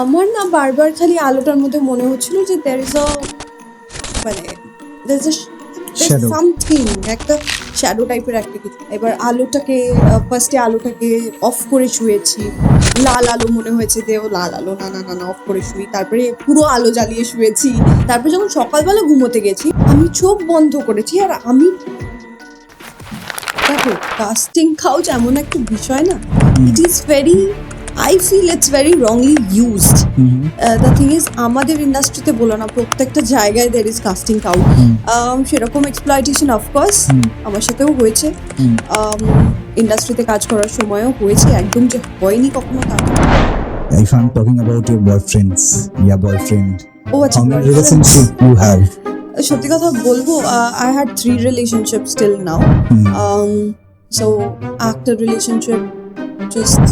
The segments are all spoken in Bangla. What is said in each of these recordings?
আমার না বারবার খালি আলোটার মধ্যে মনে হচ্ছিল যে মানে Shadow. সামথিং একটা শ্যাডো টাইপের একটা কিছু। এবার ফার্স্টে আলোটাকে অফ করে শুয়েছি, লাল আলো মনে হয়েছে যে ও লাল আলো, না না না না অফ করে শুই, তারপরে পুরো আলো জ্বালিয়ে শুয়েছি। তারপরে যখন সকালবেলা ঘুমোতে গেছি আমি চোখ বন্ধ করেছি, আর আমি দেখো কাস্টিং কাউচ এমন একটা বিষয় না, it is very, I feel it's very wrongly used. The thing is আমাদের ইন্ডাস্ট্রিতে বলো না, প্রত্যেকটা জায়গায় দের ইজ কাস্টিং কাউচ। সেরকম এক্সপ্লয়টেশন অফকোর্স আমার সাথেও হয়েছে, ইন্ডাস্ট্রিতে কাজ করার সময়ও হয়েছে, একদম যে হয়নি কখনো তা না। If I'm talking about your boyfriends, boyfriend, ও আচ্ছা, how many boyfriend. relationship you have? সত্যি কথা বলবো, I had 3 relationships till now. So after relationship just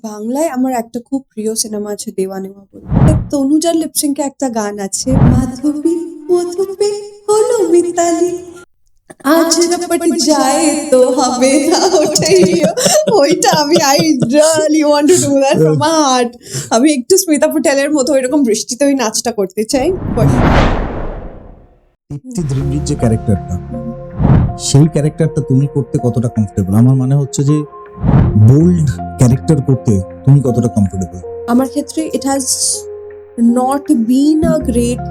বাংলায় আমার একটা খুব প্রিয় সিনেমা আছে দেওয়ানেওয়া বলে, তনুজার লিপসিংকে একটা গান আছে, মাধবী মধুপে হলো মিতালি আজ রপট যায় তো হবে না ওটাই, ওইটা আমি I really want to do that from my heart. আমি একটু স্মিতা পটেলের মতো এরকম বৃষ্টিতে ওই নাচটা করতে চাই। দীপ্তি ধৃঙ্গির যে ক্যারেক্টারটা, সেই ক্যারেক্টারটা তুমি করতে কতটা কমফোর্টেবল? আমার মানে হচ্ছে যে বোল্ড ক্যারেক্টার করতে তুমি কতটা কমফোর্টেবল? আমার ক্ষেত্রে it has not been a great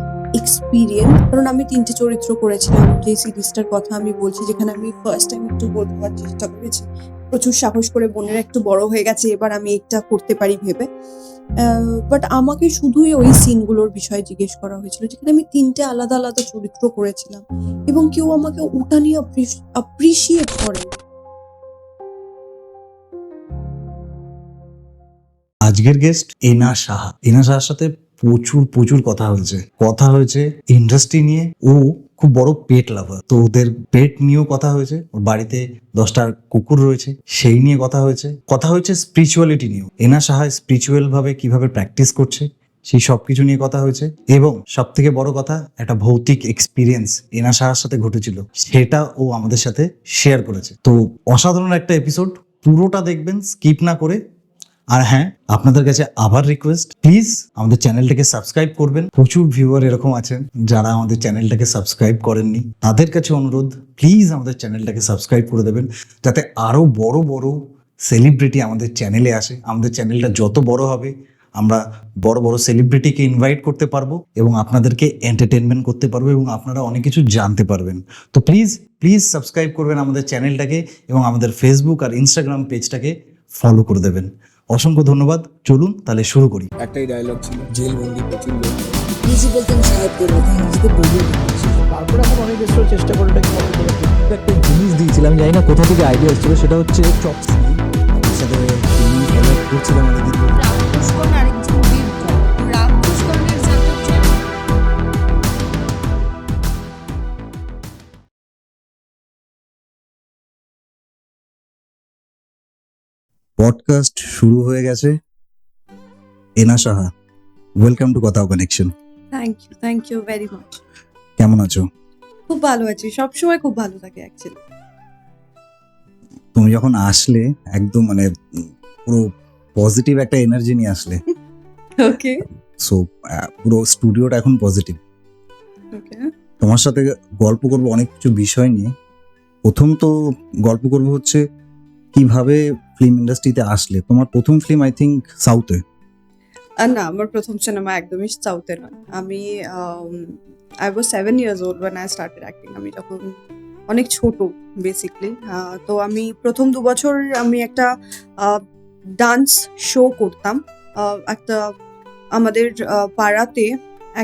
experience, কারণ আমি 3টে চরিত্র করেছিলাম। যে সিরিজটার কথা আমি বলছি, যেখানে আমি ফার্স্ট টাইম একটু বলবার চেষ্টা করেছি, প্রচুর সাহস করে, বোনের একটু বড় হয়ে গেছে, এবার আমি এটা করতে পারি ভেবে। বাট আমাকে শুধুই ওই সিনগুলোর বিষয়ে জিজ্ঞেস করা হয়েছিল, যেখানে আমি 3টে আলাদা আলাদা চরিত্র করেছিলাম এবং কেউ আমাকে ওটা নিয়ে অ্যাপ্রিসিয়েট করে। আজকের গেস্ট এনা সাহা। এনা সাহার সাথে প্রচুর কথা হয়েছে ইন্ডাস্ট্রি নিয়ে। ও খুব বড় পেট লাভার, তো ওদের পেট নিয়েও কথা হয়েছে। ওর বাড়িতে 10টা কুকুর রয়েছে, সেই নিয়ে কথা হয়েছে স্পিরিচুয়ালিটি নিয়েও। এনা সাহা স্পিরিচুয়াল ভাবে কিভাবে প্র্যাকটিস করছে সেই সবকিছু নিয়ে কথা হয়েছে। এবং সব থেকে বড় কথা, একটা ভৌতিক এক্সপিরিয়েন্স এনা সাহার সাথে ঘটেছিল, সেটা ও আমাদের সাথে শেয়ার করেছে। তো অসাধারণ একটা এপিসোড, পুরোটা দেখবেন স্কিপ না করে। আর হ্যাঁ, আপনাদের কাছে আবার রিকোয়েস্ট, প্লিজ আমাদের চ্যানেলটাকে সাবস্ক্রাইব করবেন। প্রচুর ভিউয়ার এরকম আছেন যারা আমাদের চ্যানেলটাকে সাবস্ক্রাইব করেননি, তাদের কাছে অনুরোধ, প্লিজ আমাদের চ্যানেলটাকে সাবস্ক্রাইব করে দেবেন, যাতে আরো বড় বড় সেলিব্রিটি আমাদের চ্যানেলে আসে। আমাদের চ্যানেলটা যত বড় হবে, আমরা বড় বড় সেলিব্রিটিকে ইনভাইট করতে পারবো এবং আপনাদেরকে এন্টারটেনমেন্ট করতে পারবো এবং আপনারা অনেক কিছু জানতে পারবেন। তো প্লিজ সাবস্ক্রাইব করবেন আমাদের চ্যানেলটাকে এবং আমাদের ফেসবুক আর ইনস্টাগ্রাম পেজটাকে ফলো করে দেবেন। অসংখ্য ধন্যবাদ। চলুন তাহলে শুরু করি। একটাই ডায়লগ ছিল, জেলবন্দি প্রচুর লোক। নিজে বলতেন সাহেব করবো, তাই নিজেকে বলিয়ে তারপরে এখন অনেক বেশি চেষ্টা করে ওটাকে ফলো করে। একটা জিনিস দিয়েছিলাম, জানি না কোথা থেকে আইডিয়া এসেছিল, সেটা হচ্ছে চপস। আমার সাথে তিনি কলাপ করছিলাম অনেকদিন ধরে। রামপুষ্করণ আরেকজন বীর রামপুষ্করণের যাত্রা। পডকাস্ট শুরু হয়ে গেছে। Ena Saha, welcome to Katha connection. Thank you very much. কেমন আছো? খুব ভালো আছি, সবসময় খুব ভালো থাকে অ্যাকচুয়ালি। তুমি যখন আসলে একদম মানে পুরো পজিটিভ একটা এনার্জি নিয়ে আসলে। ওকে সো পুরো স্টুডিওটা এখন পজিটিভ। ওকে তোমার সাথে গল্প করবো অনেক কিছু বিষয় নিয়ে। প্রথম তো গল্প করবো হচ্ছে কিভাবে ফিল্ম ইন্ডাস্ট্রিতে আসলে। তোমার প্রথম ফিল্ম আই থিঙ্ক সাউথে। না, আমার প্রথম সিনেমা একদমই সাউথে নয়। আমি I was 7 years old when I started acting. আমি তখন অনেক ছোট বেসিকলি। তো আমি প্রথম 2 বছর আমি একটা ডান্স শো করতাম। একটা আমাদের পাড়াতে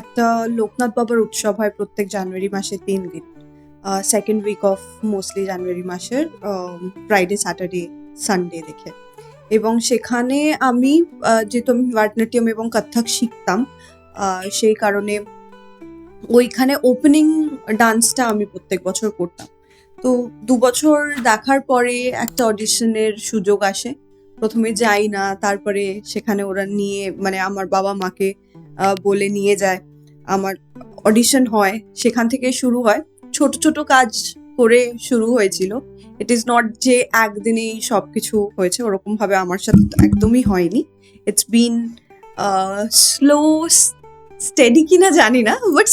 একটা লোকনাথ বাবার উৎসব হয় প্রত্যেক জানুয়ারি মাসে 3 দিন, সেকেন্ড উইক অফ মোস্টলি জানুয়ারি মাসের ফ্রাইডে, স্যাটারডে, সানডে দেখে। এবং সেখানে আমি যেহেতু আমি ভারতনাট্যম এবং কত্থক শিখতাম, সেই কারণে ওইখানে ওপেনিং ডান্সটা আমি প্রত্যেক বছর করতাম। তো 2 বছর দেখার পরে একটা অডিশনের সুযোগ আসে। প্রথমে যাই না, তারপরে সেখানে ওরা নিয়ে, মানে আমার বাবা মাকে বলে নিয়ে যায়, আমার অডিশন হয়, সেখান থেকে শুরু হয়। ছোট ছোট কাজ করে শুরু হয়েছিল। ইট ইজ নট যে একদিনেই সবকিছু হয়েছে, ওরকম ভাবে আমার সাথে তো একদমই হয়নি। ইটস বিন স্লো, স্টেডি কিনা জানি না, but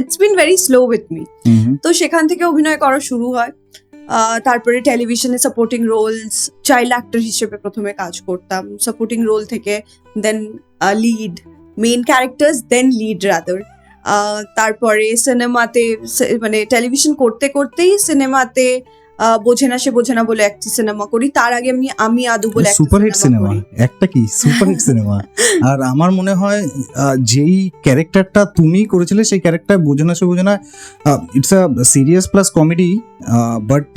it's been very slow with me. তো সেখান থেকে অভিনয় করা শুরু হয়। তারপরে টেলিভিশনে সাপোর্টিং রোলস, চাইল্ড অ্যাক্টর হিসেবে প্রথমে কাজ করতাম, সাপোর্টিং রোল থেকে দেন লিড, মেইন ক্যারেক্টার্স, দেন লিড রাদার। তারপরে সিনেমাতে, মানে টেলিভিশন করতে করতেই সিনেমাতে বোঝে না সে বোঝে না বলে একটি সিনেমা করি। তার আগে আমি আদু বলে একটা সুপারহিট সিনেমা, করি। একটা কি সুপারহিট সিনেমা। আর আমার মনে হয় যেই ক্যারেক্টারটা তুমি করেছিলে সেই ক্যারেক্টার বোঝে না সে বোঝে না, it's a serious plus comedy, but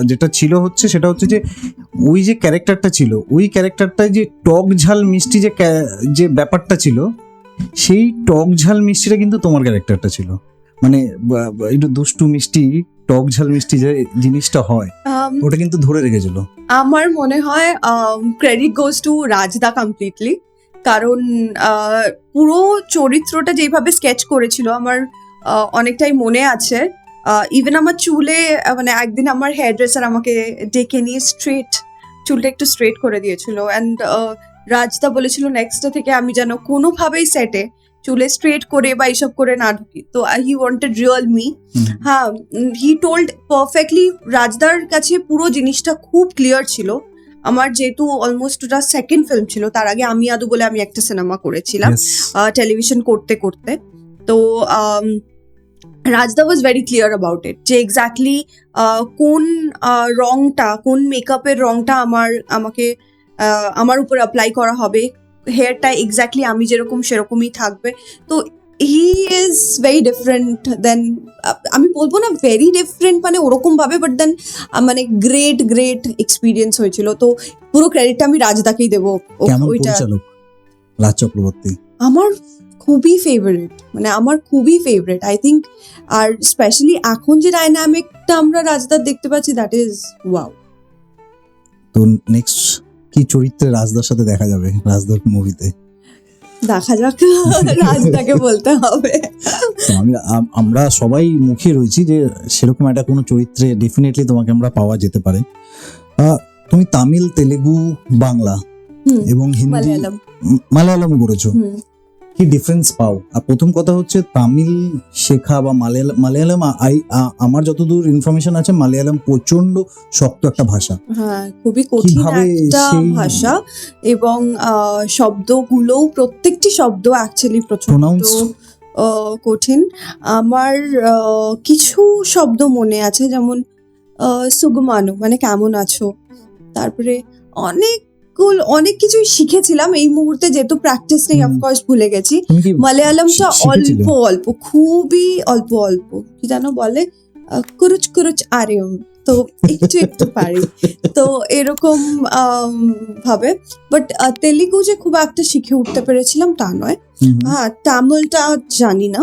যেটা ছিল হচ্ছে সেটা হচ্ছে যে ওই যে ক্যারেক্টারটা ছিল, ওই ক্যারেক্টারটায় যে টক ঝাল মিষ্টি যে ব্যাপারটা ছিল, সেই টক ঝাল মিষ্টিটা কিন্তু তোমার ক্যারেক্টারটা ছিল। মানে একটু দুষ্টু মিষ্টি, টক ঝাল মিষ্টি যে জিনিসটা হয়, ওটা কিন্তু ধরে রেখেছিল। আমার মনে হয় credit goes to Rajda completely, কারণ পুরো চরিত্রটা যেভাবে স্কেচ করেছিল আমার অনেকটাই মনে আছে। ইভেন আমার চুলে, মানে একদিন আমার হেয়ার ড্রেসার আমাকে ডেকে নিয়ে চুলটা একটু স্ট্রেট করে দিয়েছিল, অ্যান্ড রাজদা বলেছিল নেক্সট ডে থেকে আমি যেন কোনোভাবেই সেটে চুলে স্ট্রেট করে বা এইসব করে না ঢুকি। তো হি ওয়ান্টেড রিয়েল মি। হ্যাঁ, হি টোল্ড পারফেক্টলি। রাজদার কাছে পুরো জিনিসটা খুব ক্লিয়ার ছিল। আমার যেহেতু অলমোস্ট ওটা সেকেন্ড ফিল্ম ছিল, তার আগে আমি আদু বলে আমি একটা সিনেমা করেছিলাম টেলিভিশন করতে করতে। তো রাজদা was very clear about it, যে এক্স্যাক্টলি কোন রংটা, কোন মেকআপের রংটা আমাকে আমার উপর অ্যাপ্লাই করা হবে, হেয়ারটা এক্স্যাক্টলি আমি যেরকম সেরকমই থাকবে। তো হি ইজ ভেরি ডিফারেন্ট দেন, আমি বলবো না ভেরি ডিফারেন্ট মানে ওরকম ভাবে, বাট দেন মানে গ্রেট এক্সপিরিয়েন্স হয়েছিল। তো পুরো ক্রেডিটটা আমি রাজদাকেই দেবো। কেমন ওইটা পরিচালক রাজ চক্রবর্তী? আমার খুবই ফেভারিট, মানে আমার খুবই ফেভারিট আই থিঙ্ক। আর স্পেশালি এখন যে ডাইনামিকটা আমরা রাজদার দেখতে পাচ্ছি, দ্যাট ইজ ওয়াও। তো নেক্সট কি চরিত্রে রাজদার সাথে দেখা যাবে রাজদার মুভিতে? দেখা যাক, রাজদাকে বলতে হবে। তো আমরা সবাই মুখে রয়েছি যে সেরকম একটা কোনো চরিত্রে ডেফিনেটলি তোমাকে আমরা পাওয়া যেতে পারে। তুমি তামিল, তেলেগু, বাংলা এবং হিন্দি, মালায়ালাম করেছো। কি ডিফারেন্স পাও? আর প্রথম কথা হচ্ছে তামিল শেখা বা মালায়ালাম, আমার যতদূর ইনফরমেশন আছে মালায়ালাম প্রচন্ড শক্ত একটা ভাষা। হ্যাঁ, খুবই কঠিন কিভাবে একটা সেই ভাষা, এবং শব্দগুলোও প্রত্যেকটি শব্দ অ্যাকচুয়ালি প্রচন্ড Pronounced? কঠিন। আমার কিছু শব্দ মনে আছে, যেমন সুগমানো মানে কেমন আছো, তারপরে অনেক কিছুই শিখেছিলাম। এই মুহূর্তে যেহেতু প্র্যাকটিস নেই, অফকোর্স ভুলে গেছি। তুমি কি মালায়ালামটা শিখেছিলে? অল্প, খুবই অল্প কি যেন বলে, কুরুচ আরেম, তো একটু পারি। তো এরকম ভাবে, বাট তেলেগু যে খুব একটা শিখে উঠতে পেরেছিলাম তা নয়। হ্যাঁ, তামিলটা জানি না,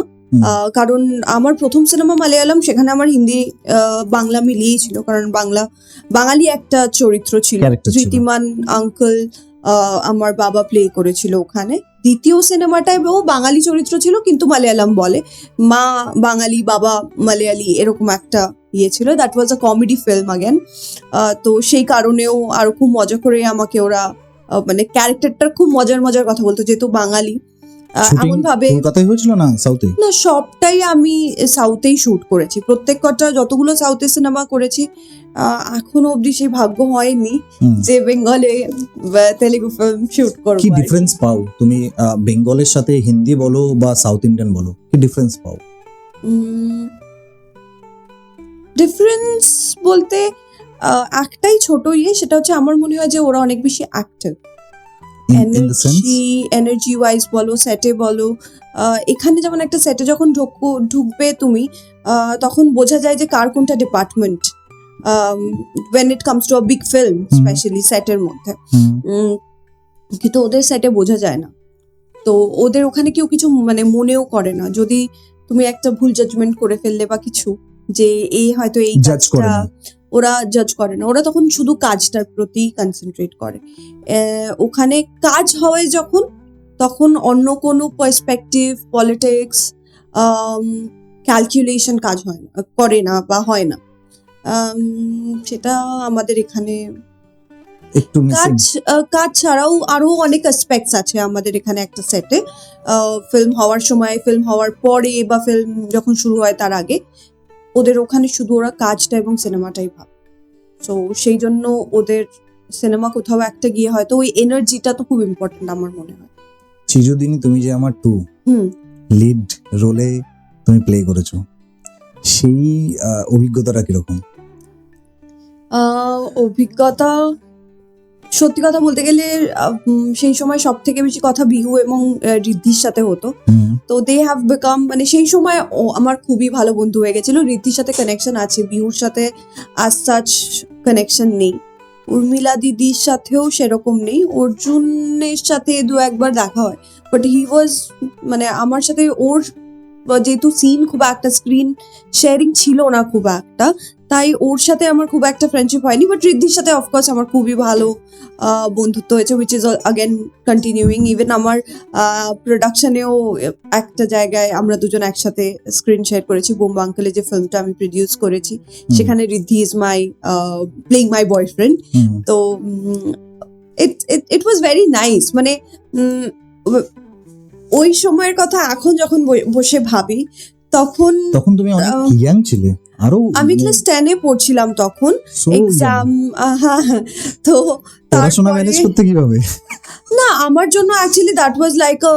কারণ আমার প্রথম সিনেমা মালায়ালাম, সেখানে আমার হিন্দি বাংলা মিলিয়েই ছিল, কারণ বাঙালি একটা চরিত্র ছিল, Character ছিল। ধৃতিমান আঙ্কেল আমার বাবা প্লে করেছিল ওখানে। দ্বিতীয় সিনেমাটায় ও বাঙালি চরিত্র ছিল, কিন্তু মালায়ালাম বলে, মা বাঙালি বাবা মালায়ালি, এরকম একটা ইয়ে ছিল। That was a comedy film again. তো সেই কারণেও আরো খুব মজা করে আমাকে ওরা, মানে ক্যারেক্টারটার খুব মজার কথা বলতো, যেহেতু বাঙালি। এমন ভাবে কলকাতায় হয়েছিল না সাউথে? না, সবটাই আমি সাউথেই শুট করেছি। প্রত্যেক কটা যতগুলো সাউথে সিনেমা করেছি, এখনো অবধি সেই ভাগ্য হয়নি যে বেঙ্গলে তেলেগু ফিল্ম শুট করবো। কি ডিফারেন্স পাও তুমি বেঙ্গলের সাথে হিন্দি বলো বা সাউথ ইন্ডিয়ান বলো, কি ডিফারেন্স পাও? ডিফারেন্স বলতে একটাই ছোট সেটা হচ্ছে আমার মনে হয় যে ওরা অনেক বেশি অ্যাক্টিভ, এনার্জি ওয়াইজ বলো, সেটে বলো। এখানে যেমন একটা সেটে যখন ঢুকবে তুমি, তখন বোঝা যায় যে কার কোনটা department, when it comes to a big film, specially সেটের মধ্যে। কিন্তু ওদের সেটে বোঝা যায় না। তো ওদের ওখানে কেউ কিছু মানে মনেও করে না, যদি তুমি একটা ভুল জাজমেন্ট করে ফেললে বা কিছু, যে এই হয়তো এই কাজটা, ওরা জাজ করে না, ওরা তখন শুধু কাজটার প্রতি কনসেন্ট্রেট করে। ওখানে কাজ হয় যখন, তখন অন্য কোনো পার্সপেক্টিভ, পলিটিক্স, ক্যালকুলেশন কাজ করে না বা হয় না। সেটা আমাদের এখানে একটু মিসিং। কাজ ছাড়াও আরো অনেক অ্যাসপেক্টস আছে আমাদের এখানে একটা সেটে। ফিল্ম হওয়ার সময়, ফিল্ম হওয়ার পরে বা ফিল্ম যখন শুরু হয় তার আগে ওদের ওখানে শুধু ওরা কাজটা এবং সিনেমাটাই ভাবে। সো সেই জন্য ওদের সিনেমা কোথাও একটা গিয়ে হয়তো ওই এনার্জিটা তো খুব ইম্পর্টেন্ট আমার মনে হয়। চিরদিনই তুমি যে আমার 2 হুম। লিড রোলে তুমি প্লে করেছো, সেই অভিজ্ঞতাটা কিরকম? অভিজ্ঞতা সত্যি কথা বলতে গেলে সেই সময় সব থেকে বেশি কথা বিহু এবং ঋদ্ধির সাথে হতো। তো দে হ্যাভ বিকাম, মানে সেই সময় আমার খুবই ভালো বন্ধু হয়ে গেছিল। ঋদ্ধির সাথে কানেকশন আছে, বিহুর সাথে আজ সাচ কানেকশন নেই। উর্মিলা দিদির সাথেও সেরকম নেই। অর্জুনের সাথে 2-একবার দেখা হয়, বাট হি ওয়াজ, মানে আমার সাথে ওর যেহেতু সিন খুব একটা স্ক্রিন শেয়ারিং ছিল না খুব একটা, তাই ওর সাথে আমার খুব একটা ফ্রেন্ডশিপ হয়নি। বাট ঋদ্ধির সাথে অফকোর্স আমার খুবই ভালো বন্ধুত্ব হয়েছে, which is again continuing. Even আমার প্রোডাকশনেও একটা জায়গায় আমরা দুজন একসাথে স্ক্রিন শেয়ার করেছি। বোম্বা আঙ্কেলে যে ফিল্মটা আমি প্রডিউস করেছি, সেখানে Riddhi is my playing my boyfriend. তো ইট ওয়াজ ভেরি নাইস। মানে ওই সময়ের কথা এখন যখন বসে ভাবি, তখন তুমি অনেক ইয়াং ছিলে, আরো আমি ক্লাস 10-এ পড়ছিলাম তখন, এক্সাম। তো পড়াশোনা ম্যানেজ করতে কিভাবে? না, আমার জন্য actually that was like a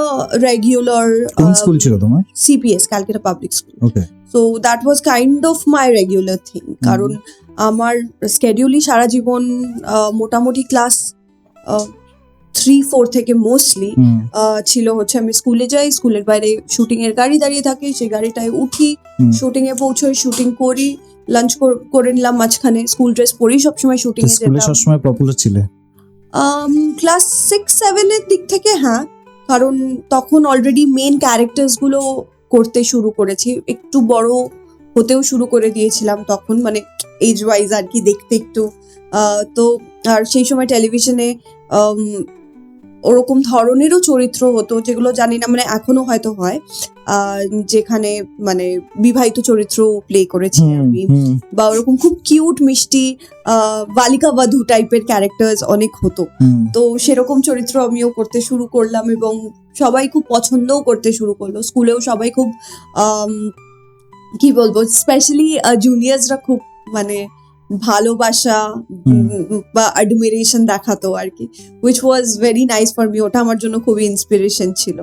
regular. কোন স্কুল ছিল তোমার? CPS, Calcutta public school. Okay. So that was kind of my regular thing. কারণ আমার স্কেডিউলই সারা জীবন মোটামুটি ক্লাস 3-4 থেকে মোস্টলি ছিল হচ্ছে আমি স্কুলে যাই, স্কুলের বাইরে শুটিং এর গাড়ি দাঁড়িয়ে থাকে, সেই গাড়িটায় উঠি, শুটিং এ পৌঁছই, শুটিং করি, লাঞ্চ করে নিলাম, মাঝখানে স্কুল ড্রেস পরেই সবসময় শুটিং এ স্কুলে যেতাম। সবসময় পপুলার ছিলে? ক্লাস 6-7 এর দিক থেকে হ্যাঁ, কারণ তখন অলরেডি মেন ক্যারেক্টার্স গুলো করতে শুরু করেছি, একটু বড় হতেও শুরু করে দিয়েছিলাম তখন, মানে এজ ওয়াইজ আর কি, দেখতে একটু। তো আর সেই সময় টেলিভিশনে ওরকম ধরনেরও চরিত্র হতো যেগুলো জানি না, মানে এখনো হয়তো হয়, যেখানে মানে বিবাহিত চরিত্র প্লে করেছি আমি, বা ওরকম খুব কিউট মিষ্টি বালিকা বধূ টাইপের ক্যারেক্টার্স অনেক হতো। তো সেরকম চরিত্র আমিও করতে শুরু করলাম এবং সবাই খুব পছন্দও করতে শুরু করলো। স্কুলেও সবাই খুব কি বলবো, স্পেশালি জুনিয়র্সরা খুব মানে ভালোবাসা বা অ্যাডমিরেশন দেখাতো আর কি, which was very nice for me. ওটা আমার জন্য খুবই ইন্সপিরেশন ছিল।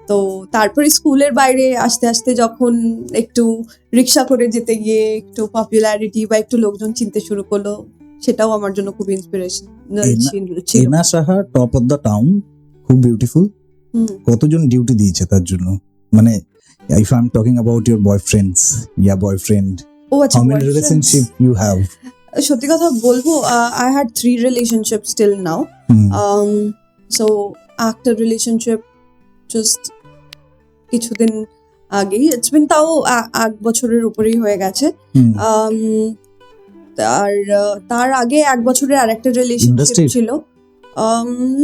তো তারপরে স্কুলের বাইরে আস্তে আস্তে যখন একটু রিক্সা করে যেতে গিয়ে একটু পপুলারিটি বা একটু লোকজন চিনতে শুরু করলো, সেটাও আমার জন্য খুব ইন্সপিরেশন ছিল। Ena Saha top of the town, খুব বিউটিফুল। কতজন ডিউটি দিয়েছে তার জন্য? মানে if I'm talking about your boyfriends, boyfriend, আচ্ছা, how many relationship you have? সত্যি কথা বলবো, I had 3 relationships till now. So একটা রিলেশনশিপ জাস্ট কিছুদিন আগেই, ইটস বিন তাও 1 বছরের উপরেই হয়ে গেছে। তার আগে 1 বছরের আরেকটা রিলেশনশিপ ছিল।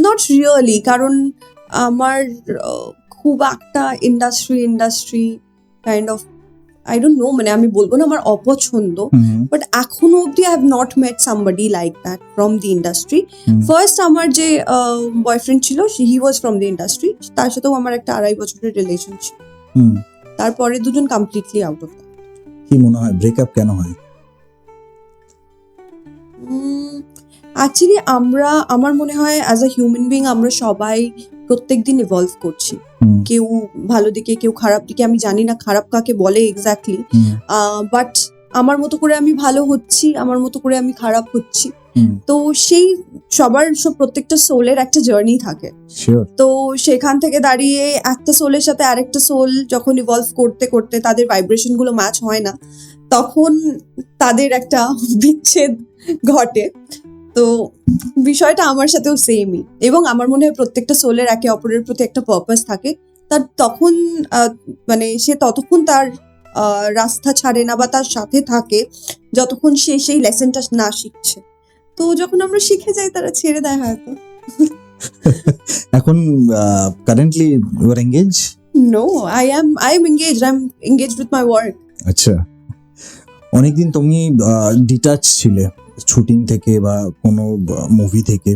নট রিয়েলি, কারণ আমার খুব একটা industry kind of, I don't know, মানে আমি বলবো না আমার অপছন্দ, বাট এখনো অব্দি I have not met somebody like that from the industry. First আমার যে বয়ফ্রেন্ড ছিল, হি ওয়াজ ফ্রম দি ইন্ডাস্ট্রি, তার সাথেও আমার একটা 2.5 বছরের রিলেশন ছিল। তারপরে দুজন কমপ্লিটলি আউট অফ দ্যাট। কি মনে হয় ব্রেকআপ কেন হয়? অ্যাকচুয়ালি আমার মনে হয় অ্যাজ আ হিউম্যান বিং আমরা সবাই প্রত্যেকদিন ইভলভ করছি, কেউ ভালো দিকে কেউ খারাপ দিকে। আমি জানি না খারাপ কাকে বলে এক্স্যাক্টলি, বাট আমার মতো করে আমি ভালো হচ্ছি, আমার মতো করে আমি খারাপ হচ্ছি। তো সেই প্রত্যেকটা সোলের একটা জার্নি থাকে। তো সেখান থেকে দাঁড়িয়ে একটা সোলের সাথে আরেকটা সোল যখন ইভলভ করতে করতে তাদের ভাইব্রেশন গুলো ম্যাচ হয় না, তখন তাদের একটা বিচ্ছেদ ঘটে। তো বিষয়টা আমার সাথেও সেমই, এবং আমার মনে হয় প্রত্যেকটা সোলের একে অপরের প্রতি একটা পারপাস থাকে। তার তখন মানে সে ততক্ষণ তার রাস্তা ছাড়ে না বা তার সাথে থাকে যতক্ষণ সে সেই লেসনটা না শিখছে। তো যখন আমরা শিখে যাই তারা ছেড়ে দেয় হয়তো। এখন currently you are engage? No, I am engaged. I'm engaged with my work. আচ্ছা, অনেকদিন তুমি ডিটাচ ছিলে শুটিং থেকে বা কোনো মুভি থেকে।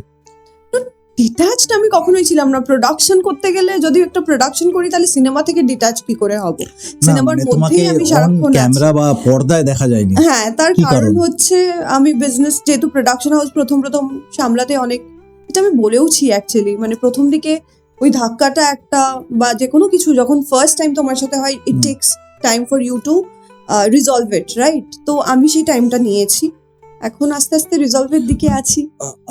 ডিটাচড আমি কখনোই ছিলাম না। প্রোডাকশন করতে গেলে যদি একটা প্রোডাকশন করি তাহলে সিনেমা থেকে ডিটাচ কি করে হব? সিনেমার মানে তোমাকে মধ্যেই আমি অন সারাক্ষণ আছি। ক্যামেরা বা পর্দায় দেখা যায়নি। হ্যাঁ, তার কি কারণ কারণ? হচ্ছে আমি বিজনেস, যেহেতু প্রোডাকশন হাউস প্রথম সামলাতে অনেক, এটা আমি বলেওছি অ্যাকচুয়ালি, মানে প্রথম দিকে ওই ধাক্কাটা একটা, বা যে কোনো কিছু যখন ফার্স্ট টাইম তোমার সাথে হয়, it takes time for you to resolve it, right? তো আমি সেই টাইমটা নিয়েছি, এখন আস্তে আস্তে রিজলভের দিকে আছি।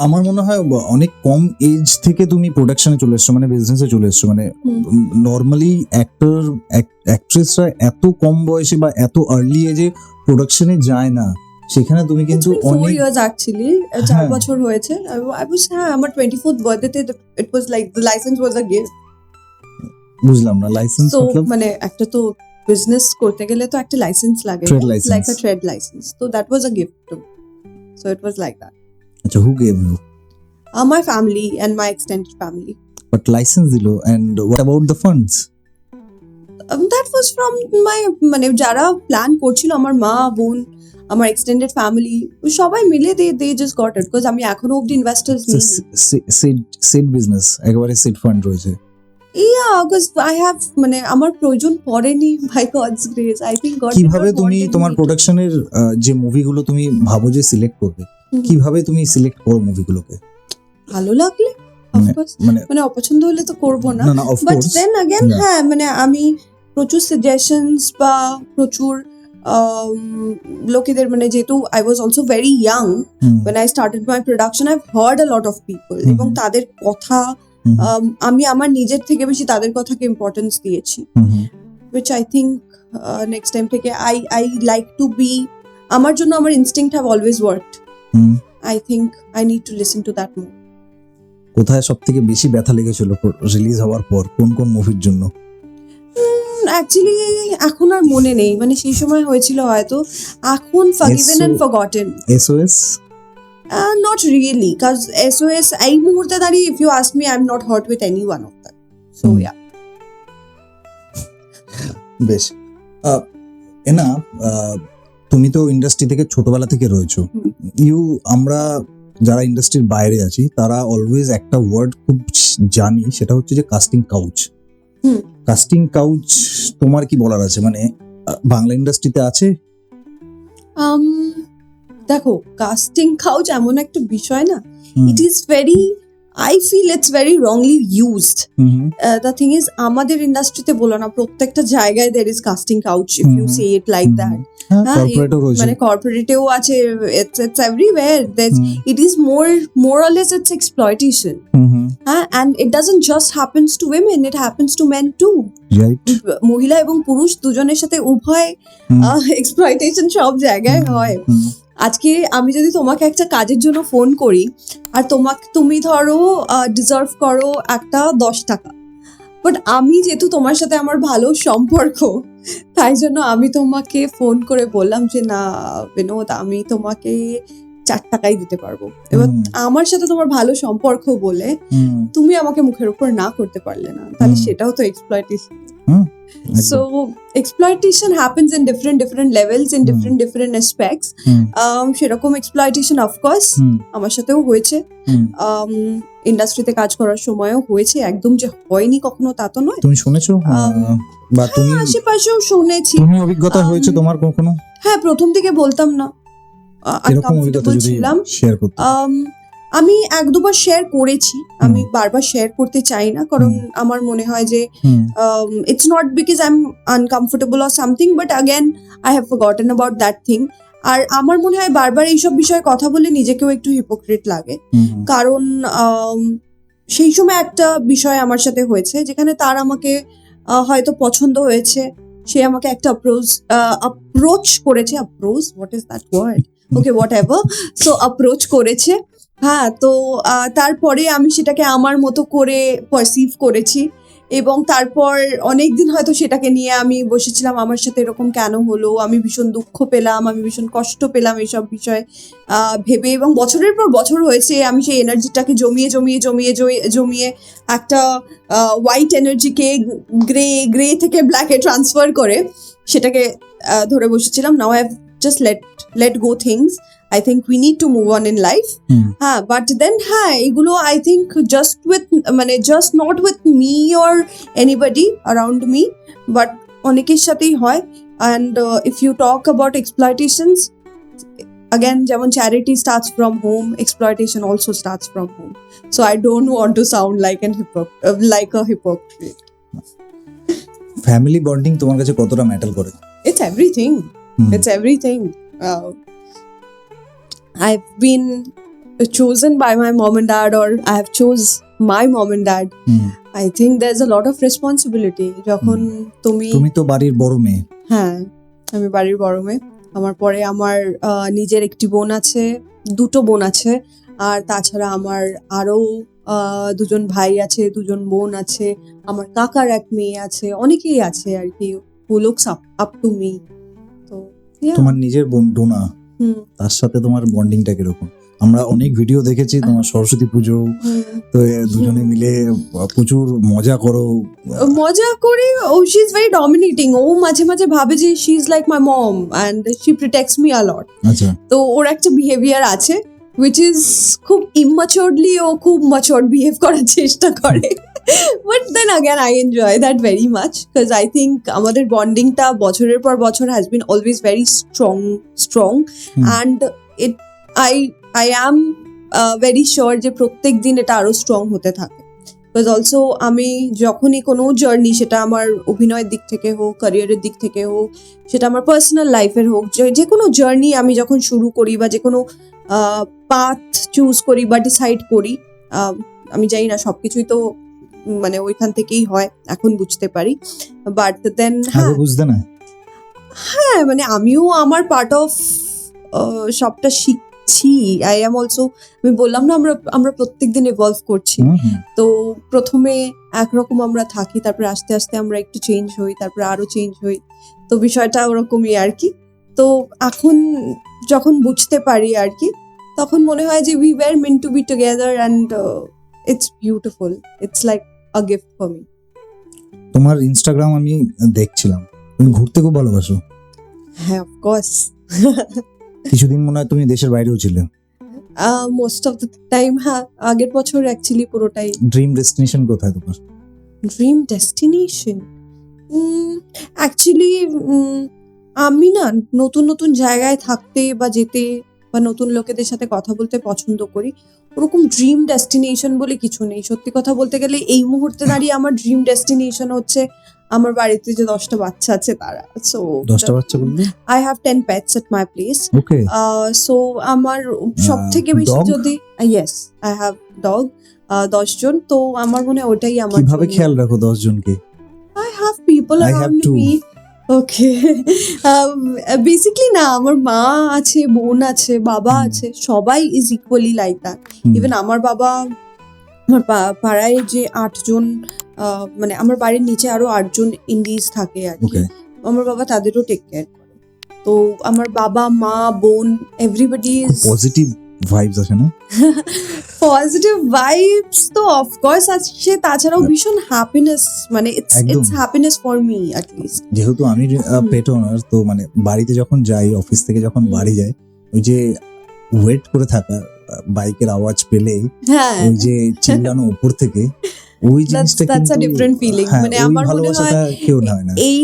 আমার মনে হয় অনেক কম এজ থেকে তুমি প্রোডাকশনে চলে এসছো, মানে বিজনেসে চলে এসছো। মানে নর্মালি অ্যাক্টর অ্যাক্ট্রেসরা এত কম বয়সে বা এত আর্লি এজে প্রোডাকশনে যায় না, সেখানে তুমি কিন্তু অনেক 4 years actually, 4 হ্যাঁ। বছর হয়েছে। I was, হ্যাঁ, আমার 24th বার্থডেতে it was like the license was a gift. বুঝলাম না লাইসেন্স তো মতলব মানে একটা তো বিজনেস করতে গেলে তো একটা লাইসেন্স লাগে, Trade license. Like a trade license. তো that was a gift too, so it was like that. আচ্ছা, who gave you? My family and my extended family. But license দিলো, and what about the funds? That was from my, মানে যারা প্ল্যান করছিল, আমার মা, বোন, আমার এক্সটেন্ডেড ফ্যামিলি, সবাই মিলে they just got it, because আমি এখনো অব্দি ইনভেস্টার্স নিই। সেট বিজনেস, একেবারে সেট ফান্ড রয়েছে। বিকজ আই হ্যাভ, মানে আমার প্রয়োজন পড়েনি, by God's grace. I think God কিভাবে তুমি তোমার প্রোডাকশনের যে মুভিগুলো তুমি ভাবো যে সিলেক্ট করবে, কিভাবে তুমি সিলেক্ট করো মুভিগুলোকে? ভালো লাগলে, অফকোর্স, মানে অপছন্দ হলে তো করবো না। না of but course. Then again, হ্যাঁ, মানে আমি প্রচুর সাজেশনস বা প্রচুর লোকেদের, মানে যেহেতু I was also very young when I started my production, I've heard a lot of people, এবং তাদের কথা, আমি আমার নিজের থেকে বেশি তাদের কথাকে ইম্পর্টেন্স দিয়েছি, which I think next time থেকে I like to be, আমার জন্য আমার instinct have always worked. I think I need to listen to that more. কোথায় সব থেকে বেশি ব্যথা লেগেছিল রিলিজ হওয়ার পর, কোন কোন মুভির জন্য? অ্যাকচুয়ালি এখন আর মনে নেই, মানে সেই সময় হয়েছিল হয়তো। এখন forgiven and forgotten. SOS? Not really, because SOS এই মুহূর্তে দাঁড়িয়ে, if you ask me, I'm not hurt with any one of them. So yeah. বেশ। এনা, তুমি তো ইন্ডাস্ট্রি থেকে ছোটবেলা থেকে রয়েছো। আমরা যারা ইন্ডাস্ট্রির বাইরে আছি তারা অলওয়েজ একটা ওয়ার্ড খুব জানি, সেটা হচ্ছে যে কাস্টিং কাউচ। কাস্টিং কাউচ তোমার কি বলার আছে, মানে বাংলা ইন্ডাস্ট্রিতে আছে? দেখো, কাস্টিং কাউচ এমন একটা বিষয় না, it is very, I feel it's very wrongly used. The thing is, আমাদের ইন্ডাস্ট্রিতে বলো না, প্রত্যেকটা জায়গায় there is casting couch, if you say it like that. কর্পোরেটও রয়েছে, মানে কর্পোরেটেও আছে, it's everywhere. It is more or less it's exploitation. And it doesn't just happens to women, it happens to men too. Right? মহিলা এবং পুরুষ দুজনের সাথে উভয় exploitation সব জায়গায় হয়। আজকে আমি যদি তোমাকে একটা কাজের জন্য ফোন করি, আর তুমি ধরো ডিজার্ভ করো একটা 10 টাকা, বাট আমি যেহেতু তোমার সাথে আমার ভালো সম্পর্ক, তাই জন্য আমি তোমাকে ফোন করে বললাম যে না বিনোদ, আমি তোমাকে 4 টাকাই দিতে পারবো। এবার আমার সাথে তোমার ভালো সম্পর্ক বলে তুমি আমাকে মুখের উপর না করতে পারলে না, তাহলে সেটাও তো exploitation. So exploitation happens in different levels, in different aspects. সেরকম exploitation of course আমার সাথেও হয়েছে, ইন্ডাস্ট্রিতে কাজ করার সময়ও হয়েছে, একদম যে হয়নি কখনো তা তো নয়। তুমি শুনেছো বা তুমি আশেপাশেও শুনেছি? তুমি অভিজ্ঞতা হয়েছে তোমার কখনো? হ্যাঁ, প্রথম দিকে বলতাম না, এরকম অভিজ্ঞতা যদি শেয়ার করতে। আমি 1-2 বার শেয়ার করেছি, আমি বারবার শেয়ার করতে চাই না, কারণ আমার মনে হয় যে it's not because I am uncomfortable or something, but again I have forgotten about that thing. আর আমার মনে হয় বারবার এইসব বিষয়ে কথা বলে নিজেকেও একটু হিপোক্রিট লাগে, কারণ সেই সময় একটা বিষয় আমার সাথে হয়েছে যেখানে তার আমাকে হয়তো পছন্দ হয়েছে, সে আমাকে একটা অ্যাপ্রোচ করেছে, what is that word, okay whatever, so approach করেছে। হ্যাঁ, তো তারপরে আমি সেটাকে আমার মতো করে পারসিভ করেছি, এবং তারপর অনেকদিন হয়তো সেটাকে নিয়ে আমি বসেছিলাম, আমার সাথে এরকম কেন হলো, আমি ভীষণ দুঃখ পেলাম, আমি ভীষণ কষ্ট পেলাম এইসব বিষয় ভেবে, এবং বছরের পর বছর হয়েছে আমি সেই এনার্জিটাকে জমিয়ে একটা হোয়াইট এনার্জিকে গ্রে থেকে ব্ল্যাকে ট্রান্সফার করে সেটাকে ধরে বসেছিলাম। Now I have just let go things. I think we need to move on in life. But then এগুলো I think just not with me or anybody around me, but অনেকের সাথেই হয়. And if you talk about exploitations, again যেমন charity starts from home, exploitation also starts from home. So I don't want to sound like a hypocrite. Family bonding তোমার কাছে কতটা ম্যাটার করে? It's everything. It's everything. I've been chosen by my mom and dad, or I have chose my mom and dad. I think there's a lot of responsibility. যখন তুমি তো বাড়ির বড় মেয়ে। হ্যাঁ, আমি বাড়ির বড় মেয়ে। আমার পরে আমার নিজের একটি বোন আছে, দুটো বোন আছে, আর তাছাড়া আমার আরো 2জন ভাই আছে, 2জন বোন আছে, আমার কাকার এক মেয়ে আছে, অনেকেই আছে আর কি, who looks up to me. তো তোমার নিজের বোন ডোনা, তার সাথে তোমার বন্ডিংটা কিরকম? আমরা অনেক ভিডিও দেখেছি তোমার সরস্বতী পুজো, তো দুজনে মিলে প্রচুর মজা করি। She is very dominating. ও মাঝে মাঝে ভাবে যে she is like my mom and she protects me a lot. আচ্ছা, তো ওর একটা বিহেভিয়ার আছে which is খুব immaturely ও খুব mature বিহেভ করার চেষ্টা করে। But then again I enjoy that very much because I think আমাদের বন্ডিংটা বছরের পর বছর has been always very strong and I am very sure যে প্রত্যেক দিন এটা আরো স্ট্রং হতে থাকে। Because also আমি যখনই কোনো জার্নি, সেটা আমার অভিনয়ের দিক থেকে হোক, ক্যারিয়ারের দিক থেকে হোক, সেটা আমার পার্সোনাল লাইফের হোক, যে কোনো জার্নি আমি যখন শুরু করি বা যে কোনো পাথ চুজ করি বা ডিসাইড করি, আমি জানি না সবকিছুই তো মানে ওইখান থেকেই হয়, এখন বুঝতে পারি। বাট দেন বুঝতে না, হ্যাঁ মানে আমিও আমার পার্ট অফ সবটা শিখছি। আই এম অলসো, আমি বললাম না আমরা প্রত্যেকদিন ইভলভ করছি। তো প্রথমে একরকম আমরা থাকি, তারপরে আস্তে আস্তে আমরা একটু চেঞ্জ হই, তারপরে আরো চেঞ্জ হই। তো বিষয়টা ওরকমই আর কি। তো এখন যখন বুঝতে পারি আর কি, তখন মনে হয় যে we were meant to be together and it's beautiful, it's like a gift for me. তোমার ইনস্টাগ্রাম আমি দেখছিলাম, তুমি ঘুরতে খুব ভালোবাসো। হ্যাঁ, অফকোর্স। কিছুদিন মনে হয় তুমি দেশের বাইরেও ছিলে। মোস্ট অফ দ্য টাইম, হ্যাঁ। আগের বছর অ্যাকচুয়ালি পুরোটাই। ড্রিম ডেস্টিনেশন কোথায় তোমার? ড্রিম ডেস্টিনেশন অ্যাকচুয়ালি আমি না নতুন নতুন জায়গায় থাকতে বা যেতে বা নতুন লোকেদের সাথে কথা বলতে পছন্দ করি। ওরকম ড্রিম ডেস্টিনেশন বলে কিছু নেই। সত্যি কথা বলতে গেলে এই মুহূর্তে দাঁড়িয়ে আমার ড্রিম ডেস্টিনেশন হচ্ছে আমার বাড়িতে যে 10টা বাচ্চা আছে তারা। সো 10টা বাচ্চা বললে? I have 10 pets at my place. Okay. So আমার সব থেকে বেশি dog? যদি yes, I have dog 10 জন। তো আমার মনে হয় ওটাই আমার কিভাবে জন্য। খেয়াল রাখো 10 জনকে? I have people I have around two. me. Okay. Basically না, আমার মা আছে, বোন আছে, বাবা আছে, সবাই is equally like that. Even আমার বাবা, আমার পাড়ায় যে 8 জন, মানে আমার বাড়ির নিচে আরো 8 জন ইন্ডিজ থাকে আর কি, ওকে। আমার বাবা তাদেরও টেক কেয়ার করে। তো আমার বাবা, মা, বোন, এভরিবডি ইজ পজিটিভ ভাইবস আছে না? পজিটিভ ভাইবস তো অফকোর্স আছে, তাছাড়াও ভীষণ হ্যাপিনেস, মানে it's happiness for me at least. যেহেতু আমি পেট ওনার, তো মানে বাড়িতে যখন যাই, অফিস থেকে যখন বাড়ি যাই, ওই যে ওয়েট করে থাকা, বাইকের আওয়াজ পেলেই হ্যাঁ, ওই যে চিল্লানো উপর থেকে, ওই জিনিসটা that's a কিন্তু different feeling. হ্যাঁ, মানে ওই আমার মনে হয় ভালোবাসাটা কেউ হয় না। এই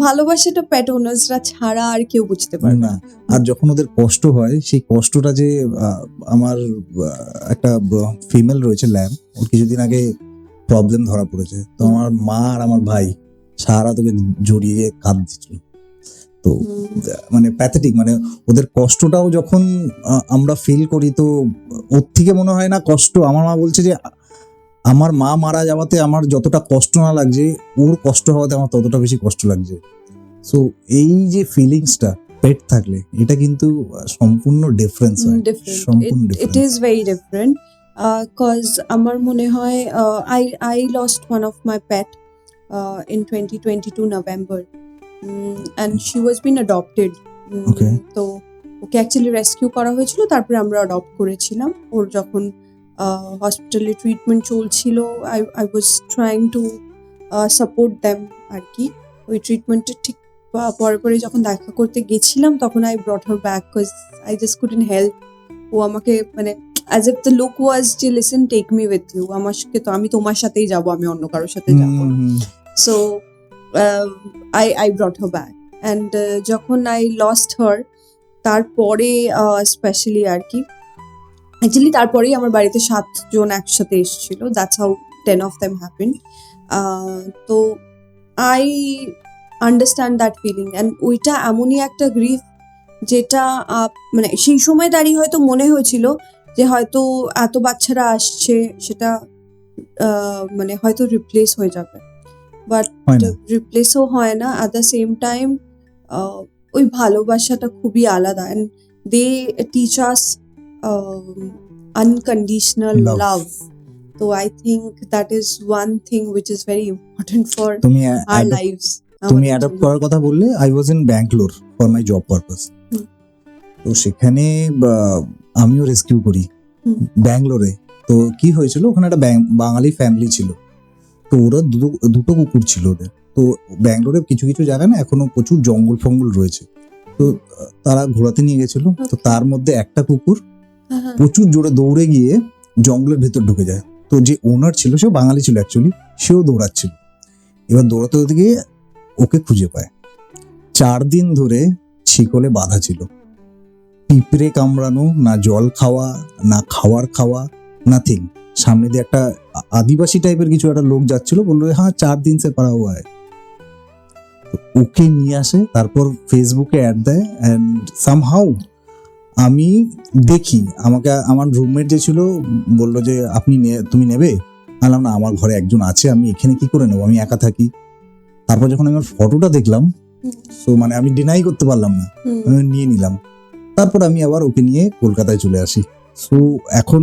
ভালোবাসাটা পেট ওনার্সরা ছাড়া আর কেউ বুঝতে পারে না। না, আর যখন ওদের কষ্ট হয়, সেই কষ্টটা যে আমার একটা ফিমেল রয়েছে ল্যাম্প, ওর কিছুদিন আগে প্রবলেম ধরা পড়েছে, তো আমার মা আর আমার ভাই সারা তোকে জড়িয়ে কাঁদছিল। তো মানে প্যাথেটিক, মানে ওদের কষ্টটাও যখন আমরা ফিল করি, তো ওর থেকে মনে হয় না কষ্ট। আমার মা বলছে যে আমার মা মারা যাওয়াতে আমার যতটা কষ্ট না লাগছে, ওর কষ্ট হওয়াতে আমার ততটা বেশি কষ্ট লাগছে। সো এই যে ফিলিংসটা পেট থাকলে, এটা কিন্তু সম্পূর্ণ ডিফারেন্স হয়, সম্পূর্ণ It difference. is very different. Cause আমার মনে হয় I lost one of my pet in 2022 November, and she was been adopted. Okay. তো ওকে অ্যাকচুয়ালি রেস্কিউ করা হয়েছিল, তারপরে আমরা অ্যাডপ্ট করেছিলাম। ওর যখন হসপিটালে ট্রিটমেন্ট চলছিল, I was trying to support them আর কি। ওই ট্রিটমেন্টের ঠিক পরে পরে যখন দেখা করতে গেছিলাম তখন I brought her back because I just couldn't help. ও আমাকে মানে as if the look was যে listen take me with you, আমাকে তো আমি তোমার সাথেই যাব, আমি অন্য কারোর সাথে যাবো না। So I brought her back and যখন I lost her তারপরে স্পেশালি আর কি অ্যাকচুয়ালি তারপরেই আমার বাড়িতে 7 জন একসাথে এসেছিল, that's how 10 of them happened. তো I understand that feeling and ওইটা এমনই একটা গ্রিফ যেটা মানে সেই সময় দাঁড়িয়ে হয়তো মনে হয়েছিল যে হয়তো এত বাচ্চারা আসছে সেটা মানে হয়তো রিপ্লেস হয়ে যাবে, বাট হয় না। রিপ্লেসও হয় না। অ্যাট দ্য সেম টাইম ওই ভালোবাসাটা খুবই আলাদা and they teach us unconditional Love. Love. তো I think that is one thing which is very important for তুমি আর লাইভস। তুমি অ্যাডপ্ট করার কথা বললে, I was in Bangalore for my job purpose. Hmm. তো সেখানে আমিও রেস্কিউ করি ব্যাঙ্গালোরে। তো কি হয়েছিল, ওখানে একটা বাঙালি ফ্যামিলি ছিল, তো ওরা দুটো কুকুর ছিল ওদের। তো ব্যাঙ্গালোরে কিছু কিছু জায়গায় না এখনো প্রচুর জঙ্গল ফঙ্গল রয়েছে, তো তারা ঘোরাতে নিয়ে গেছিল। তো তার মধ্যে একটা কুকুর প্রচুর জোরে দৌড়ে গিয়ে জঙ্গলের ভেতর ঢুকে যায়। তো যে ওনার ছিল, সেও বাঙালি ছিল অ্যাকচুয়ালি, সেও দৌড়াচ্ছিল। এবার দৌড়াতে গিয়ে ওকে খুঁজে পায়। 4 দিন ধরে শিকলে বাঁধা ছিল, পিঁপড়ে কামড়ানো, না জল খাওয়া, না খাওয়া, নাথিং। সামনে দিয়ে একটা আদিবাসী টাইপের কিছু একটা লোক যাচ্ছিল, বললো হ্যাঁ 4 দিন সে পড়া হুয়া है। তো ওকে নিয়ে আসে, তারপর ফেসবুকে অ্যাড দেয় অ্যান্ড সামহাউ আমি দেখি, আমাকে আমার রুমমেট যে ছিল বললো যে তুমি নেবে? বললাম না, আমার ঘরে একজন আছে, আমি এখানে কি করে নেবো, আমি একা থাকি। তারপর যখন আমি ফটোটা দেখলাম, তো মানে আমি ডিনাই করতে পারলাম না, আমি নিয়ে নিলাম। তারপর আমি আবার ওকে নিয়ে কলকাতায় চলে আসি। সো এখন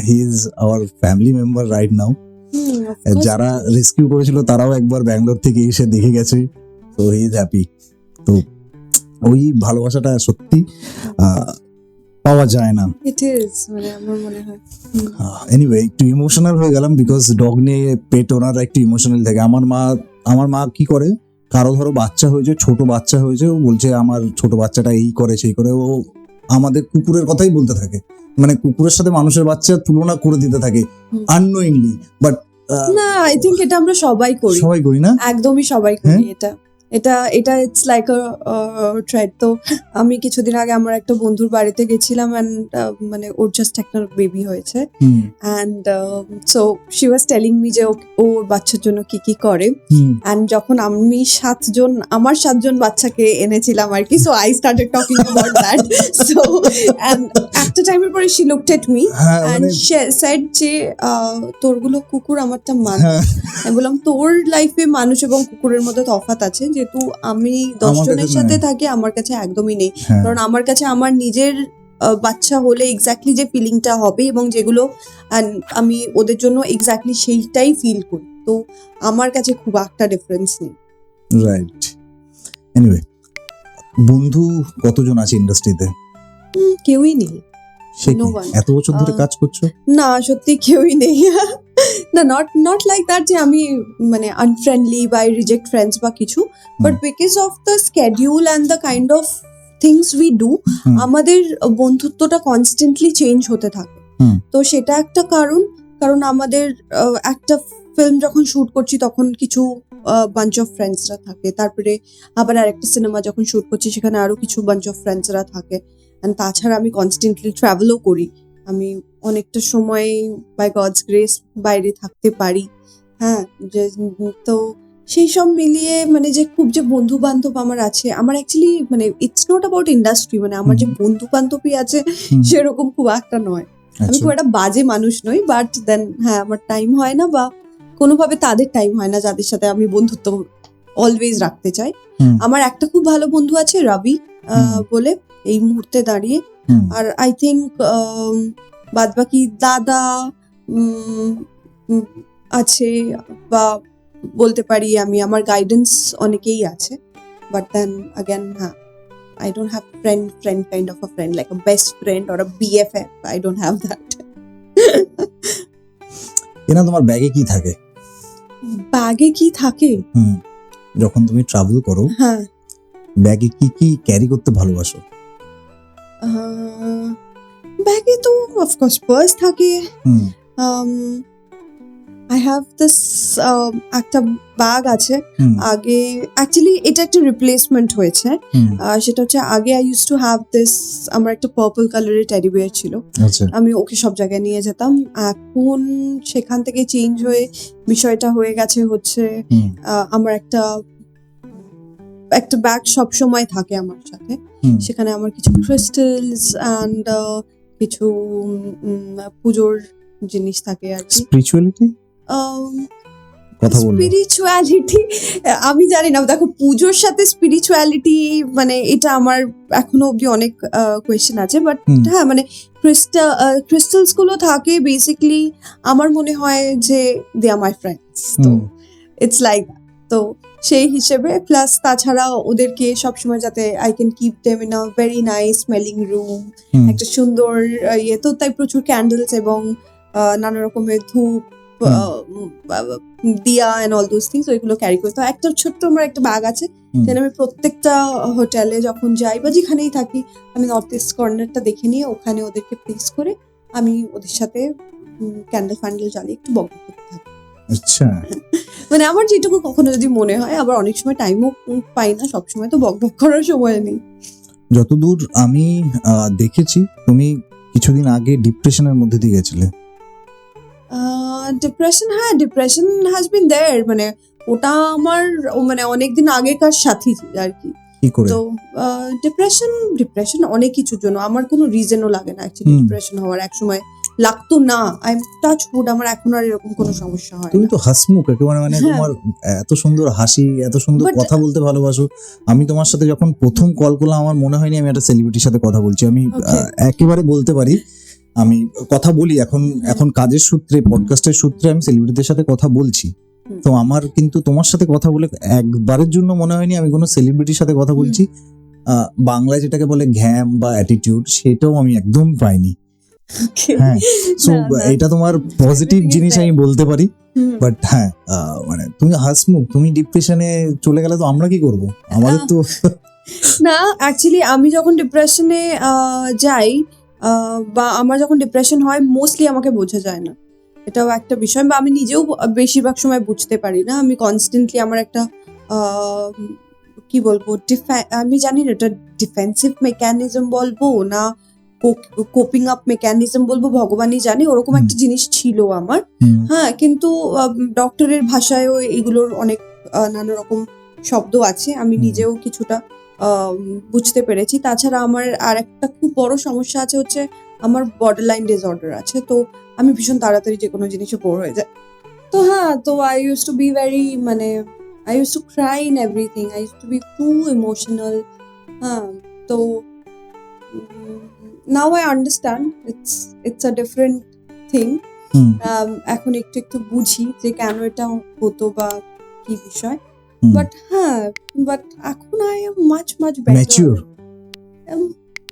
he is our family member right now. যারা রেস্কিউ করেছিল তারাও একবার ব্যাঙ্গালোর থেকে এসে দেখে গেছে, তো হি ইজ হ্যাপি। তো ওই ভালোবাসাটা সত্যি পাওয়া যায় না। ইট ইজ মানে আমার মনে হয় এনিওয়ে একটু ইমোশনাল হয়ে গেলাম, বিকজ ডগ নিয়ে পেট ওনারা একটু ইমোশনাল থাকে। আমার মা কি করে, কারো ধরো বাচ্চা হয়েছে, ছোট বাচ্চা হয়েছে, ও বলছে আমার ছোট বাচ্চাটা এই করে সেই করে, ও আমাদের কুকুরের কথাই বলতে থাকে, মানে কুকুরের সাথে মানুষের বাচ্চা তুলনা করে দিতে থাকে আননোয়িংলি। বাট না, আই থিঙ্ক এটা আমরা সবাই করি না, একদমই সবাই করি এটা ইটস লাইক আ ট্রেড। তো আমি কিছুদিন আগে আমার একটা বন্ধুর বাড়িতে গেছিলাম অ্যান্ড মানে ওর জাস্ট একটা বেবি হয়েছে and so she was telling me যে ওর বাচ্চার জন্য কি কি করে। অ্যান্ড যখন আমি আমার 7 জন বাচ্চাকে এনেছিলাম আর কি, so I started talking about that. So and একটা টাইমের পরে she looked at me and said যে তোরগুলো কুকুর, আমারটা মানুষ। আমি বললাম তোর লাইফে মানুষ এবং কুকুরের মধ্যে তফাৎ আছে, যেহেতু আমি 10 জনের সাথে থাকি, আমার কাছে একদমই নেই। কারণ আমার কাছে আমার নিজের বাচ্চা হলে এক্স্যাক্টলি যে ফিলিংটা হবে এবং যেগুলো আমি ওদের জন্য এক্স্যাক্টলি সেইটাই ফিল করি, তো আমার কাছে খুব একটা ডিফারেন্স নেই। রাইট। এনিওয়ে, বন্ধু কতজন আছে ইন্ডাস্ট্রিতে? কেউই নেই। সে কি No one. এত বছর ধরে কাজ করছো? না, সত্যি কেউই নেই। না, নট লাইক দ্যাট যে আমি মানে আনফ্রেন্ডলি বা রিজেক্ট ফ্রেন্ডস বা কিছু, but because of the schedule and the kind of things we do, আমাদের বন্ধুত্বটা কনস্ট্যান্টলি চেঞ্জ হতে থাকে। তো সেটা একটা কারণ আমাদের একটা ফিল্ম যখন শুট করছি তখন কিছু বাঞ্চ অফ ফ্রেন্ডসরা থাকে, তারপরে আবার আরেকটা সিনেমা যখন শুট করছি সেখানে আরো কিছু বাঞ্চ অফ ফ্রেন্ডসরা থাকে। অ্যান্ড তাছাড়া আমি কনস্ট্যান্টলি ট্রাভেলও করি, আমি অনেকটা সময় বাই গডস গ্রেস বাইরে থাকতে পারি। হ্যাঁ, তো সেই সব মিলিয়ে মানে যে খুব যে বন্ধু বান্ধব আমার আছে, আমার অ্যাকচুয়ালি মানে ইটস নট অ্যাবাউট ইন্ডাস্ট্রি, মানে আমার যে বন্ধু বান্ধবী আছে সেরকম খুব একটা নয়। আমি খুব একটা বাজে মানুষ নই, বাট দেন হ্যাঁ আমার টাইম হয় না বা কোনোভাবে তাদের টাইম হয় না যাদের সাথে আমি বন্ধুত্ব অলওয়েজ রাখতে চাই। আমার একটা খুব ভালো বন্ধু আছে রবি বলে এই মুহূর্তে দাঁড়িয়ে, আর আই থিঙ্ক বাদ বাকি দাদা আছে বা বলতে পারি আমি আমার গাইডেন্স অনেকেই আছে, বাট দেন अगेन হ্যাঁ I don't have friend kind of a friend like a best friend or a BFF. I don't have that. এনা তোমার ব্যাগে কি থাকে? ব্যাগে কি থাকে? যখন তুমি ট্রাভেল করো হ্যাঁ, ব্যাগে কি কি ক্যারি করতে ভালোবাসো? ব্যাগে তো অফকোর্স পার্স থাকে। হুম আই হ্যাভ দিস একটা ব্যাগ আছে। হুম আগে অ্যাকচুয়ালি এটা একটা রিপ্লেসমেন্ট হয়েছে। হুম সেটা হচ্ছে আগে I use to have this, আমার একটা পার্পল কালারের টেডি বিয়ার ছিল, আচ্ছা আমি ওকে সব জায়গায় নিয়ে যেতাম। এখন সেখান থেকে চেঞ্জ হয়ে বিষয়টা হয়ে গেছে হচ্ছে হুম আমার একটা ব্যাগ সব সময় থাকে আমার সাথে। হুম সেখানে আমার কিছু ক্রিস্টালস অ্যান্ড কিছু পুজোর জিনিস থাকে আর কি। স্পিরিচুয়ালিটি কথা বলবো। স্পিরিচুয়ালিটি আমি জানি না, দেখো পুজোর সাথে স্পিরিচুয়ালিটি মানে এটা আমার এখনো অবধি অনেক কোয়েশ্চেন আছে, বাট হুম। হ্যাঁ মানে ক্রিস্টালস গুলো থাকে বেসিকলি, আমার মনে হয় যে দে আর মাই ফ্রেন্ডস, তো হুম ইটস লাইক, তো সেই হিসেবে প্লাস তাছাড়া ওদেরকে সবসময় যাতে I can keep them in a very nice smelling room, hmm একটা সুন্দর ইয়ে, তো তাই প্রচুর ক্যান্ডেলস এবং নানা রকমের ধূপ, দিয়া এন্ড অল দোজ থিংস ওইগুলো ক্যারি করি। তো একটা ছোট্ট আমার একটা ব্যাগ আছে, হুম। যেটা আমি প্রত্যেকটা হোটেলে যখন যাই বা যেখানেই থাকি আমি নর্থ ইস্ট কর্নারটা দেখে নিয়ে ওখানে ওদেরকে প্লেস করে আমি ওদের সাথে ক্যান্ডেল ফ্যান্ডেল জ্বালিয়ে একটু বক বক করতে থাকি। আচ্ছা মানে আমার যেটুকু কখনো যদি মনে হয়, আবার অনেক সময় টাইমও পাই না, সবসময় তো বক বক করার সময় নেই। যতদূর আমি দেখেছি তুমি কিছুদিন আগে ডিপ্রেশনের মধ্যে দিয়ে গেছিলে। ডিপ্রেশন, হ্যাঁ ডিপ্রেশন হ্যাজ বিন দেয়ার, মানে ওটা আমার মানে অনেকদিন আগেকার সাথী আর কি। কি করে? তো ডিপ্রেশন অনেক কিছুর জন্য, আমার কোনো রিজনও লাগে না অ্যাকচুয়ালি হুম। ডিপ্রেশন হওয়ার, এক সময় লাগতো না, আই এম টাচ উড, আমার এখন আর এরকম কোনো সমস্যা হয় তুমি না। তো হাসমুখ একেবারে, মানে হ্যাঁ। তোমার এত সুন্দর হাসি, এত সুন্দর But- কথা বলতে ভালোবাসো। আমি তোমার সাথে যখন প্রথম কল করলাম আমার মনে হয়নি আমি একটা সেলিব্রিটির সাথে কথা বলছি। আমি Okay. একেবারে বলতে পারি আমি কথা বলি এখন কাজের সূত্রে, পডকাস্টের সূত্রে আমি সেলিব্রিটিদের সাথে কথা বলছি। হুম। তো আমার কিন্তু তোমার সাথে কথা বলে একবারের জন্য মনে হয়নি আমি কোনো সেলিব্রিটির সাথে কথা বলছি। বাংলায় যেটাকে বলে ঘ্যাম বা অ্যাটিটিউড, সেটাও আমি একদম পাইনি। Okay. হ্যাঁ, সো না, না। এটা তোমার পজিটিভ Everything is জিনিস আমি বলতে পারি। হুম। বাট হ্যাঁ, মানে তুমি হাসমুখ, তুমি ডিপ্রেশনে চলে গেলে তো আমরা কি করব? আমাদের তো না অ্যাকচুয়ালি আমি যখন ডিপ্রেশনে যাই বা আমার যখন ডিপ্রেশন হয় মোস্টলি আমাকে বোঝা যায় না, এটাও একটা বিষয়, বা আমি নিজেও বেশিরভাগ সময় বুঝতে পারি না। আমি কনস্ট্যান্টলি আমার একটা কি বলবো, আমি জানি না এটা ডিফেন্সিভ মেকানিজম বলবো না কোপিং আপ মেকানিজম বলবো, ভগবানই জানে, ওরকম একটা জিনিস ছিল আমার। হুম, হ্যাঁ, কিন্তু ডক্টরের ভাষায়ও এগুলোর অনেক নানা রকম শব্দ আছে, আমি হুম। নিজেও কিছুটা বুঝতে পেরেছি। তাছাড়া আমার আর একটা খুব বড় সমস্যা আছে, হচ্ছে আমার বর্ডারলাইন ডিসঅর্ডার আছে, তো আমি ভীষণ তাড়াতাড়ি যে কোনো জিনিসে বোর হয়ে যায়। তো হ্যাঁ, তো I use to be very, মানে I use to cry in everything, I use to be too emotional. হ্যাঁ, তো now I understand it's a different thing. Hmm, এখন একটু একটু বুঝি যে কেন এটা হতো বা কি বিষয়, হুম। বাট হ্যাঁ, বাট এখন I am much better. Mature.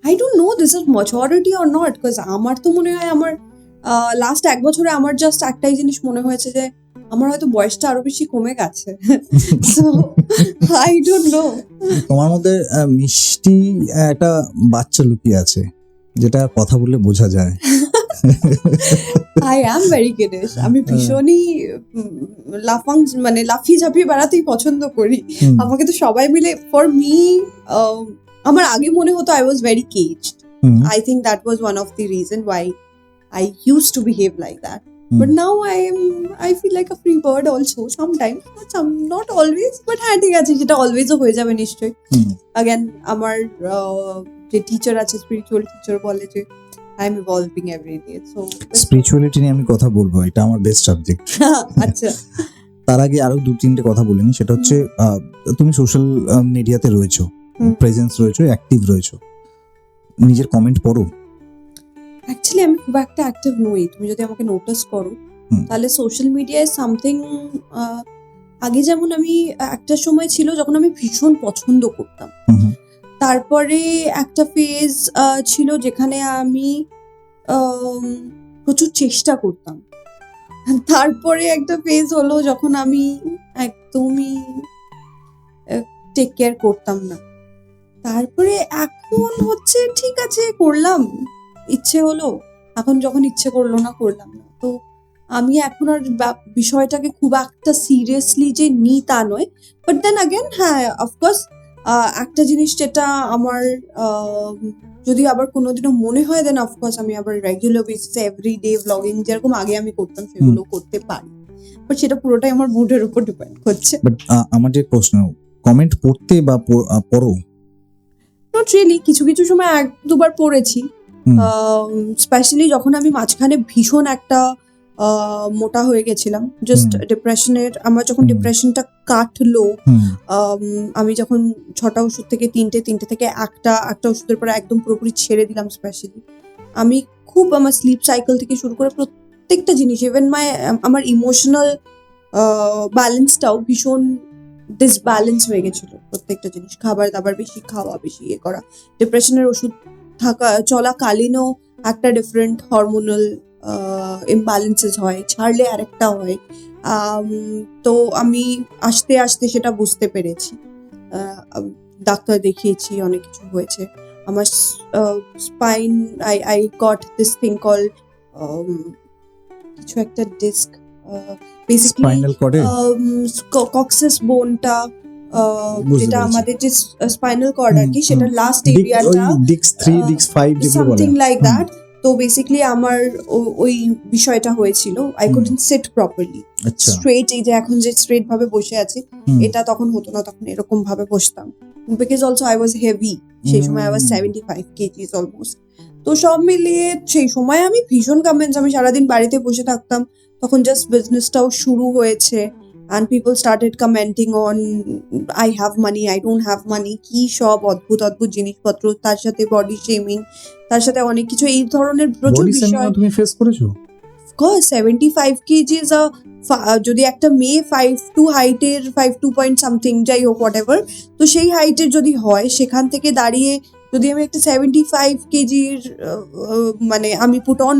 I don't no this is maturity or not, because আমার তো মনে হয় আমার লাস্ট এক বছরে আমার জাস্ট একটাই জিনিস মনে হয়েছে যে আমার হয়তো বয়সটা আরো বেশি কমে গেছে। So I don't no. তোমার মধ্যে মিষ্টি একটা বাচ্চা লুকিয়ে আছে, যেটা কথা বললে বোঝা যায়। আই অ্যাম ভেরি কিডিশ, আমি ভীষণই মানে লাফিয়ে ঝাঁপিয়ে বেড়াতেই পছন্দ করি। হুম, আমাকে তো সবাই মিলে, ফর মি আমার আগে মনে হতো I was very caged. Hmm, I think that was one of the reason why I used to behave like that. Hmm. But now I feel like a free bird also sometimes, not always, but হ্যাঁ ঠিক আছে, যেটা অলওয়েজও হয়ে যাবে নিশ্চয়ই। হুম। Again আমার যে টিচার আছে, স্পিরিচুয়াল টিচার, বলে যে I am evolving every day. So spirituality নিয়ে আমি কথা বলবো, এটা আমার বেস্ট সাবজেক্ট। আচ্ছা, তার আগে আরো দু তিনটে কথা বলিনি, সেটা হচ্ছে তুমি সোশ্যাল মিডিয়াতে রয়েছো, হুম। প্রেজেন্স রয়েছো, অ্যাক্টিভ রয়েছো, নিজের কমেন্ট পড়ো? অ্যাকচুয়ালি আমি খুব একটা অ্যাক্টিভ নই, তুমি যদি আমাকে নোটিস করো হুম। তাহলে সোশ্যাল মিডিয়ায় সামথিং, আগে যেমন আমি একটা সময় ছিল যখন আমি ভীষণ পছন্দ করতাম, হুম, হুম, তারপরে একটা ফেজ ছিল যেখানে আমি প্রচুর চেষ্টা করতাম, তারপরে একটা ফেজ হলো যখন আমি একদমই টেক কেয়ার করতাম না। তারপরে এখন হচ্ছে ঠিক আছে করলাম, ইচ্ছে হলো, এখন যখন ইচ্ছে করলো না করলাম না। তো আমি এখন আর বিষয়টাকে খুব একটা সিরিয়াসলি যে নিই তা নয়, বাট দেন আগেন হ্যাঁ অফকোর্স একটা জিনিস যেটা আমার যদি আবার কোনোদিনও মনে হয় দেন অফকোর্স আমি আবার রেগুলার বেসিসে এভরিডে ব্লগিং যেরকম আগে আমি করতাম সেগুলো করতে পারি, বাট সেটা পুরোটাই আমার মুডের উপর ডিপেন্ড করছে। বাট আমার যে প্রশ্ন, কমেন্ট পড়তে বা পড়ো? নট রিয়েলি, কিছু কিছু সময় এক দুবার পড়েছি, হুম, স্পেশালি যখন আমি মাঝখানে ভীষণ একটা মোটা হয়ে গেছিলাম, জাস্ট ডিপ্রেশনের, আমার যখন হুম। ডিপ্রেশনটা কাটলো, হুম, আমি যখন 6টা ওষুধ থেকে 3টে থেকে একটা ওষুধের পরে একদম পুরোপুরি ছেড়ে দিলাম, স্পেশালি আমি খুব আমার স্লিপ সাইকেল থেকে শুরু করে প্রত্যেকটা জিনিস, ইভেন আমার ইমোশনাল ব্যালেন্সটাও ভীষণ ডিসব্যালেন্স হয়ে গেছিল। প্রত্যেকটা জিনিস, খাবার দাবার বেশি খাওয়া, বেশি ইয়ে করা, ডিপ্রেশনের ওষুধ চলাকালীনও একটা ডিফারেন্ট হরমোনাল ইমব্যালেন্সেস হয়, ছাড়লে আরেকটা হয়। তো আমি আস্তে আস্তে সেটা বুঝতে পেরেছি, ডাক্তার দেখিয়েছি, অনেক কিছু হয়েছে। আমার spine, I got this thing call কিছু একটা ডিস্ক, বেসিক্যালি স্পাইনাল কর্ডে কক্সিস বোনটা, বুঝতে যেটা পেরেছি। আমাদের যে স্পাইনাল কর্ড আর কি, হুম, সেটা লাস্ট এরিয়াটা, ডিক্স 3 ডিক্স 5 যেগুলো বলে। Something like that. তো বেসিক্যালি আমার ওই বিষয়টা হয়েছিল, আই কুডন্ট সিট প্রপারলি আচ্ছা। স্ট্রেট, এই যে এখন যে স্ট্রেট ভাবে বসে আছি হুম, এটা তখন হতো না, তখন এরকম ভাবে বসতাম, because also I was heavy, সেই সময় আই ওয়াজ 75 কেজিস অলমোস্ট। তো সব মিলিয়ে সেই সময় আমি ভীষণ কমেন্টস, আমি সারাদিন বাড়িতে বসে থাকতাম, তখন জাস্ট বিজনেসটাও শুরু হয়েছে, and people started commenting on I have money, I don't have money, কি সব অদ্ভুত অদ্ভুত জিনিসপত্র, তার সাথে বডি শেমিং, তার সাথে অনেক কিছু এই ধরনের প্রচুর বডি বিষয়। শেমিং তুমি ফেস করেছো? Course 75 kgs যদি একটা মেয়ে 5'2" হাইটের, 5'2" পয়েন্ট সামথিং, যাই হোক হোয়াট এভার, তো সেই হাইটের যদি হয়, সেখান থেকে দাঁড়িয়ে যদি আমি একটা 75 কেজির মানে আমি পুট অন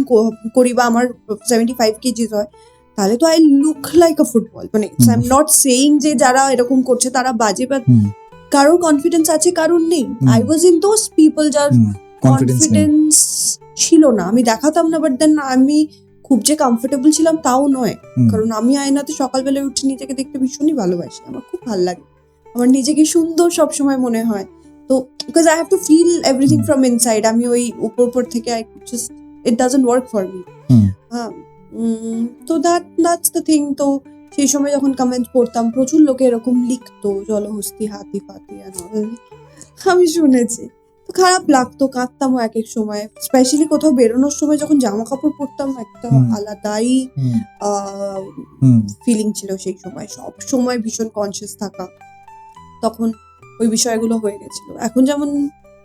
করি বা আমার 75 কেজিস হয়, তাহলে তো I look like a football, মানে আই এম নট সেইং যে যারা এরকম করছে তারা বাজে, বা হুম, কারোর কনফিডেন্স আছে কারোর নেই। I was in those people যার কনফিডেন্স নেই। কনফিডেন্স ছিল না, আমি দেখাতাম না, বাট দেন আমি খুব যে কমফোর্টেবল ছিলাম তাও নয়, হুম, কারণ আমি আয়নাতে সকালবেলা উঠে নিজেকে দেখতে ভীষণই ভালোবাসি, আমার খুব ভালো লাগে, আমার নিজেকে সুন্দর সবসময় মনে হয়। তো because I have to feel everything from inside, আমি ওই উপর থেকে I just it doesn't work for me. Hmm. হ্যাঁ, তো দ্যাটস দ্য থিং। তো সেই সময় যখন কমেন্ট পড়তাম, প্রচুর লোকে এরকম লিখতো, জলহস্তি, হাতি ফাতি, আমি শুনেছি, তো খারাপ লাগতো, কাঁদতামও এক এক সময়, স্পেশালি কোথাও বেরোনোর সময় যখন জামা কাপড় পরতাম, একটা আলাদাই হুম, হুম, ফিলিং ছিল সেই সময়, সব সময় ভীষণ কনসিয়াস থাকা, তখন ওই বিষয়গুলো হয়ে গেছিল। এখন যেমন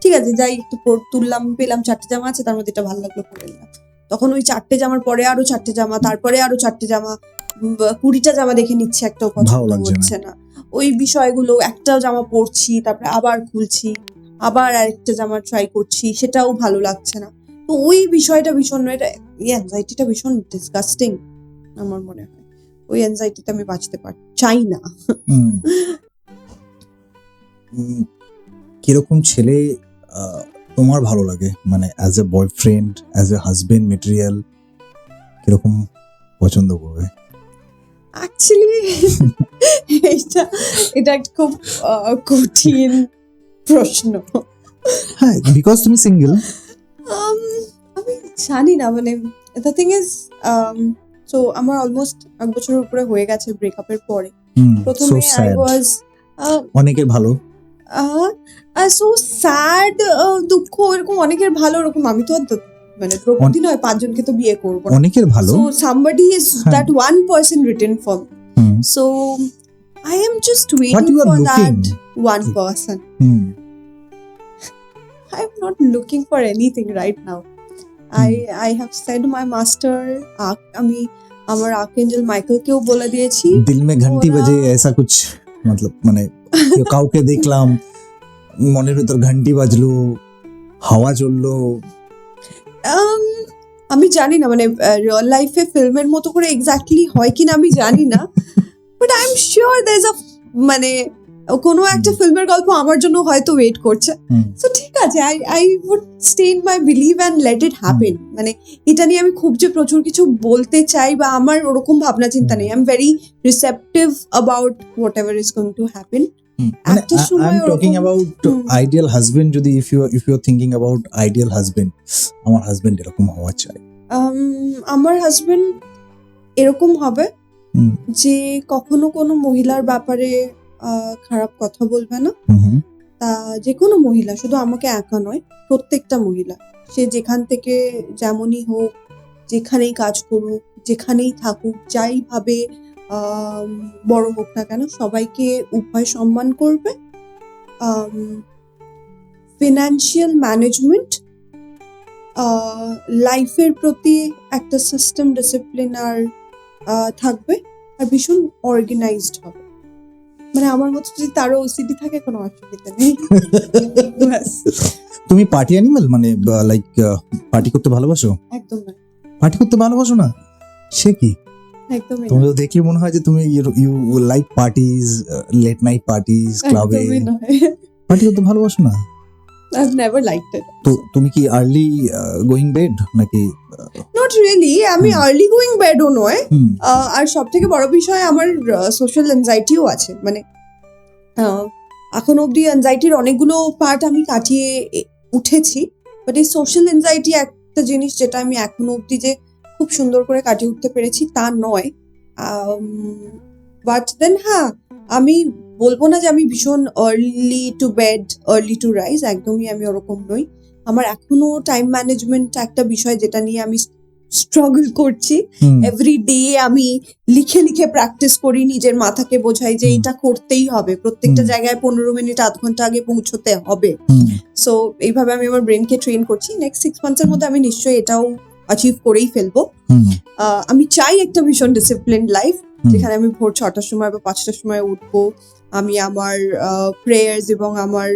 ঠিক আছে, যাই একটু তুললাম, পেলাম 4টে জামা আছে, তার মধ্যে এটা ভালো লাগলো পরে নিলাম, তখন ওই 4টে জামার পরে আরো 4টে জামা, তারপরে আরো 4টে জামা, 20টা জামা দেখে নিচ্ছে, একটাও ভালো পছন্দ লাগছে না। হচ্ছে না, ওই বিষয়গুলো, একটা জামা পরছি তারপরে আবার খুলছি, আবার আরেকটা জামা ট্রাই করছি, সেটাও ভালো লাগছে না। তো ওই বিষয়টা ভীষণ, এটা অ্যাংজাইটিটা ভীষণ ডিসগাস্টিং আমার মনে হয়, ওই অ্যাংজাইটিতে আমি বাঁচতে চাই না। হুম। কিরকম ছেলে তোমার ভালো লাগে, মানে as a boyfriend, as a husband material, কিরকম পছন্দ করবে? অ্যাকচুয়ালি এটা একটা খুব কঠিন প্রশ্ন। হ্যাঁ, বিকজ তুমি সিঙ্গেল। আমি জানি না, মানে দ্য থিং ইজ, সো আমার অলমোস্ট 1 বছরের উপরে হয়ে গেছে ব্রেকআপের পরে। সো প্রথমে আই স্যাড। ওয়াজ অনেকের ভালো, সো স্যাড, দুঃখ, এরকম অনেকের ভালো, এরকম আমি তো আর মানে দ্রৌপদী নয়, 5 জনকে তো বিয়ে করবো না। অনেকের ভালো। So somebody is হ্যাঁ। that one person written for me. Hmm, So I am just What waiting you are for looking? that one person. Hmm, I am not looking for anything right now. I have said my master, আমি আমার আর্কএঞ্জেল মাইকেলকেও বলে দিয়েছি। দিল মে ঘন্টি ওরা- বাজে ऐसा कुछ, मतलब মানে কাউকে দেখলাম মনের ভিতর ঘন্টি বাজলো, হাওয়া চললো। আমি জানি না, মানে রিয়েল লাইফে ফিল্মের মতো করে এক্স্যাক্টলি হয় কিনা আমি জানি না, but I am sure there is a মানে কোনো একটা ফিল্মের গল্প আমার জন্য হয়তো ওয়েট করছে, হুম। তো ঠিক আছে, I would stay in my believe and let it happen. মানে এটা নিয়ে আমি খুব যে প্রচুর কিছু বলতে চাই বা আমার ওরকম ভাবনা চিন্তা নেই। I am very receptive about whatever is going to happen. মানে একটা সময় আই এম টকিং ওরকম- অ্যাবাউট হুম। Ideal husband. যদি if you are thinking about ideal husband, আমার হাজবেন্ড এরকম হওয়া চাই। আমার হাজবেন্ড এরকম হবে হুম। যে কখনো কোনো মহিলার ব্যাপারে খারাপ কথা বলবে না। হুম। যে কোনো মহিলা, শুধু আমাকে একা নয়, প্রত্যেকটা মহিলা, সে যেখান থেকে যেমনই হোক, যেখানেই কাজ করুক, যেখানেই থাকুক, যাই ভাবে বড় হোক না কেন, সবাইকে উভয় সম্মান করবে। ফিনান্সিয়াল ম্যানেজমেন্ট, লাইফের প্রতি একটা সিস্টেম ডিসিপ্লিন আর থাকবে, আর ভীষণ অর্গানাইজড হবে। মানে আমার মতো যদি তারও ওসিডি থাকে কোনো অসুবিধা নেই। ব্যাস, তুমি পার্টি অ্যানিমাল, মানে লাইক পার্টি করতে ভালোবাসো? একদম না, পার্টি করতে ভালোবাসো না? সে কি? একদমই তুমি না, তো দেখে মনে হয় যে তুমি you like parties, late night parties, ক্লাবে একদমই নয়। পার্টি করতে ভালোবাসো না? I've never liked it. তো তুমি কি আর্লি গোয়িং বেড নাকি? Not really, আমি আর্লি গোয়িং বেডও নয়। হুম। আর সব থেকে বড় বিষয়, আমার সোশ্যাল অ্যাংজাইটিও আছে। মানে এখন অবধি অ্যাংজাইটির অনেকগুলো পার্ট আমি কাটিয়ে উঠেছি, বাট এই সোশ্যাল অ্যাংজাইটি একটা জিনিস যেটা আমি এখনো অবধি যে খুব সুন্দর করে কাটিয়ে উঠতে পেরেছি তা নয়। বাট দেন হ্যাঁ, আমি বলবো না যে আমি ভীষণ early to bed early to rise, একদমই আমি ওরকম নই। আমার এখনো টাইম ম্যানেজমেন্ট একটা বিষয় যেটা নিয়ে আমি স্ট্রাগল করছি। হুম। এভরি ডে আমি লিখে লিখে প্র্যাকটিস করি, নিজের মাথাকে বোঝাই যে এটা করতেই হবে, প্রত্যেকটা হুম। জায়গায় 15 মিনিট আধ ঘন্টা আগে পৌঁছতে হবে। হুম। সো এইভাবে আমি আমার ব্রেনকে ট্রেন করছি। নেক্সট 6 মান্থসের মধ্যে আমি নিশ্চয়ই এটাও অ্যাচিভ করেই ফেলবো। হুম। আমি চাই একটা ভীষণ ডিসিপ্লিন লাইফ, হুম। যেখানে আমি ভোর 6টার সময় বা 5টার সময় উঠবো, আমি আমার প্রেয়ার্স এবং আমার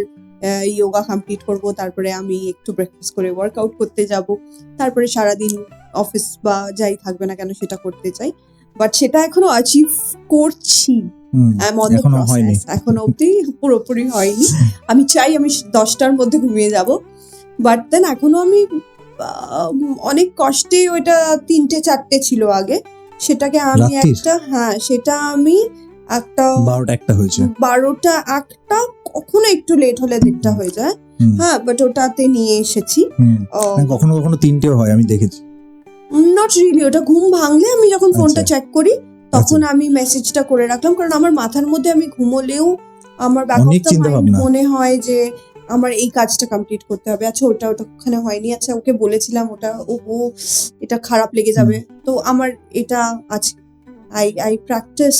যোগা কমপ্লিট করব, তারপরে আমি একটু ব্রেকফাস্ট করে ওয়ার্কআউট করতে যাব, তারপরে সারাদিন অফিস বা যাই থাকবে না কেন সেটা করতে চাই। বাট সেটা এখনো অ্যাচিভ করছি, হুম। অন দ্য এখনো হয়নি। প্রসেস, এখনো অবধি পুরোপুরি হয়নি। আমি চাই আমি 10টার মধ্যে ঘুমিয়ে যাব, বাট দেন এখনো আমি অনেক কষ্টে, ওইটা 3টে-4টে ছিল আগে, সেটাকে আমি রাত্রির? সেটা আমি একটা 12টা 1টা হয়েছে। 12টা 1টা, কখনো একটু লেট হলে 1টা হয়ে যায়। হুম। হ্যাঁ, বাট ওটাতে নিয়ে এসেছি। হুম। কখনো কখনো 3টেও হয়, আমি দেখেছি। নট রিয়েলি, ওটা ঘুম ভাঙলে আমি যখন ফোনটা আচ্ছা। চেক করি তখন আমি মেসেজটা করে রাখলাম, কারণ আমার মাথার মধ্যে আমি ঘুমোলেও আমার ব্যাক অফ অনেক দ্য চিন্তা মাইন্ড ভাবনা। মনে হয় যে আমার এই কাজটা কমপ্লিট করতে হবে, আচ্ছা ওটা ওখানে হয়নি, আচ্ছা ওকে বলেছিলাম ওটা, ও এটা খারাপ লেগে যাবে। তো আমার এটা আছে, I practice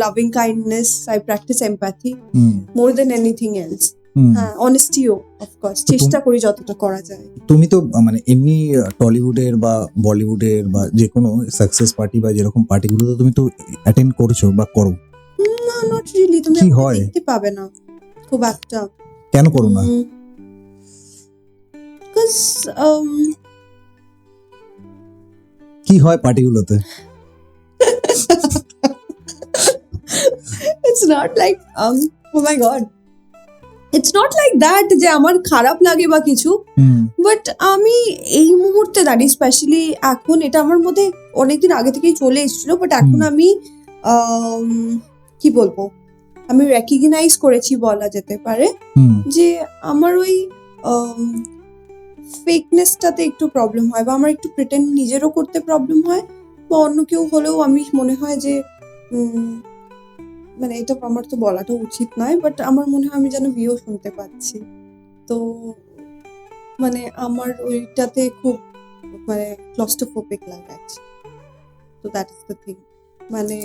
loving kindness, I practice empathy hmm. More than anything else. Hmm. হ্যাঁ, অনেস্টিও অফকোর্স চেষ্টা করি যতটা করা যায়। তুমি তো মানে এমনি টলিউডের বা বলিউডের বা যে কোনো সাকসেস পার্টি বা যেরকম পার্টিগুলোতে তুমি তো অ্যাটেন্ড করছো বা করো। না, নট রিয়েলি, তুমি কি আমাকে হয়? দেখতে পাবে না খুব একটা। কেন করো না? Because কি হয় পার্টিগুলোতে? it's not like oh my god, it's not like that যে আমার খারাপ লাগে বা কিছু, হুম। বাট আমি এই মুহূর্তে দাঁড়িয়ে স্পেশালি এখন, এটা আমার মধ্যে অনেকদিন আগে থেকেই চলে এসেছিল, বাট এখন আমি কি বলবো, আমি রেকগনাইজ করেছি বলা যেতে পারে হুম। যে আমার ওই ফেকনেসটাতে একটু প্রবলেম হয়, বা আমার একটু প্রিটেন্ড নিজেরও করতে প্রবলেম হয়, বা অন্য কেউ হলেও আমি মনে হয় যে মানে এটা আমার তো বলাটা উচিত নয়, বাট আমার মনে হয় আমি যেন ভিও শুনতে পাচ্ছি। তো মানে আমার ওইটাতে খুব মানে ক্লস্ট্রোফোবিক লাগে। তো দ্যাট ইজ দ্য থিং, মানে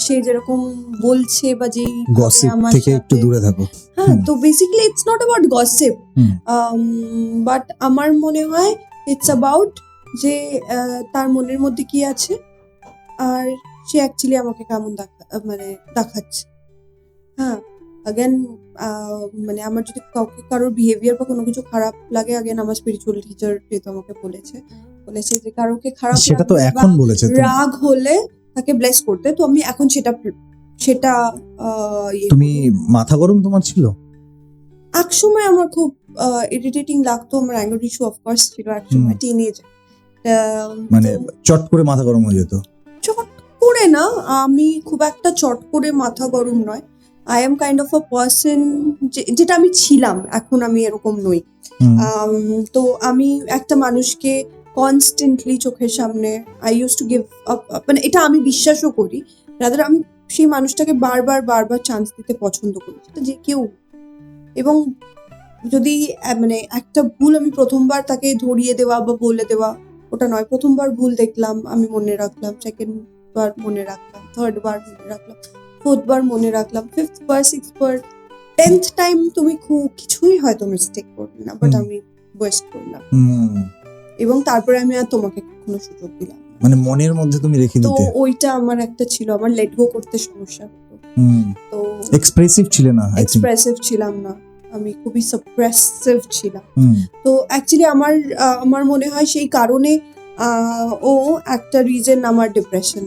সে যেরকম বলছে বা যেই গসিপ আমার থেকে একটু সাথে- দূরে থাকো। হ্যাঁ, তো basically it's not about gossip, hmm. But আমার মনে হয় ইটস অ্যাবাউট যে তার মনের মধ্যে কি আছে, আর সে অ্যাকচুয়ালি আমাকে কেমন মানে দেখাচ্ছে। হ্যাঁ, আগেন মানে আমার যদি কারোর বিহেভিয়ার বা কোনো কিছু খারাপ লাগে, আগেন আমার স্পিরিচুয়াল টিচার যেহেতু আমাকে বলেছে যে কারোকে খারাপ সেটা তো লাগলে এখন বা বলেছে তো। রাগ হলে তাকে ব্লেস করতে, তো আমি এখন সেটা তুমি মাথা গরম তোমার ছিল? এক সময় আমার খুব ইরিটেটিং লাগতো, আমার অ্যাঙ্গার ইস্যু অফকোর্স ছিল এক সময়, টিনেজ মানে চট করে মাথা গরম হয়ে যেত? চট করে না, আমি খুব একটা চট করে মাথা গরম নয়। I am kind of a person, যেটা আমি ছিলাম, এখন আমি এরকম নই। তো আমি একটা মানুষকে কনস্ট্যান্টলি চোখের সামনে I use to give up, মানে এটা আমি বিশ্বাসও করি, রাদার আমি সেই মানুষটাকে বারবার বারবার চান্স দিতে পছন্দ করি, সেটা যে কেউ। এবং যদি মানে একটা ভুল আমি প্রথমবার তাকে ধরিয়ে দেওয়া বা বলে দেওয়া ওটা নয়, প্রথমবার ভুল দেখলাম আমি মনে রাখলাম, সেকেন্ড বার মনে রাখলাম, থার্ড বার মনে রাখলাম, ফোর্থ বার মনে রাখলাম, ফিফথ বার, সিক্স বার, 10th টাইম তুমি কিছুই হয়তো মিস্টেক করবে না, বাট আমি ওয়েস্ট করলাম। এবং তারপরে আমি আর তোমাকে কখনো সুযোগ দিলাম না। মানে মনের মধ্যে তুমি রেখে তো দিতে। ওইটা আমার একটা ছিল, আমার লেট গো করতে সমস্যা হতো। তো এক্সপ্রেসিভ ছিলে না, I think। এক্সপ্রেসিভ ছিলাম না, আমি খুবই সাপ্রেসিভ ছিলাম। তো অ্যাকচুয়ালি আমার মনে হয় সেই কারণে ও একটা রিজন আমার ডিপ্রেশন,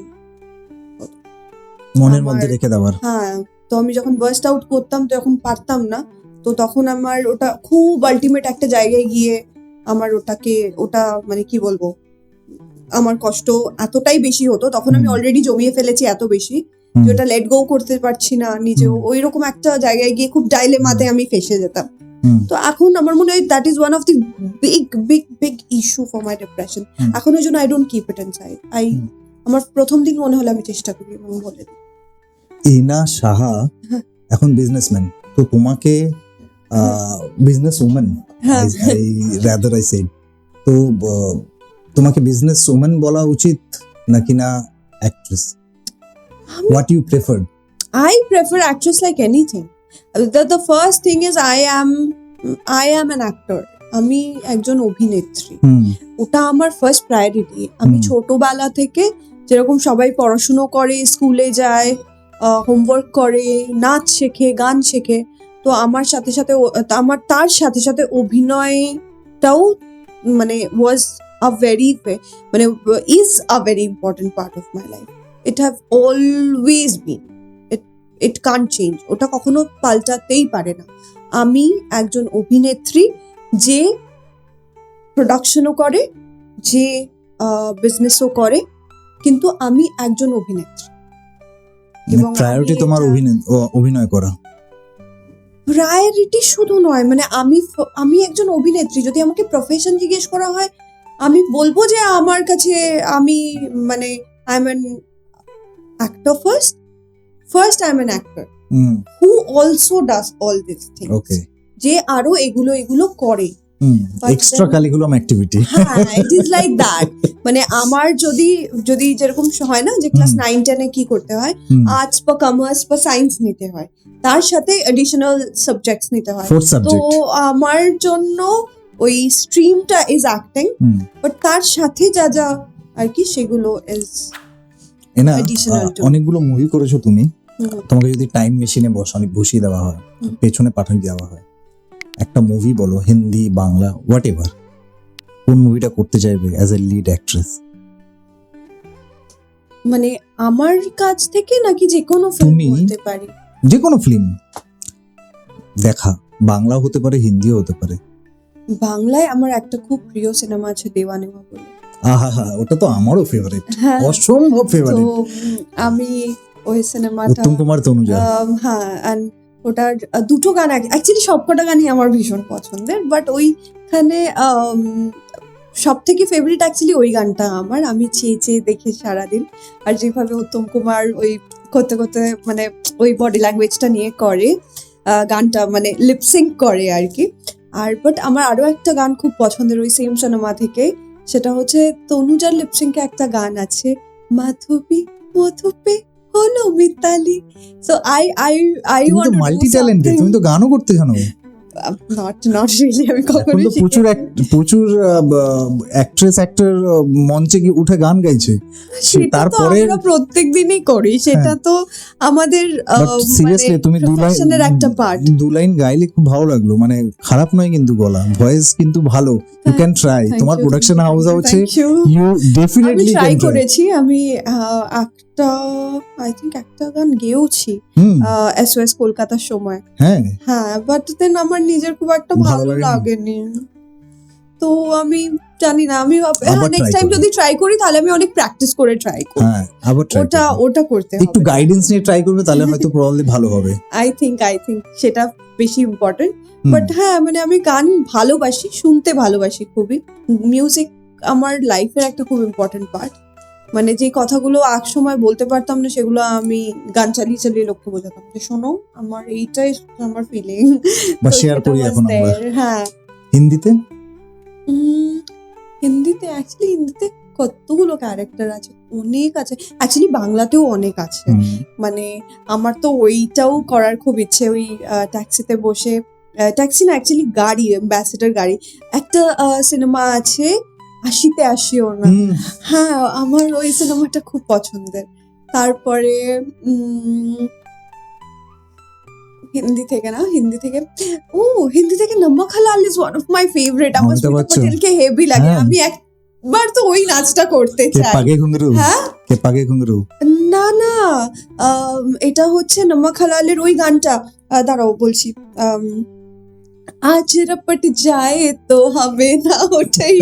মনের মধ্যে রেখে দেওয়ার। হ্যাঁ। তো আমি যখন বার্স্ট আউট করতাম তখন পারতাম না, তো তখন আমার ওটা খুব আলটিমেট একটা জায়গায় গিয়ে আমার ওটা মানে কি বলবো, আমার কষ্ট এতটাই বেশি হতো, তখন আমি অলরেডি জমিয়ে ফেলেছি এত বেশি যে ওটা লেট গো করতে পারছি না নিজেও, ওই রকম একটা জায়গায় গিয়ে খুব ডাইলেমাতে আমি ফেসে যেতাম। তো এখন আমার মনে হয় that is one of the big big big issue for my depression. এখন ওই জন্য I don't keep it inside. আমার প্রথম দিন মনে হলো আমি চেষ্টা করি এবং বলে দিই। ইনা সাহা এখন বিজনেসম্যান, তো তোমাকে business woman, I rather I said, তো তোমাকে বিজনেস উম্যান বলা উচিত নাকি না actress? What you prefer? I prefer actress like anything. The first thing is I am an actor. আমি একজন অভিনেত্রী, ওটা আমার ফার্স্ট প্রায়োরিটি। আমি ছোটবেলা থেকে যেরকম সবাই পড়াশুনো করে, স্কুলে যায়, হোমওয়ার্ক করে, নাচ শেখে, গান শেখে, তো আমার তার সাথে সাথে অভিনয়টাও মানে ওয়াজ আ ভেরি মানে is a very important part of my life. It have always been, it can't change, ওটা কখনো পাল্টাতেই পারে না। আমি একজন অভিনেত্রী যে প্রোডাকশনও করে, যে বিজনেসও করে, কিন্তু আমি একজন অভিনেত্রী। এবং প্রায়োরিটি আমি তোমার অভিনয় করা? প্রায়োরিটি শুধু নয়, মানে আমি একজন অভিনেত্রী। যদি আমাকে প্রফেশন জিজ্ঞেস করা হয়, আমি বলবো যে আমার কাছে আমি মানে I am an actor first I'm an actor who also does all these things. Okay. যে আরো এগুলো করে, এক্সট্রা কারিকুলাম অ্যাক্টিভিটি। হ্যাঁ, ইট ইজ লাইক দ্যাট। মানে আমার যদি যেরকম হয় না যে ক্লাস 9-10 এ কি করতে হয়, আর্টস বা কমার্স বা সায়েন্স নিতে হয়, তার সাথে এডিশনাল সাবজেক্টস নিতে হয়। তো আমার জন্য ওই স্ট্রিমটা ইজ অ্যাক্টিং, বাট তার সাথে যা আর কি সেগুলো ইজ না। অনেকগুলো মুভি করেছো তুমি, তোমাকে যদি টাইম মেশিনে বসিয়ে দেওয়া হয়, পেছনে পাঠিয়ে দেওয়া হয়, একটা মুভি বলো, হিন্দি, বাংলা, হোয়াট এভার, কোন মুভিটা করতে চাইবে অ্যাজ এ লিড অ্যাক্ট্রেস? মানে আমার কাছ থেকে নাকি যে কোনো ফিল্ম বলতে পারি? যে কোনো ফিল্ম দেখা, বাংলা হতে পারে, হিন্দিও হতে পারে। বাংলায় আমার একটা খুব প্রিয় সিনেমা আছে, দেওয়ানেওয়া বলে। আহা, ওটা তো আমারও ফেভারিট, অসম্ভব ফেভারিট। তো আমি ওই সিনেমাটা, উত্তম কুমার, তনুজা, হ্যাঁ, এন্ড ওটার দুটো গান, অ্যাকচুয়ালি সবকটা গানই আমার ভীষণ পছন্দের, বাট ওইখানে সব থেকে ফেভারিট অ্যাকচুয়ালি ওই গানটা আমার, আমি চেয়ে চেয়ে দেখি সারাদিন। আর যেভাবে উত্তম কুমার ওই করতে করতে মানে ওই বডি ল্যাঙ্গুয়েজটা নিয়ে করে গানটা, মানে লিপসিঙ্ক করে আর কি। আর বাট আমার আরো একটা গান খুব পছন্দের ওই সেম সিনেমা থেকে, সেটা হচ্ছে তনুজার লিপসিঙ্কে একটা গান আছে, মাধবী মধুপে হলো Mitali. So I want to multi talented, তুমি তো গানও করতে জানো। নট রিয়েলি, আমি এখন কখনোই তো প্রচুর অ্যাক্ট্রেস অ্যাক্টর মঞ্চে গিয়ে উঠে গান গাইছে। সেটা তো তারপরে আমরা প্রত্যেক দিনই করি, সেটা তো আমাদের সিরিয়াসলি তুমি প্রফেশনের একটা পার্ট। দু লাইন গাইলে খুব ভালো লাগলো, মানে খারাপ নয় কিন্তু গলা, ভয়েস কিন্তু ভালো, ইউ ক্যান ট্রাই। তোমার প্রোডাকশন হাউস আছে, ইউ আমি ডেফিনেটলি ট্রাই ক্যান ট্রাই। করেছি, আমি একটা আই থিঙ্ক একটা গান গেয়েওছি SOS কলকাতার সময়। হ্যাঁ হ্যাঁ, বাট দেন আমার নিজের খুব একটা ভালো ভালো লাগেনি? লাগেনি, তো আমি জানি না, আমি আবার নেক্সট try টাইম করবো। যদি ট্রাই করি তাহলে আমি অনেক প্র্যাকটিস করে ট্রাই করব। হ্যাঁ আবার ট্রাই ওটা করতে একটু হবে। গাইডেন্স নিয়ে ট্রাই করবে, তাহলে হয়তো প্রবাবলি ভালো হবে। আই থিঙ্ক সেটা বেশি ইম্পর্টেন্ট। বাট হ্যাঁ, মানে আমি গান ভালোবাসি, শুনতে ভালোবাসি খুবই। মিউজিক আমার লাইফের একটা খুব ইম্পর্টেন্ট পার্ট। মানে যে কথাগুলো এক সময় বলতে পারতাম না, সেগুলো আমি গান চালিয়ে চালিয়ে লোককে বোঝাতাম যে শোনো, আমার এইটাই আমার ফিলিং। বা শেয়ার করি এখন আমরা। হ্যাঁ, হিন্দিতে হিন্দিতে কতগুলো ক্যারেক্টার আছে, অনেক আছে। অ্যাকচুয়ালি বাংলাতেও অনেক আছে। মানে আমার তো ওইটাও করার খুব ইচ্ছে, ওই ট্যাক্সিতে বসে, ট্যাক্সি না অ্যাকচুয়ালি গাড়ি, অ্যাম্বাসেডার গাড়ি, একটা সিনেমা আছে আশিতে আসিও না। হ্যাঁ, আমার ওই সিনেমাটা খুব পছন্দের। তারপরে হিন্দি থেকে নমক হালাল is one of my favourite. আমার অমিতাভ স্মিতা বচ্চন। পটেলকে হেভি লাগে, হ্যাঁ। আমি একবার তো ওই নাচটা করতে কে চাই। পাগে ঘুঙ্গরু, হ্যাঁ, কে পাগে ঘুঙ্গরু। না এটা হচ্ছে নমক হালালের ওই গানটা, দাঁড়াও বলছি, আজ রপট যায় তো হবে না ওটাই,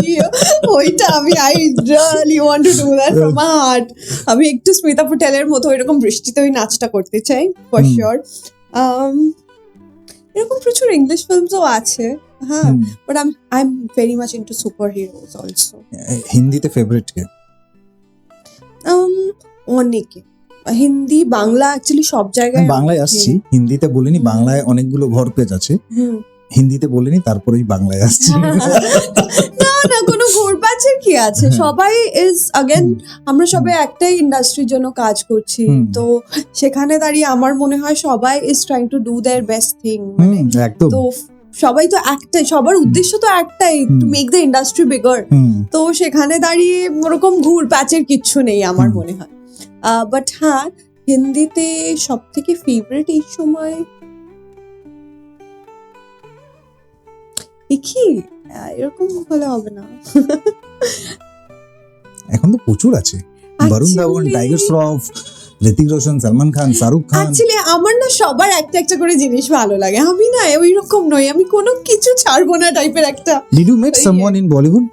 ওইটা আমি I really want to do that from my heart. আমি একটু স্মিতা পটেলের মতো এরকম বৃষ্টিতে ওই নাচটা করতে চাই ফর শিওর। এরকম প্রচুর ইংলিশ ফিল্মসও আছে, হ্যাঁ, but I am very much into super heroes also. হিন্দিতে ফেভারিট কে? অনেকে, হিন্দি বাংলা অ্যাকচুয়ালি সব জায়গায়। আমি বাংলায় আসছি, হিন্দিতে বলিনি। বাংলায় অনেকগুলো ঘর পেজ আছে, হিন্দিতে বলিনি, তারপরেই বাংলায় আসছি। না কোনো ঘোরপাচের কি আছে, সবাই ইজ अगेन, আমরা সবাই একটাই ইন্ডাস্ট্রির জন্য কাজ করছি, তো সেখানে দাঁড়িয়ে আমার মনে হয় সবাই is trying to do their best thing. মানে একদম। তো সবাই তো একটাই, সবার উদ্দেশ্য তো একটাই, to make the industry bigger. তো সেখানে দাঁড়িয়ে ওরকম ঘুরপ্যাচের কিচ্ছু নেই আমার মনে হয়। বাট হ্যাঁ, হিন্দিতে সব থেকে ফেভারিট এই সময় কি, এরকম হলে হবে না। এখন তো প্রচুর আছে, বরুণ ধাওয়ান, টাইগার শ্রফ, ঋতিক রোশন, সালমান খান, শাহরুখ খান। অ্যাকচুয়ালি আমার না সবার একটা একটা করে জিনিস ভালো লাগে, আমি না ওই রকম নই, আমি কোনো কিছু ছাড়বো না টাইপের একটা। Did you met someone in Bollywood?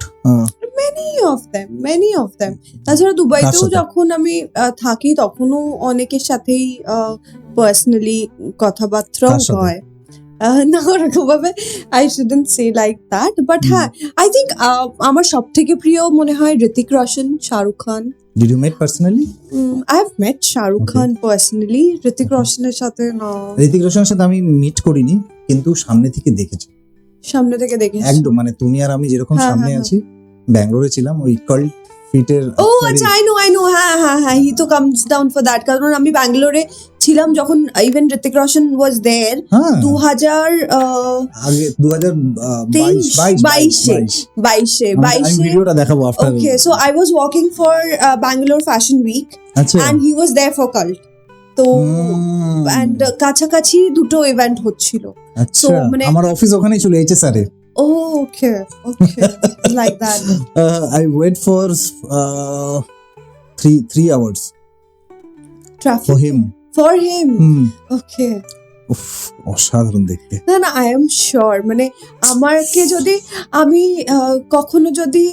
Many of them. তাছাড়া দুবাইতেও সাথে? যখন আমি থাকি তখনও অনেকের সাথেই পার্সোনালি কথাবার্তাও কার সাথে? হয়। না ওরকম ভাবে I shouldn't say like that, but হ্যাঁ আই থিঙ্ক আমার সব থেকে প্রিয় মনে হয় Hrithik Roshan, Shahrukh Khan. Did you met personally? I have met Shahrukh Khan personally, Hrithik রোশনের সাথে না। ঋতিক রোশনের সাথে আমি মিট করিনি, কিন্তু সামনে থেকে দেখেছি, সামনে থেকে দেখেছি একদম। মানে তুমি আর আমি যেরকম হ্যাঁ, সামনে হ্যাঁ, আছি, ব্যাঙ্গালোরে ছিলাম, ওই কাল্ট ফিটের। ও আচ্ছা, আই নো, হ্যাঁ, হি তো কামস ডাউন ফর দ্যাট, কারণ আমি ব্যাঙ্গালোরে ছিলাম যখন ইভেন ঋতিক রোশন ওয়াজ দেয়ার। 2022 আমি ভিডিওটা দেখাবো after. Okay, so I was working for Bangalore Fashion Week আচ্ছা, and he was there for Cult. তো and কাছাকাছি দুটো ইভেন্ট হচ্ছিল। আচ্ছা, so, মানে- আমার অফিস ওখানেই ছিল, HSR A. Okay, like that. I wait for 3 hours Traffic for him. for him. Okay. উফ, অসাধারণ দেখতে। না আই এম শিওর, মানে আমাকে যদি আমি কখনো যদি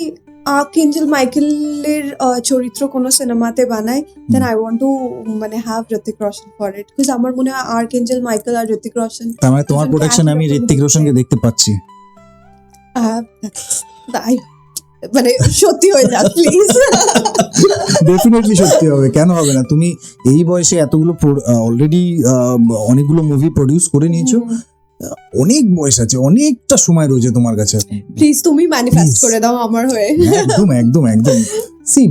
আর্কএঞ্জেল মাইকেলের চরিত্র কোনো সিনেমাতে বানাই, দেন আই ওয়ান্ট টু মানে have Hrithik Roshan for it, because আমার মনে হয় আর্কএঞ্জেল মাইকেল আর ঋতিক রোশন। তার মানে তোমার দুজনকে প্রোডাকশন আমি একরকম ঋতিক রোশনকে দেখতে পাচ্ছি। মানে সত্যি হয়ে যাক প্লিজ। ডেফিনেটলি সত্যি হবে, কেন হবে না? তুমি এই বয়সে এতগুলো অলরেডি অনেকগুলো মুভি প্রডিউস করে নিয়েছো, অনেক বয়স আছে, অনেকটা সময় রয়েছে তোমার কাছে। প্লিজ তুমি ম্যানিফেস্ট Please. করে দাও আমার হয়ে। একদম। সি,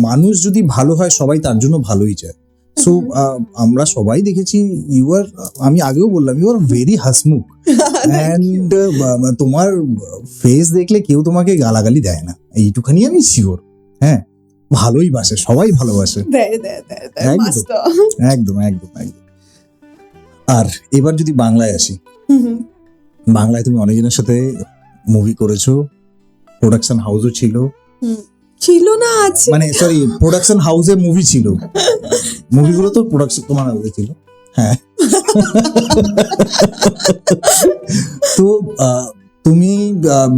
মানুষ যদি ভালো হয় সবাই তার জন্য ভালোই চায়। সো আমরা সবাই দেখেছি ইউ আর, আমি আগেও বললাম ইউ আর ভেরি হাসমুখ অ্যান্ড তোমার ফেস দেখলে কেউ তোমাকে গালাগালি দেয় না, এইটুখানি আমি শিওর। হ্যাঁ, ভালোই বাসে, সবাই ভালোবাসে। there, একদম। master. একদম একদম একদম। আর এবার যদি বাংলায় আসি, বাংলায় তুমি অনেকজনের সাথে মুভি করেছো, প্রোডাকশন হাউসও ছিল, ছিল না আছে। মানে সরি প্রোডাকশন হাউসে মুভি ছিল, মুভিগুলো তো প্রোডাকশন তোমার হাউসে ছিল। হ্যাঁ, তো তুমি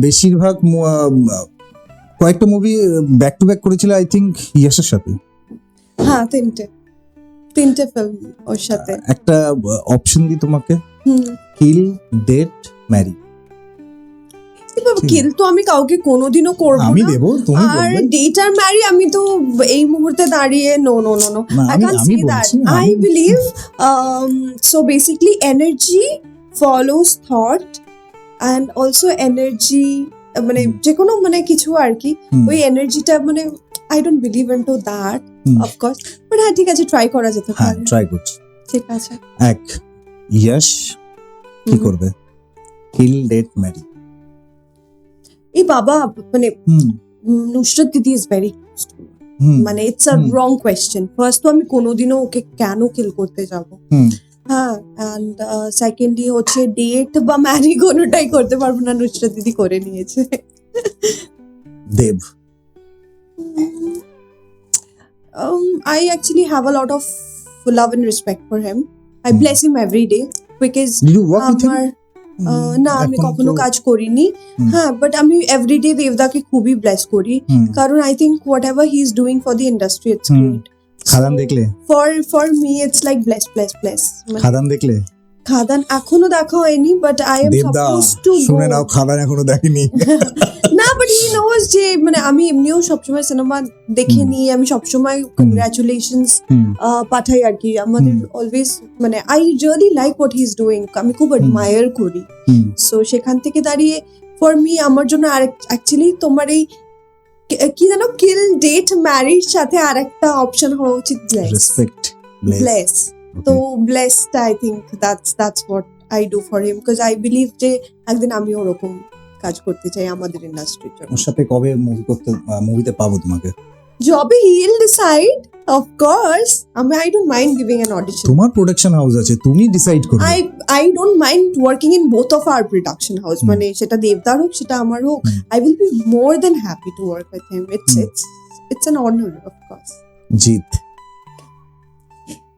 বেশিরভাগ কয়েকটা মুভি ব্যাক টু ব্যাক করেছিলে আই থিঙ্ক ইয়াসের সাথে। হ্যাঁ, তিনটে ফিল্ম ওর সাথে। একটা অপশন দিই তোমাকে, কিল, ডেট, ম্যারি। কিল তো আমি কাউকে কোনোদিনও করবো আমি না, দেবো, তুমি আর বলবে। ডেট আর ম্যারি আমি তো এই মুহূর্তে দাঁড়িয়ে নো না, I can't আমি say that. বলছি, I believe so basically energy follows thought and also energy মানে যে কোনো মানে কিছু আর কি, ওই এনার্জিটা মানে I don't believe into that of course, but হ্যাঁ ঠিক আছে, ট্রাই করা যেতে হ্যাঁ পারে। ট্রাই করছি। ঠিক আছে, এক, ইয়াশ কি করবে? কিল, ডেট, ম্যারি। এই বাবা মানে নুসরত দিদি ইজ ভেরি, মানে it's a wrong question. First তো আমি কোনোদিনও ওকে কেন কিল করতে যাব, হ্যাঁ, অ্যান্ড সেকেন্ডলি হচ্ছে ডেট বা ম্যারি কোনোটাই করতে পারবো না, নুসরত দিদি করে নিয়েছে। দেব। I actually have a lot of love and respect for him. I bless him every day because Did you work with him? আমার না আমি এখন কখনো তো- কাজ করিনি, হ্যাঁ, বাট আমি এভরিডে দেবদাকে খুবই ব্লেস করি, কারণ I think whatever he is doing for the industry it's great. Khadaan দেখলে? For me it's like bless. Khadaan দেখলে? খাদান এখনো দেখা হয়নি, বাট আই এম দেবদা সাপোজ টু শুনে নাও, খাদান এখনো দেখেনি। না, বাট হি নোজ যে মানে আমি এমনিও সবসময় সিনেমা দেখে নিই, আমি সবসময় কংগ্রাচুলেশনস পাঠাই আর কি, আমাদের অলওয়েজ মানে I really like what he is doing, আমি খুব অ্যাডমায়ার করি। সো সেখান থেকে দাঁড়িয়ে ফর মি আমার জন্য আর অ্যাকচুয়ালি তোমার এই কি জানো কিল ডেট ম্যারির সাথে আর একটা অপশন হওয়া উচিত রেসপেক্ট, ব্লেস। তো blessed I think that's what I do for him, because I believe যে একদিন আমি ওরকম কাজ করতে চাই আমাদের ইন্ডাস্ট্রির জন্য। ওর সাথে কবে মুভিতে পাবো তোমাকে? জবে he will decide, of course. I don't mind giving an audition. তোমার প্রোডাকশন হাউস আছে, তুমি ডিসাইড করবে। I don't mind working in both of our production house. মানে সেটা দেবদার হোক সেটা আমার হোক, I will be more than happy to work with him. It's an honor, of course. Jeet.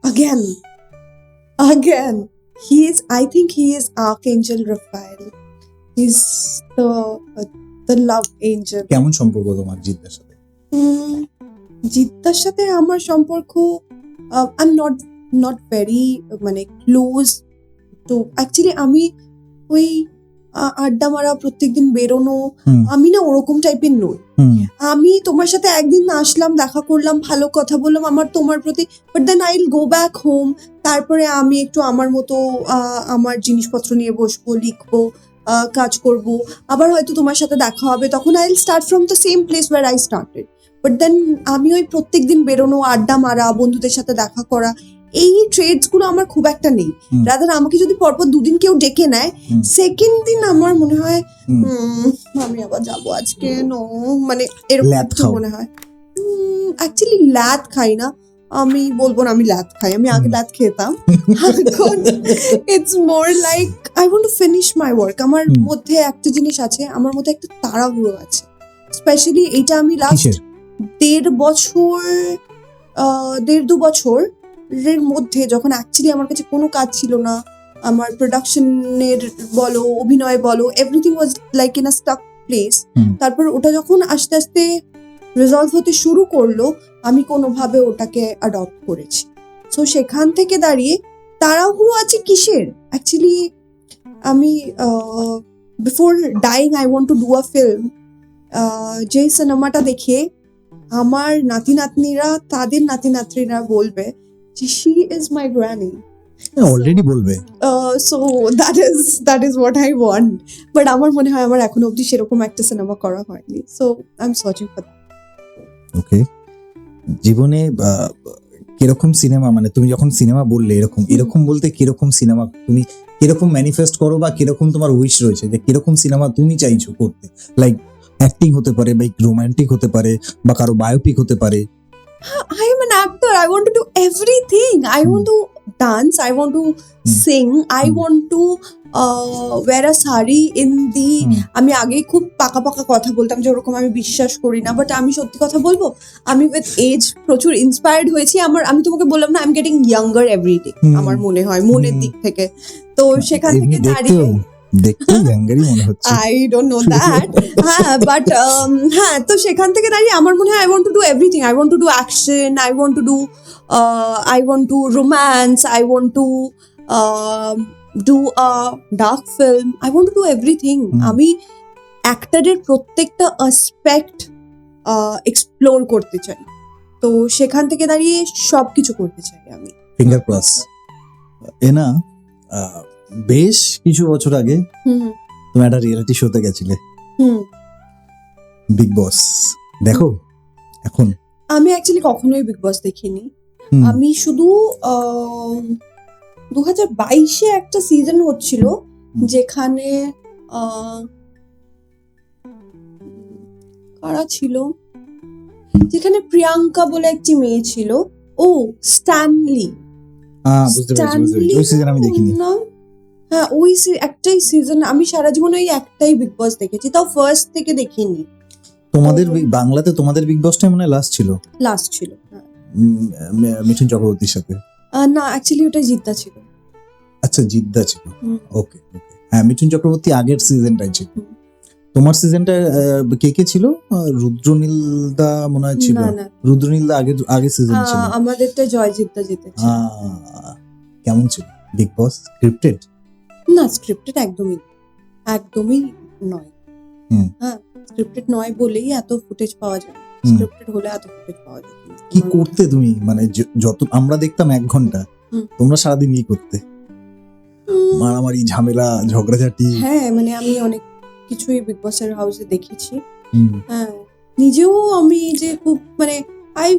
Again, I think he is Archangel Raphael. He's the love angel. কেমন সম্পর্ক তোমার জিতের সাথে? জিদ্দার সাথে আমার সম্পর্ক আই এম নট ভেরি মানে ক্লোজ টু, অ্যাকচুয়ালি আমি ওই আড্ডা মারা প্রত্যেকদিন বেরোনো, আমি না ওরকম টাইপের নই। আমি তোমার সাথে একদিন আসলাম, দেখা করলাম, ভালো কথা বললাম আমার তোমার প্রতি, but then I will go back home, তারপরে আমি একটু আমার মতো আমার জিনিসপত্র নিয়ে বসবো, লিখবো, কাজ করব, আবার হয়তো তোমার সাথে দেখা হবে, তখন I will start from the same place where I started. But then আমি ওই প্রত্যেকদিন বেরোনো, আড্ডা মারা, বন্ধুদের সাথে দেখা করা, এই ট্রেডস গুলো আমার খুব একটা নেই। রাদার আমাকে যদি পরপর দুদিন কেউ ডেকে নেয়, সেকেন্ড দিন আমার মনে হয় আমি আবার যাবো আজকে, নো, মানে এরকম মনে হয়। অ্যাকচুয়ালি ল্যাদ খাই না, আমি বলবো না আমি ল্যাদ খাই, আমি আগে ল্যাদ খেতাম, এখন it's more like I want to finish my work. আমার মধ্যে একটা জিনিস আছে, আমার মধ্যে একটা তাড়াহুড়ো আছে, স্পেশালি এইটা আমি লাস্ট 1.5 বছরের মধ্যে, যখন অ্যাকচুয়ালি আমার কাছে কোনো কাজ ছিল না, আমার প্রোডাকশনের বলো, অভিনয় বলো, everything was like in a stuck place, তারপর ওটা যখন আস্তে আস্তে রিজলভ হতে শুরু করলো, আমি কোনোভাবে ওটাকে অ্যাডপ্ট করেছি। সো সেখান থেকে দাঁড়িয়ে তাড়াহুড়ো আছে কিসের, অ্যাকচুয়ালি আমি before dying I want to do a film, যে সিনেমাটা দেখে আমার নাতি নাতনিরা, তাদের নাতি নাতনিরা বলবে যে she is my granny, already বলবে। So that is what I want, but আমার মনে হয় আমার এখনো অবধি সেরকম একটা সিনেমা করা হয়নি, so I am searching for that. Okay, জীবনে কিরকম সিনেমা, মানে তুমি যখন সিনেমা বললে এরকম এরকম বলতে কিরকম সিনেমা তুমি কিরকম ম্যানিফেস্ট করো, বা কিরকম তোমার উইশ রয়েছে যে কিরকম সিনেমা তুমি চাইছো করতে? লাইক অ্যাক্টিং হতে পারে, বা রোমান্টিক হতে পারে, বা কারো বায়োপিক হতে পারে। I am an actor. I want to do everything. I want to dance. I want to sing. I want to wear a sari in the. আমি আগে খুব পাকা পাকা কথা বলতাম যে ওরকম আমি বিশ্বাস করি না, বাট আমি সত্যি কথা বলবো, আমি উইথ এজ প্রচুর ইন্সপায়ার্ড হয়েছি। আমি তোমাকে বললাম না, I am getting younger everyday, আমার মনে হয় মনের দিক থেকে। তো সেখান থেকে দাঁড়িয়ে দেখতে ইয়াঙ্গারই মনে হচ্ছে। I don't know that. হ্যাঁ, বাট হ্যাঁ, তো সেখান থেকে দাঁড়িয়ে আমার মনে হয় I want to do everything. I want to do action. I want to romance. I want to do a dark film. I want to do everything. আমি অ্যাক্টরের প্রত্যেকটা অ্যাসপেক্ট এক্সপ্লোর করতে চাই। তো সেখান থেকে দাঁড়িয়ে সবকিছু করতে চাই আমি। Finger cross. এনা বেশ কিছু বছর আগে হুম তুমি একটা রিয়েলিটি শোতে গেছিলে, হুম। বিগ বস। দেখো এখন? আমি অ্যাকচুয়ালি কখনোই বিগ বস দেখিনি। আমি শুধু 2022-এ একটা সিজন হচ্ছিল যেখানে কারা ছিল, যেখানে প্রিয়াঙ্কা বলে একটি মেয়ে ছিল। ও স্ট্যানলি। বুঝতে পেরেছি। ওই সিজন আমি দেখিনি। হ্যাঁ, ওই একটাই সিজন। আমি সারা জীবনে ওই একটাই বিগ বস দেখেছি, তাও ফার্স্ট থেকে দেখিনি। তোমাদের বাংলাতে তোমাদের বিগ বসটাই মনে হয় লাস্ট ছিল। লাস্ট ছিল, হ্যাঁ। মিঠুন চক্রবর্তীর সাথে। না, অ্যাকচুয়ালি ওটা জিদ্দা ছিল। আচ্ছা, জিদ্দা ছিল। ওকে ওকে। হ্যাঁ, মিঠুন চক্রবর্তী আগের সিজনটাই ছিল। তোমার সিজনটা কে কে ছিল? রুদ্রনীলদা মনে হয় ছিল। না, রুদ্রনীলদা আগের সিজন ছিল। আমাদেরটা জয় জিদ্দা জিতেছে। কেমন ছিল বিগ বস? স্ক্রিপ্টেড? না, স্ক্রিপ্টেড একদমই নয়। হ্যাঁ, স্ক্রিপ্টেড নয় বলেই এত ফুটেজ পাওয়া যায়। স্ক্রিপ্টেড হলে এত ফুটেজ পাওয়া যায়। কি করতে তুমি? মানে যত আমরা দেখতাম 1 ঘন্টা, তোমরা সারাদিন কি করতে? মারামারি, ঝামেলা, ঝগড়াঝাটি? হ্যাঁ, মানে আমি অনেক কিছুই বিগ বসের হাউসে দেখেছি। হ্যাঁ, নিজেও আমি যে খুব মানে আই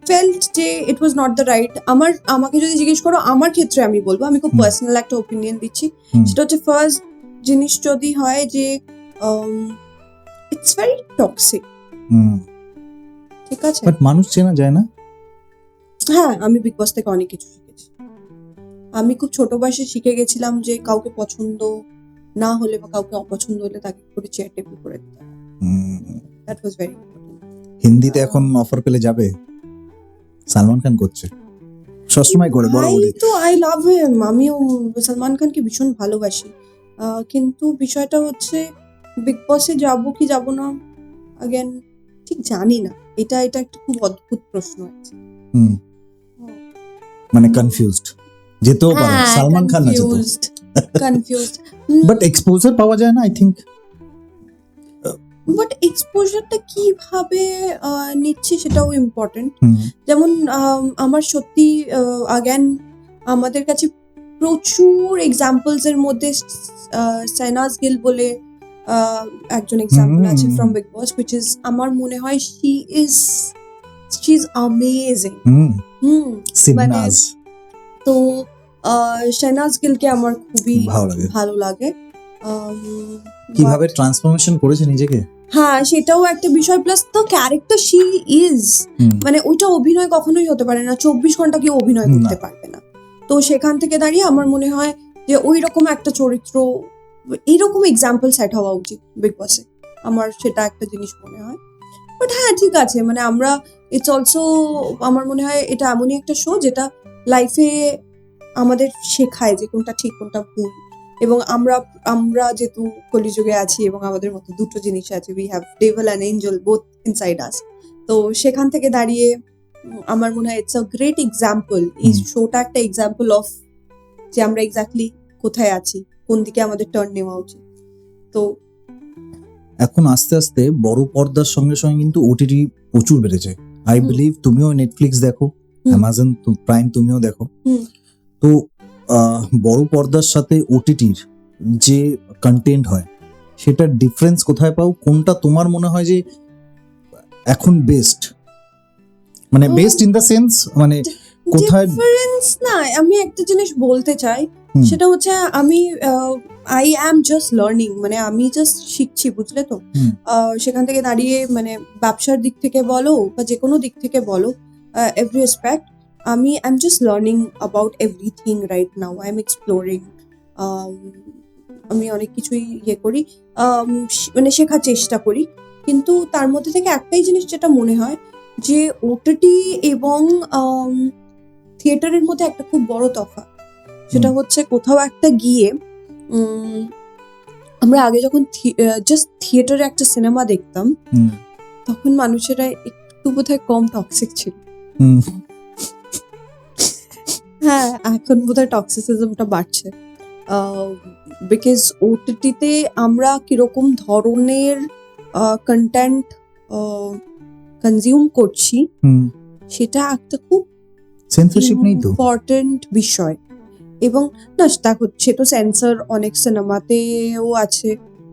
ফেল্ট যে ইট ওয়াজ নট দ্য রাইট। আমাকে যদি জিজ্ঞেস করো আমার ক্ষেত্রে, আমি বলবো, আমি খুব পার্সোনাল একটা ওপিনিয়ন দিচ্ছি। সেটা হচ্ছে, ফার্স্ট জিনিস যদি হয় যে ইটস ভেরি টক্সিক। ঠিক আছে, বাট মানুষ চেনা যায় না। হ্যাঁ, আমি বিগ বস থেকে অনেক কিছু শিখেছি। আমি খুব ছোট বয়সে শিখে গেছিলাম যে কাউকে পছন্দ না হলে বা কাউকে অপছন্দ হলে তাকে করে চেয়ার টেবিল করে দিতে হয়। That was very important. হিন্দিতে এখন অফার পেলে যাবে? সালমান খান করছে, সবসময় করে বরাবরই। তো আই লাভ হিম। আমিও সালমান খানকে ভীষণ ভালোবাসি, কিন্তু বিষয়টা হচ্ছে বিগ বসে যাবো কি যাবো না, আগেন ঠিক জানি না। এটা একটা খুব অদ্ভুত প্রশ্ন আছে। মানে কনফিউজড। যেতেও পারে, সালমান খান না যেত। কনফিউজড। বাট এক্সপোজার পাওয়া যায় না, আই থিংক। বাট এক্সপোজারটা কিভাবে নিচ্ছি সেটাও ইম্পর্টেন্ট। যেমন আমার সত্যি আগেন আমাদের কাছে প্রচুর এক্সাম্পলস এর মধ্যে সাইনাজ গিল বলে একজন এক্সাম্পল আছে from big boss, which is, আমার মনে হয় শি ইজ অ্যামেজিং। সিনাজ। তো শাহনাজ গিলকে আমার খুবই ভালো লাগে। কিভাবে ট্রান্সফরমেশন করেছে নিজেকে। হ্যাঁ, সেটাও একটা বিষয়। Plus the character she is, মানে ওইটা অভিনয় কখনোই হতে পারে না। 24 ঘন্টা কেউ অভিনয় করতে পারবে না। তো সেখান থেকে দাঁড়িয়ে আমার মনে হয় যে ওই রকম একটা চরিত্র, এইরকম এক্সাম্পল সেট হওয়া উচিত বিগ বসে। আমার সেটা একটা জিনিস মনে হয়। বাট হ্যাঁ, ঠিক আছে, মানে আমরা ইটস অলসো, আমার মনে হয় এটা এমনই একটা শো যেটা লাইফে আমাদের শেখায় যে কোনটা ঠিক কোনটা ভুল। এবং আমরা যেহেতু কলিযুগে আছি এবং আমাদের মধ্যে দুটো জিনিস আছে, we have devil and angel both inside us. তো সেখান থেকে দাঁড়িয়ে আমার মনে হয় ইটস আ গ্রেট এক্সাম্পল। এই শোটা একটা এক্সাম্পল অফ যে আমরা এক্স্যাক্টলি কোথায় আছি, কোন দিকে আমাদের টার্ন নেওয়া উচিত। তো এখন আস্তে আস্তে বড় পর্দার সঙ্গে সঙ্গে কিন্তু ওটিটি প্রচুর বেড়েছে। আই বিলিভ তুমিও নেটফ্লিক্স দেখো, অ্যামাজন প্রাইম তুমিও দেখো। তো বড় পর্দার সাথে ওটিটির যে কন্টেন্ট হয় সেটার ডিফারেন্স কোথায় পাও? কোনটা তোমার মনে হয় যে এখন বেস্ট? মানে বেস্ট ইন দ্য সেন্স, মানে কোথায় ডিফারেন্স না, আমি একটা জিনিস বলতে চাই, হুম। সেটা হচ্ছে আমি আই অ্যাম জাস্ট লার্নিং, মানে আমি জাস্ট শিখছি, বুঝলে তো। হুম। সেখান থেকে দাঁড়িয়ে মানে ব্যবসার দিক থেকে বলো বা যে কোনো দিক থেকে বলো, এভরি রেসপেক্ট, আমি I am just learning about everything right now, I am exploring. আমি অনেক কিছুই ইয়ে করি, মানে শেখার চেষ্টা করি, কিন্তু তার মধ্যে থেকে একটাই জিনিস যেটা মনে হয় যে ওটিটি এবং থিয়েটারের মধ্যে একটা খুব বড় তফাৎ, সেটা হচ্ছে কোথাও একটা গিয়ে আমরা আগে যখন জাস্ট থিয়েটারে একটা সিনেমা দেখতাম, হুম। তখন মানুষেরা একটু বোধহয় কম টক্সিক ছিল। হুম। হ্যাঁ, এখন বোধহয় টক্সিসিজমটা বাড়ছে, বিকজ ওটিটিতে আমরা কিরকম ধরনের কন্টেন্ট কনজিউম করছি, হুম। সেটা একটা খুব সেন্সরশিপ নেই তো। ইম্পর্টেন্ট বিষয়। এবং না, দেখো সে তো সেন্সর অনেক সিনেমাতেও আছে,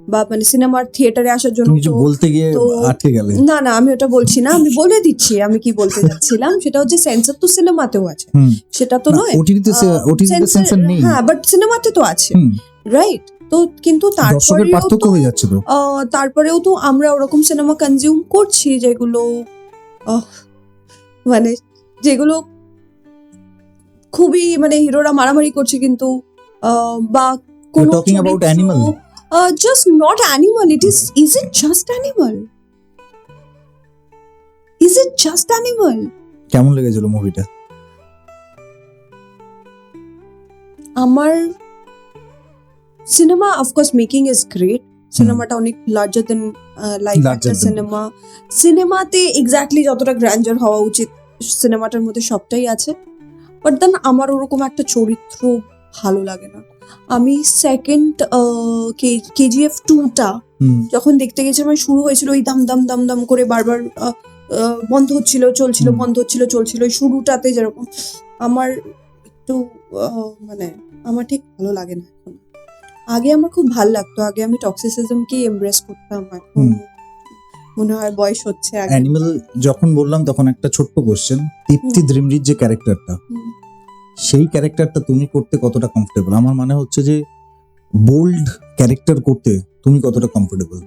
বা মানে সিনেমার থিয়েটারে আসার জন্য তুমি কিছু তো- বলতে গিয়ে তো- আটকে গেলে। না না, আমি ওটা বলছি না, আমি বলে দিচ্ছি আমি কি বলতে যাচ্ছিলাম। সেটা হচ্ছে সেন্সর তো সিনেমাতেও আছে, হুম। সেটা তো নয়। ওটিটিতে সেন্সর নেই। হ্যাঁ, বাট সিনেমাতে তো আছে, হুম। রাইট? তো কিন্তু দর্শকের তারপরেও পার্থক্য তো হয়ে যাচ্ছে তো। তারপরেও তো আমরা ওরকম সিনেমা কনজিউম করছি যেগুলো মানে যেগুলো খুবই মানে হিরোরা মারামারি করছে, কিন্তু বা কোনো talking about animal? Just not animal, is it just animal? Is it just animal? কেমন লেগেছিল মুভিটা? আমার cinema of course making is great, সিনেমাটা অনেক লার্জার দেন লাইফ Larger একটা than- সিনেমা। সিনেমাতে এক্স্যাক্টলি যতটা গ্র্যান্ডার হওয়া উচিত সিনেমাটার মধ্যে সবটাই আছে, বাট দেন আমার ওরকম একটা চরিত্র ভালো লাগে না। আমি সেকেন্ড কেজিএফ 2টা হুম। যখন দেখতে গেছিলাম, মানে শুরু হয়েছিল ওই দাম দাম দাম দাম করে বারবার বন্ধ হচ্ছিল, চলছিল, হুম। বন্ধ হচ্ছিল, চলছিল, ওই শুরুটাতে যেরকম আমার একটু মানে আমার ঠিক ভালো লাগে না এখন। আগে আমার খুব ভালো লাগতো, আগে আমি টক্সিসিজমকে এমব্রেস করতাম, এখন হুম। মনে হয় বয়স হচ্ছে আগে। অ্যানিমাল যখন বললাম তখন একটা ছোট্ট কোশ্চেন, দীপ্তি দ্রিমরির যে ক্যারেক্টারটা, হুম। সেই ক্যারেক্টারটা তুমি করতে কতটা কমফোর্টেবল? আমার মানে হচ্ছে যে বোল্ড ক্যারেক্টার করতে তুমি কতটা কমফোর্টেবল?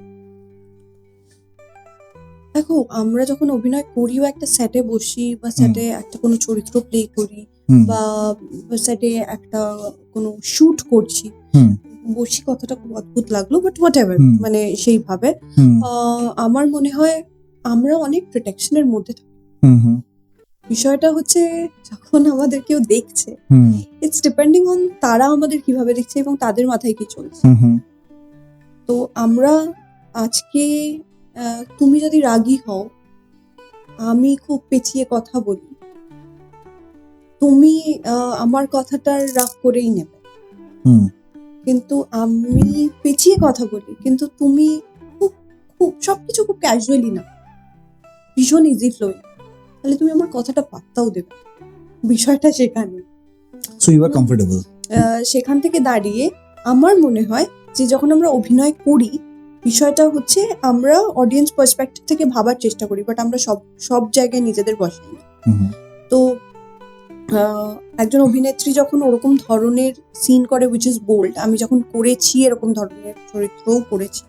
দেখো, আমরা যখন অভিনয় করি বা একটা সেটে বসি বা সেটে একটা কোনো চরিত্র প্লে করি হুম। বা সেটে একটা কোনো শুট করছি, হুম। বসি কথাটা খুব অদ্ভুত লাগলো, বাট হোয়াট এভার, হুম। মানে সেইভাবে হুম। আমার মনে হয় আমরা অনেক প্রোটেকশনের মধ্যে থাকি। হুম। হুম। বিষয়টা হচ্ছে যখন আমাদের কেউ দেখছে, হুম। ইটস ডিপেন্ডিং অন তারা আমাদের কিভাবে দেখছে এবং তাদের মাথায় কি চলছে। হুম। হুম। তো আমরা আজকে তুমি যদি রাগী হও, আমি খুব পেঁচিয়ে কথা বলি, তুমি আমার কথাটার রাগ করেই নেবে। হুম। কিন্তু আমি পেঁচিয়ে কথা বলি, কিন্তু তুমি খুব খুব সবকিছু খুব ক্যাজুয়ালি না, ভীষণ ইজি ফ্লোয়িং, তাহলে তুমি আমার কথাটা পাত্তাও দেবে না। বিষয়টা সেখানে। So you are comfortable. সেখান থেকে দাঁড়িয়ে আমার মনে হয় যে যখন আমরা অভিনয় করি, বিষয়টা হচ্ছে আমরা অডিয়েন্স পার্সপেক্টিভ থেকে ভাবার চেষ্টা করি, বাট আমরা সব জায়গায় নিজেদের বসাই না। হুম। তো একজন অভিনেত্রী যখন ওরকম ধরনের সিন করে উইচ ইজ বোল্ড, আমি যখন করেছি এরকম ধরনের চরিত্রও করেছি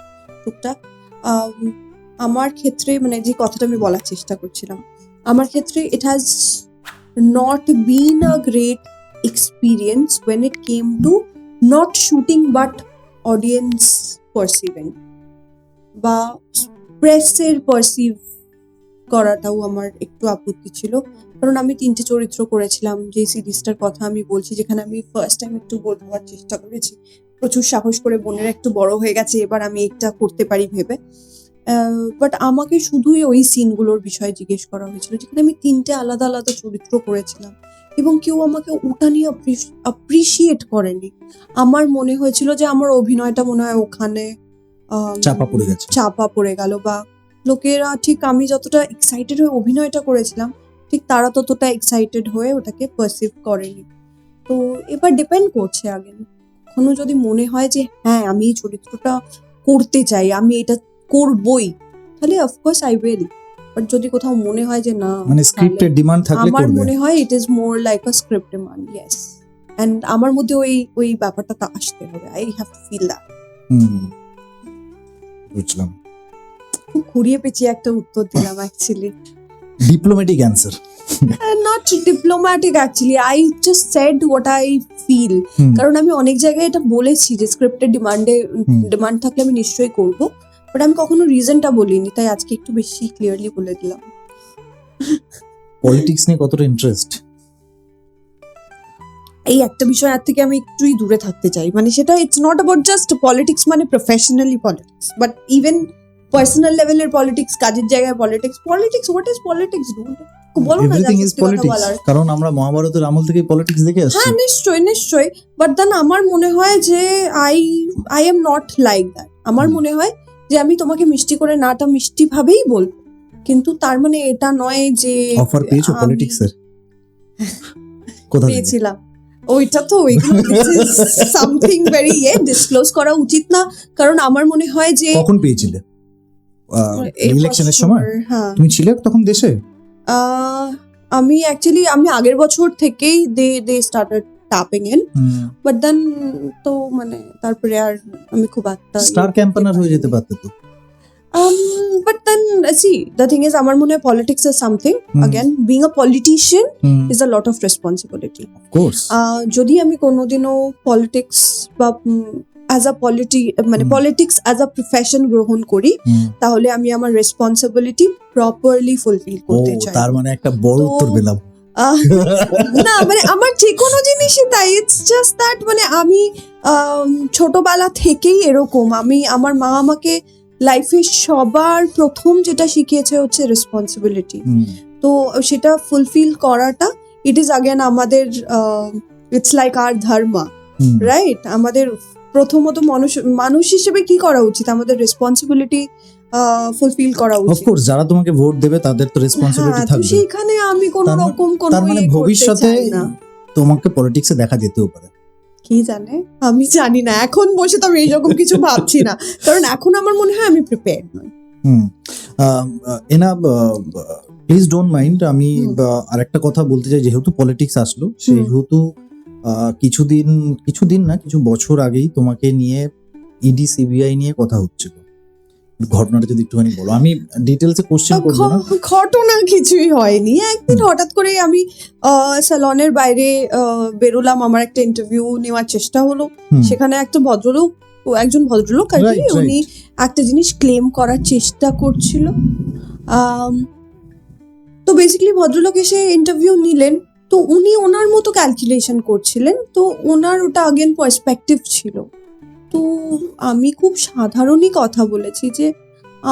টুকটাক, আমার ক্ষেত্রে মানে যে কথাটা আমি বলার চেষ্টা করছিলাম, আমার ক্ষেত্রে it has not been a great experience when it came to not shooting but audience perceiving বা প্রেসের পারসিভ করাটাও আমার একটু আপত্তি ছিল। কারণ আমি 3টে চরিত্র করেছিলাম, যে সিরিজটার কথা আমি বলছি, যেখানে আমি ফার্স্ট টাইম একটু বোল্ড হওয়ার চেষ্টা করেছি, প্রচুর সাহস করে, বোনের একটু বড় হয়ে গেছে এবার আমি এটা করতে পারি ভেবে, বাট আমাকে শুধুই ওই সিনগুলোর বিষয়ে জিজ্ঞেস করা হয়েছিল, যেখানে আমি 3টে আলাদা আলাদা চরিত্র করেছিলাম এবং কেউ আমাকে ওটা নিয়ে অ্যাপ্রিসিয়েট করেনি। আমার মনে হয়েছিল যে আমার অভিনয়টা মনে হয় ওখানে চাপা পড়ে গেছে। চাপা পড়ে গেল, বা লোকেরা ঠিক আমি যতটা এক্সাইটেড হয়ে অভিনয়টা করেছিলাম, ঠিক তারা ততটা এক্সাইটেড হয়ে ওটাকে পারসিভ করেনি। তো এবার ডিপেন্ড করছে, আগে কখনো যদি মনে হয় যে হ্যাঁ আমি এই চরিত্রটা করতে চাই, আমি এটা করবই, তাহলে অফকোর্স আই উইল। বাট যদি কোথাও মনে হয় যে না, মানে স্ক্রিপ্টের ডিমান্ড থাকলে আমার করবে। মনে হয় it is more like a script demand, yes. And আমার মধ্যে ওই ব্যাপারটা তা আসতে হবে, I have to feel that. বুঝলাম। খুব ঘুরিয়ে পেঁচিয়ে একটা উত্তর দিলাম actually. Diplomatic answer. Not diplomatic actually, I just said what I feel. কারণ আমি অনেক জায়গায় এটা বলেছি যে স্ক্রিপ্টের ডিমান্ড থাকলে আমি নিশ্চয়ই করব, বাট আমি কখনো রিজনটা বলিনি, তাই আজকে একটু বেশি ক্লিয়ারলি বলে দিলাম। পলিটিক্স নিয়ে কতটা ইন্টারেস্ট? এই একটা বিষয়ের থেকে আমি একটুই দূরে থাকতে চাই, মানে সেটা it's not about just politics মানে professionally politics, but even personal লেভেলের পলিটিক্স, কাজের জায়গায় politics, what is politics dude? বলো না, এভরিথিং ইজ সত্যি কথা পলিটিক্স, বলার। কারণ আমরা মহাভারতের আমল থেকে পলিটিক্স দেখে আসছি। হ্যাঁ নিশ্চয়ই, বাট দেন আমার মনে হয় যে I am not like that. আমার মনে হয় যে আমি তোমাকে মিষ্টি করে নাটা মিষ্টি ভাবেই বলবো, কিন্তু তার মানে এটা নয় যে অফার পেয়েছো পলিটিক্সের? কোথা থেকে? পেয়েছিলাম ওইটা তো সামথিং ভেরি ডিসক্লোজ করা উচিত না, কারণ আমার মনে হয় যে কখন পেয়েছিলে? এই ইলেকশনের বছর, সময় হ্যাঁ। তুমি ছিলে তখন দেশে? আমি আমি আগের বছর থেকেই they started tapping in, but then তো মানে তারপরে আর আমি খুব একটা স্টার ক্যাম্পেনার হয়ে যেতে পারতে তো। But then see the thing is, আমার মনে হয় politics is something, again being a politician is a lot of responsibility. Of course. যদি আমি কোনোদিনও পলিটিক্স বা as a politics as a profession গ্রহণ করি, তাহলে আমি আমার রেসপন্সিবিলিটি প্রপারলি ফুলফিল করতে চাই। তার মানে একটা বড় তো- উত্তর পেলাম। না মানে আমার যে কোনো জিনিসই তাই, ইটস জাস্ট দ্যাট মানে আমি ছোটবেলা থেকেই এরকম, আমার মা আমাকে লাইফে সবার প্রথম যেটা শিখিয়েছে হচ্ছে রেসপন্সিবিলিটি। তো সেটা ফুলফিল করাটা ইট ইজ আগেন আমাদের ইটস লাইক আর ধর্ম, রাইট? আমাদের প্রথমত মানুষ হিসেবে কি করা উচিত? আমাদের রেসপন্সিবিলিটি ফুলফিল করা অফ উচিত। কোর্স, যারা তোমাকে ভোট দেবে তাদের তো রেসপন্সিবিলিটি হ্যাঁ, তো থাকবে। সেইখানে আমি কোনো তার মানে- রকম কোনো তার মানে ইয়ে করতে ভবিষ্যতে চাই না। তোমাকে পলিটিক্সে দেখা যেতেও পারে। কি জানে, আমি জানি না, এখন বসে তো আমি এইরকম কিছু ভাবছি না, কারণ এখন আমার মনে হয় আমি প্রিপেয়ার্ড নই। এনা প্লিজ ডোন্ট মাইন্ড, আমি আরেকটা কথা বলতে চাই। যেহেতু পলিটিক্স আসলো, সেহেতু কিছুদিন না কিছু বছর আগেই তোমাকে নিয়ে ইডি সিবিআই নিয়ে কথা হচ্ছিল। ঘটনাটা যদি একটুখানি বলো। আমি ডিটেলসে কোশ্চেন করবো না। ঘটনা কিছুই হয়নি, একদিন হঠাৎ করে আমি স্যালনের বাইরে বেরোলাম, আমার একটা ইন্টারভিউ নেওয়ার চেষ্টা হলো, সেখানে একজন ভদ্রলোক আর কি, Right. উনি একটা জিনিস ক্লেম করার চেষ্টা করছিল। তো বেসিক্যালি ভদ্রলোক এসে ইন্টারভিউ নিলেন, তো উনি ওনার মতো ক্যালকুলেশন করছিলেন, তো ওনার ওটা আগেন পার্সপেক্টিভ ছিল। তো আমি খুব সাধারণই কথা বলেছি যে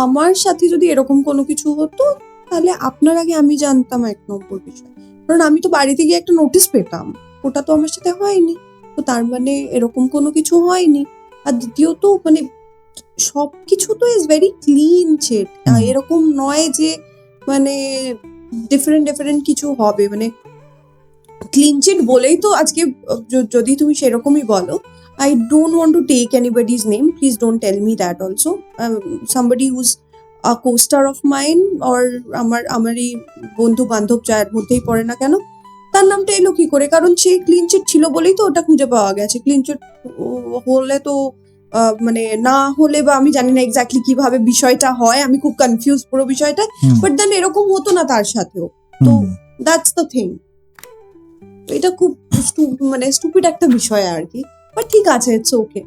আমার সাথে যদি এরকম কোনো কিছু হতো তাহলে আপনার আগে আমি জানতাম, 1 নম্বর বিষয়, কারণ আমি তো বাড়িতে গিয়ে একটা নোটিশ পেতাম, ওটা তো আমার সাথে হয়নি, তো তার মানে এরকম কোনো কিছু হয়নি। আর দ্বিতীয়ত মানে সবকিছু তো ইজ ভেরি ক্লিন চিট, এরকম নয় যে মানে ডিফারেন্ট কিছু হবে, মানে ক্লিন চিট বলেই তো আজকে যদি তুমি সেরকমই বলো, I don't want to take anybody's name. Please don't tell me that also. Somebody who's a co-star of mine or আমারই বন্ধু বান্ধব যার মধ্যেই পড়ে না কেন, তার নামটা এলো কি করে? কারণ সে ক্লিন চিট ছিল বলেই তো ওটা খুঁজে পাওয়া গেছে। ক্লিন চিট হলে তো মানে না হলে, বা আমি জানি না এক্স্যাক্টলি কিভাবে বিষয়টা হয়, আমি খুব কনফিউজ পুরো বিষয়টা, বাট দেন এরকম হতো না তার সাথেও। তো দ্যাটস দ্য থিং। এটা খুব মানে স্টুপিড একটা বিষয় আর কি, বাট ঠিক আছে, ইটস ওকে,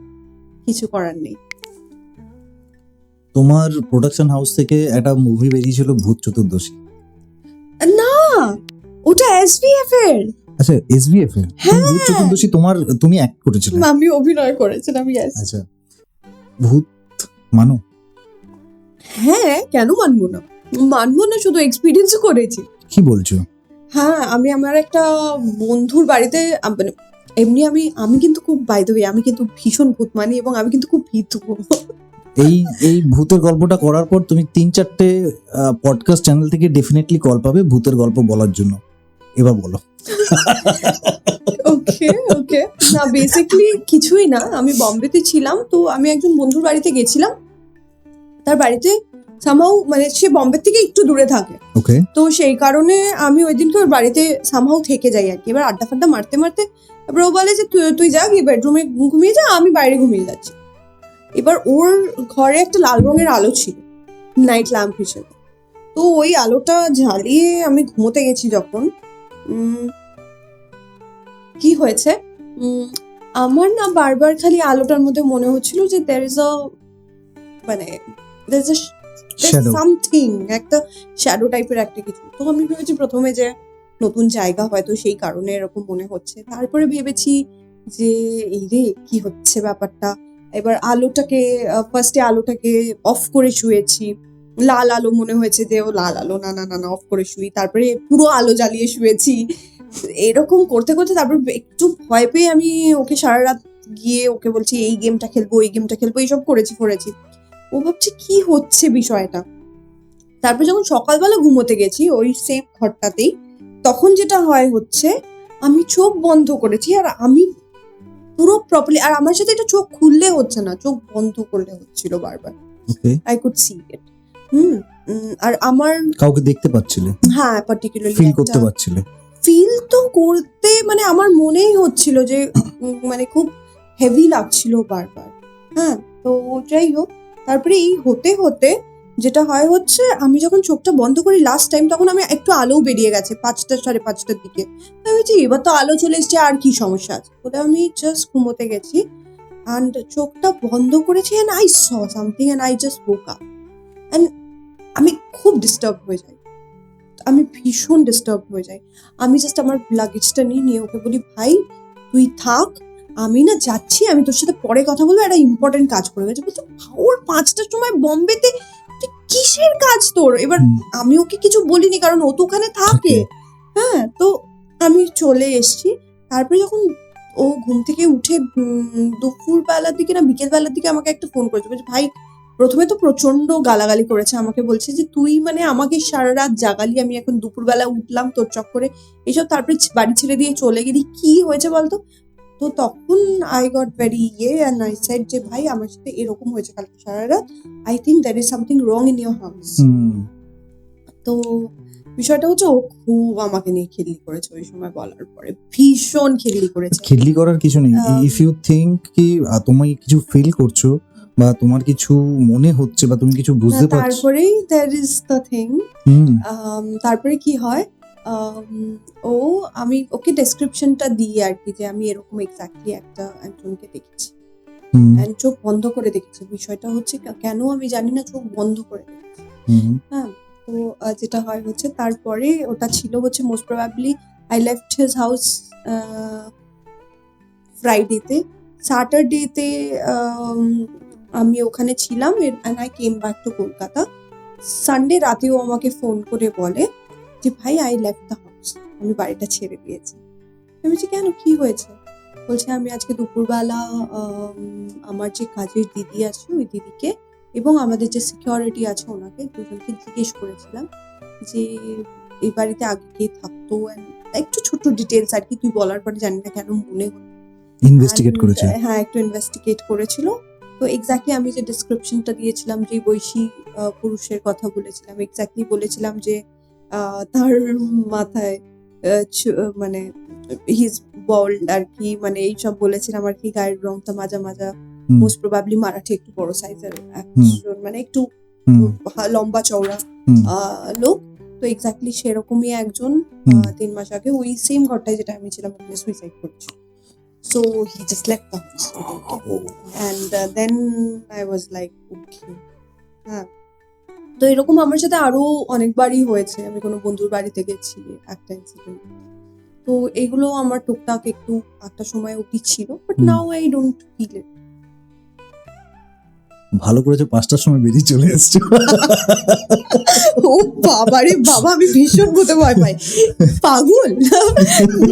কিছু করার নেই। তোমার প্রোডাকশন হাউস থেকে একটা মুভি বেরিয়েছিল ভূত চতুর্দশী। না, ওটা এসভিএফ এর। আচ্ছা, এসভিএফ এর ভূত চতুর্দশী তুমি অ্যাক্ট করেছিলে? আমি অভিনয় করেছিলাম, ইয়েস। আচ্ছা, ভূত মানো? হ্যাঁ, কেন মানবো না, শুধু এক্সপিরিয়েন্সও করেছি। কি বলছো? হ্যাঁ, আমি আমার একটা বন্ধুর বাড়িতে মানে এমনি আমি কিন্তু খুব বাই দ্য ওয়ে, আমি কিন্তু ভীষণ ভূত মানি এবং আমি কিন্তু খুব ভীতু। এই ভূতের গল্পটা করার পর তুমি 3-4টে পডকাস্ট চ্যানেল থেকে ডেফিনেটলি কল পাবে ভূতের গল্প বলার জন্য। এবার বলো। ওকে না, বেসিক্যালি কিছুই না, আমি বম্বেতে ছিলাম, তো আমি একজন বন্ধুর বাড়িতে গেছিলাম, তার বাড়িতে সামহাউ মানে সে বম্বে থেকে একটু দূরে থাকে, ওকে। তো সেই কারণে আমি ওই দিনকে ওর বাড়িতে সামহাউ থেকে যাই আর কি। এবার আড্ডা ফাড্ডা মারতে মারতে এবার ও বলে যে তুই যা গিয়ে বেডরুমে ঘুমিয়ে যা, আমি বাইরে ঘুমিয়ে যাচ্ছি। এবার ওর ঘরে একটা লাল রঙের আলো ছিল, নাইট ল্যাম্প হিসেবে। তো ওই আলোটা জ্বালিয়ে আমি ঘুমোতে গেছি যখন, কি হয়েছে, আমার না বারবার খালি আলোটার মধ্যে মনে হচ্ছিল যে there is a Shadow. Something, একটা শ্যাডো টাইপের একটা কিছু। তো আমি ভেবেছি প্রথমে যে নতুন জায়গা হয়তো সেই কারণে এরকম মনে হচ্ছে, তারপরে ভেবেছি যে এই রে কি হচ্ছে ব্যাপারটা। এবার ফার্স্টে আলোটাকে অফ করে শুয়েছি, লাল আলো মনে হয়েছে যে ও লাল আলো, না না না না অফ করে শুই, তারপরে পুরো আলো জ্বালিয়ে শুয়েছি। এরকম করতে করতে তারপর একটু ভয় পেয়ে আমি ওকে সারা রাত গিয়ে ওকে বলছি এই গেমটা খেলবো এইসব করেছি। ও ভাবছে কি হচ্ছে বিষয়টা। তারপর যখন সকালবেলা ঘুমোতে গেছি ওই সেম ঘরটাতেই, তখন যেটা হয় হচ্ছে আমি চোখ বন্ধ করেছি আর আমি পুরো প্রপারলি, আর আমার সাথে এটা চোখ খুললে হচ্ছে না, চোখ বন্ধ করলে হচ্ছিল বারবার। ওকে। আই কুড সি ইট। আর আমার কাউকে দেখতে পাচ্ছিলে? হ্যাঁ, পার্টিকুলারলি ফিল করতে পারছিলে? ফিল তো করতে মানে আমার মনেই হচ্ছিল যে মানে খুব হেভি লাগছিল বারবার। হ্যাঁ, তো যাই হোক, তারপরে এই হতে হতে যেটা হয় হচ্ছে আমি যখন চোখটা বন্ধ করি লাস্ট টাইম, তখন আমি একটু আলো বেরিয়ে গেছে 5টা 5:30টার দিকে। আমি বলছি এবার তো আলো চলে এসছে, আর কি সমস্যা আছে বলে আমি জাস্ট ঘুমোতে গেছি অ্যান্ড চোখটা বন্ধ করেছি and I saw something and I just woke up and আমি খুব ডিস্টার্ব হয়ে যাই, আমি ভীষণ ডিস্টার্ব হয়ে যাই। আমি জাস্ট আমার লাগেজটা নিয়ে ওকে বলি ভাই তুই থাক, আমি না যাচ্ছি, আমি তোর সাথে পরে কথা বলবো, একটা ইম্পর্টেন্ট কাজ করে গেছে। বলতো ওর 5টার সময় বম্বেতে কিসের কাজ তোর? এবার আমি ওকে কিছু বলিনি কারণ ও তো ওখানে থাকে। হ্যাঁ, তো আমি চলে এসছি। তারপরে যখন ও ঘুম থেকে উঠে দুপুর বেলার দিকে না বিকেল বেলার দিকে আমাকে একটা ফোন করেছে, বলছে ভাই, প্রথমে তো প্রচন্ড গালাগালি করেছে আমাকে, বলছে যে তুই মানে আমাকে সারা রাত জাগালি, আমি এখন দুপুরবেলা উঠলাম তোর চক্করে এইসব, তারপরে বাড়ি ছেড়ে দিয়ে চলে গেলি, কি হয়েছে বলতো? তো তখন I got very and I said যে ভাই আমার সাথে এরকম হয়েছে কালকে সারা রাত, I think that is something wrong in your house. তো বিষয়টা হচ্ছে ও খুব আমাকে নিয়ে খিল্লি করেছে ওই সময় বলার পরে, ভীষণ খিল্লি করেছে। খিল্লি করার কিছু নেই। ইফ ইউ থিঙ্ক কি তুমি কিছু ফিল করছো বা তোমার কিছু মনে হচ্ছে বা তুমি কিছু বুঝতে পারছো, তারপরেই দ্যাট ইজ দ্য থিং। তারপরে কি হয়, ও আমি ওকে ডেসক্রিপশনটা দিই আর কি, যে আমি এরকম এক্স্যাক্টলি একজনকে দেখেছি, চোখ বন্ধ করে দেখেছি। বিষয়টা হচ্ছে কেন আমি জানি না, চোখ বন্ধ করে দেখেছি। হ্যাঁ, তো যেটা হয় হচ্ছে তারপরে ওটা ছিল হচ্ছে most probably I left his house ফ্রাইডেতে, স্যাটারডেতে আমি ওখানে ছিলাম and I came back to Kolkata. Sunday রাতেও আমাকে ফোন করে বলে যে ভাই আই লেফট দ্য হাউস, আমি বাড়িটা ছেড়ে দিয়েছি। আমি বলছি কেন, কি হয়েছে? বলছে আমি আজকে দুপুরবেলা আমার যে কাজের দিদি আছে ওই দিদিকে এবং আমাদের যে সিকিউরিটি আছে ওনাকে দুজনকে জিজ্ঞেস করেছিলাম যে এই বাড়িতে আগে কে থাকতো, একটু ছোট্ট ডিটেলস আর কি, তুই বলার পরে জানি না কেন মনে হলো ইনভেস্টিগেট করেছে। হ্যাঁ, একটু ইনভেস্টিগেট করেছিল। তো এক্স্যাক্টলি আমি যে ডেসক্রিপশনটা দিয়েছিলাম, যে বৈশী পুরুষের কথা বলেছিলাম, এক্স্যাক্টলি বলেছিলাম যে তার মাথায় মানে হিজ বল্ড আর কি, মানে এইসব বলেছিলাম আর কি, গায়ের রংটা মাজা মাজা, মোস্ট প্রবাবলি মারাঠি, একটু বড় সাইজের একজন, মানে একটু লম্বা চওড়া লোক। তো এক্স্যাক্টলি সেরকমই একজন 3 মাস আগে ওই সেম ঘরটায় যেটা আমি ছিলাম ওখানে সুইসাইড করছি। So he just left the house. And then I was like, okay. হ্যাঁ, তো এরকম আমার সাথে আরো অনেকবারই হয়েছে। আমি কোনো বন্ধুর বাড়িতে গেছি, একটা ইনসিডেন্ট। তো এগুলো আমার টুকটাক একটু একটা সময় অবধি ছিল, but now I don't feel it. ভালো করেছে 5টার সময় বেরিয়ে চলে এসছো। ও বাবা রে বাবা, আমি ভীষণ ভূতে ভয় পাই, পাগল।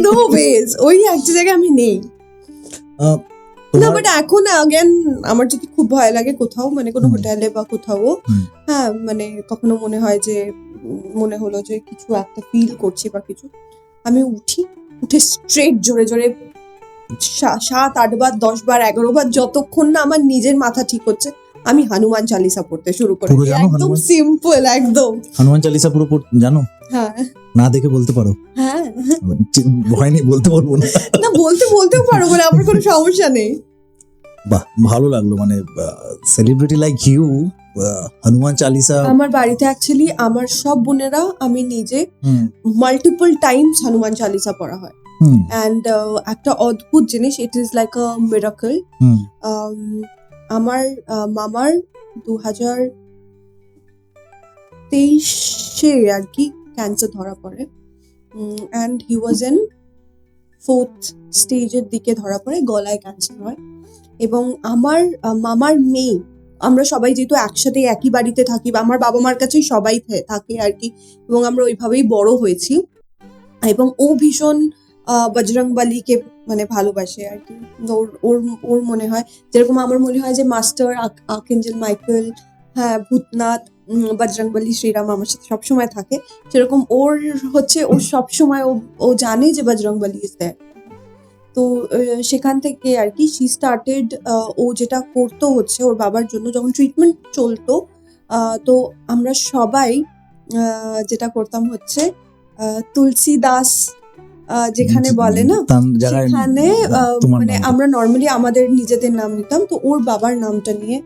নো ওয়েজ, ওই একটা জায়গায় আমি নেই না। বাট এখন আগেন আমার যদি খুব ভয় লাগে কোথাও, মানে কোনো হোটেলে বা কোথাও, হ্যাঁ মানে কখনো মনে হয় যে মনে হলো যে কিছু একটা ফিল করছি বা কিছু, আমি উঠে স্ট্রেট জোরে জোরে 7, 8 বার, 10 বার, 11 বার, যতক্ষণ না আমার নিজের মাথা ঠিক হচ্ছে আমি হনুমান চালিসা পড়তে শুরু করি, পুরো জানো একদম হনুমান? সিম্পল একদম। হনুমান চালিসা পুরো জানো? হ্যাঁ না দেখে বলতে পারো? হ্যাঁ, ভয় নেই, বলতে পারবো না। না বলতেও পারো, বলে আমার কোনো সমস্যা নেই। বাহ, ভালো লাগলো, মানে celebrity like you Hanuman Chalisa. আমার বাড়িতে অ্যাকচুয়ালি আমার সব বোনেরা, আমি নিজে hmm multiple times Hanuman Chalisa পড়া হয়। হুম অ্যান্ড একটা অদ্ভুত জিনিস, it is like a miracle. হুম আমার মামার 2023-এ আর কি ক্যান্সার ধরা পড়ে, and he was in 4th স্টেজের দিকে ধরা পড়ে, গলায় ক্যান্সার হয়। এবং আমার মামার মেয়ে, আমরা সবাই যেহেতু একসাথে একই বাড়িতে থাকি, বা আমার বাবা মার কাছেই সবাই থাকে আর কি, এবং আমরা ওইভাবেই বড় হয়েছি। এবং ও ভীষণ বজরংবলীকে মানে ভালোবাসে আর কি। ওর ওর ওর মনে হয়, যেরকম আমার মনে হয় যে মাস্টার, আর্কএঞ্জেল মাইকেল, হ্যাঁ ভূতনাথ, বজরংবলী, শ্রীরাম আমার সাথে সবসময় থাকে, সেরকম ওর হচ্ছে, ও সবসময় ও জানে যে বজরংবলী ইজ দেয়ার। তো সেখান থেকে আর কি শি স্টার্টেড, ও যেটা করতো হচ্ছে ওর বাবার জন্য যখন ট্রিটমেন্ট চলতো, তো আমরা সবাই যেটা করতাম হচ্ছে তুলসী দাস যেখানে বলে না, তার জায়গায় সেখানে তোমার মানে নামটা। আমরা নর্মালি আমাদের নিজেদের নাম নিতাম, তো ওর বাবার নামটা নিয়ে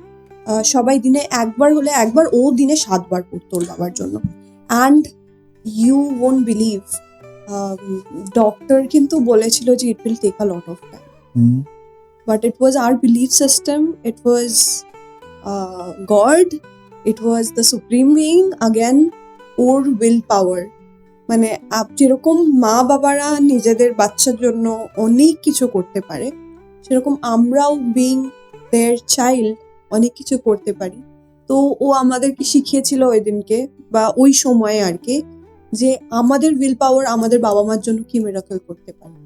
সবাই দিনে একবার হলে একবার, ও দিনে 7 বার পড়তো ওর বাবার জন্য। And you won't believe, doctor কিন্তু বলেছিল যে it will take a lot of time, hmm, but it was our belief system, it was God, it was the supreme being, again or willpower. মানে যেরকম মা বাবারা নিজেদের বাচ্চার জন্য অনেক কিছু করতে পারে, সেরকম আমরাও বিং দেয়ার চাইল্ড অনেক কিছু করতে পারি। তো ও আমাদেরকে শিখিয়েছিল ওই দিনকে বা ওই সময়ে আর কি, যে আমাদের উইল পাওয়ার আমাদের বাবা মার জন্য কি মিরাকল করতে পারে।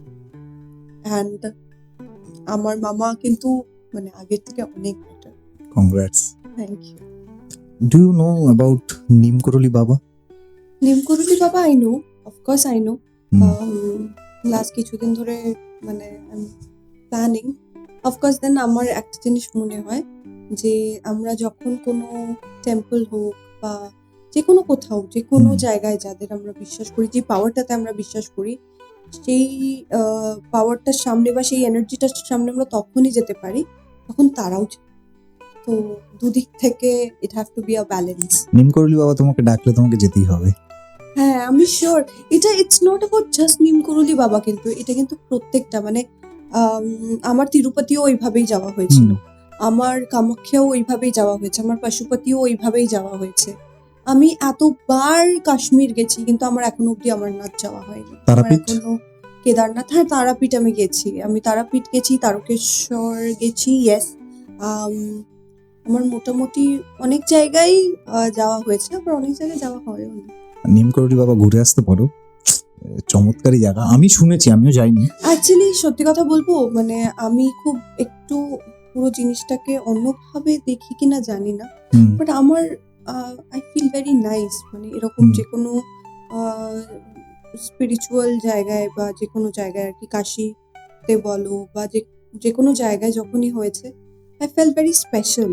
অ্যান্ড আমার মামা কিন্তু মানে আগের থেকে অনেক better. Congrats. Thank you. Do you know about Neemkaroli Baba? Neemkaroli Baba I know, of course I know. হুম, লাস্ট কিছুদিন ধরে মানে প্ল্যানিং, অফকোর্স। দেন আমার একটা জিনিস মনে হয় যে আমরা যখন কোনো টেম্পল হোক বা যে কোনো কোথাও, যে কোনো হুম। জায়গায় যাদের আমরা বিশ্বাস করি, যে পাওয়ারটাতে আমরা বিশ্বাস করি, সেই পাওয়ারটার সামনে বা সেই এনার্জিটার সামনে আমরা তখনই যেতে পারি তখন তারাও যায়। তো দুদিক থেকে it have to be a balance. Neemkaroli Baba তোমাকে ডাকলে তোমাকে যেতেই হবে। হ্যাঁ আমি শিওর, এটা ইটস নট অ্যাবাউট জাস্ট নিমকরুলি বাবা, কিন্তু এটা কিন্তু প্রত্যেকটা মানে আমার তিরুপতিও ওইভাবেই যাওয়া হয়েছিল, আমার কামাখ্যাও ওইভাবেই যাওয়া হয়েছে, আমার পশুপতিও ওইভাবেই যাওয়া হয়েছে। আমি এতবার কাশ্মীর গেছি, কিন্তু আমার এখনো অব্দি অমরনাথ যাওয়া হয়নি। আমার তারাপীঠ? এখনো কেদারনাথ, হ্যাঁ তারাপীঠ আমি গেছি, আমি তারাপীঠ গেছি, তারকেশ্বর গেছি, ইয়েস। আমার মোটামুটি অনেক জায়গায় যাওয়া হয়েছে, আবার অনেক জায়গায় যাওয়া হয়নি। নিমকরলি বাবা ঘুরে আসতে পারো, চমৎকারী জায়গা, আমি শুনেছি, আমিও যাইনি। অ্যাকচুয়ালি সত্যি কথা বলবো, মানে আমি খুব একটু পুরো জিনিসটাকে অন্যভাবে দেখি কিনা জানি না, হুম, বাট আমার আই ফিল ভেরি নাইস, মানে এরকম হুম। যে কোনো স্পিরিচুয়াল জায়গায় বা যে কোনো জায়গায় আর কি, কাশিতে বলো বা যে কোনো জায়গায় যখনই হয়েছে, আই ফেল ভেরি স্পেশাল।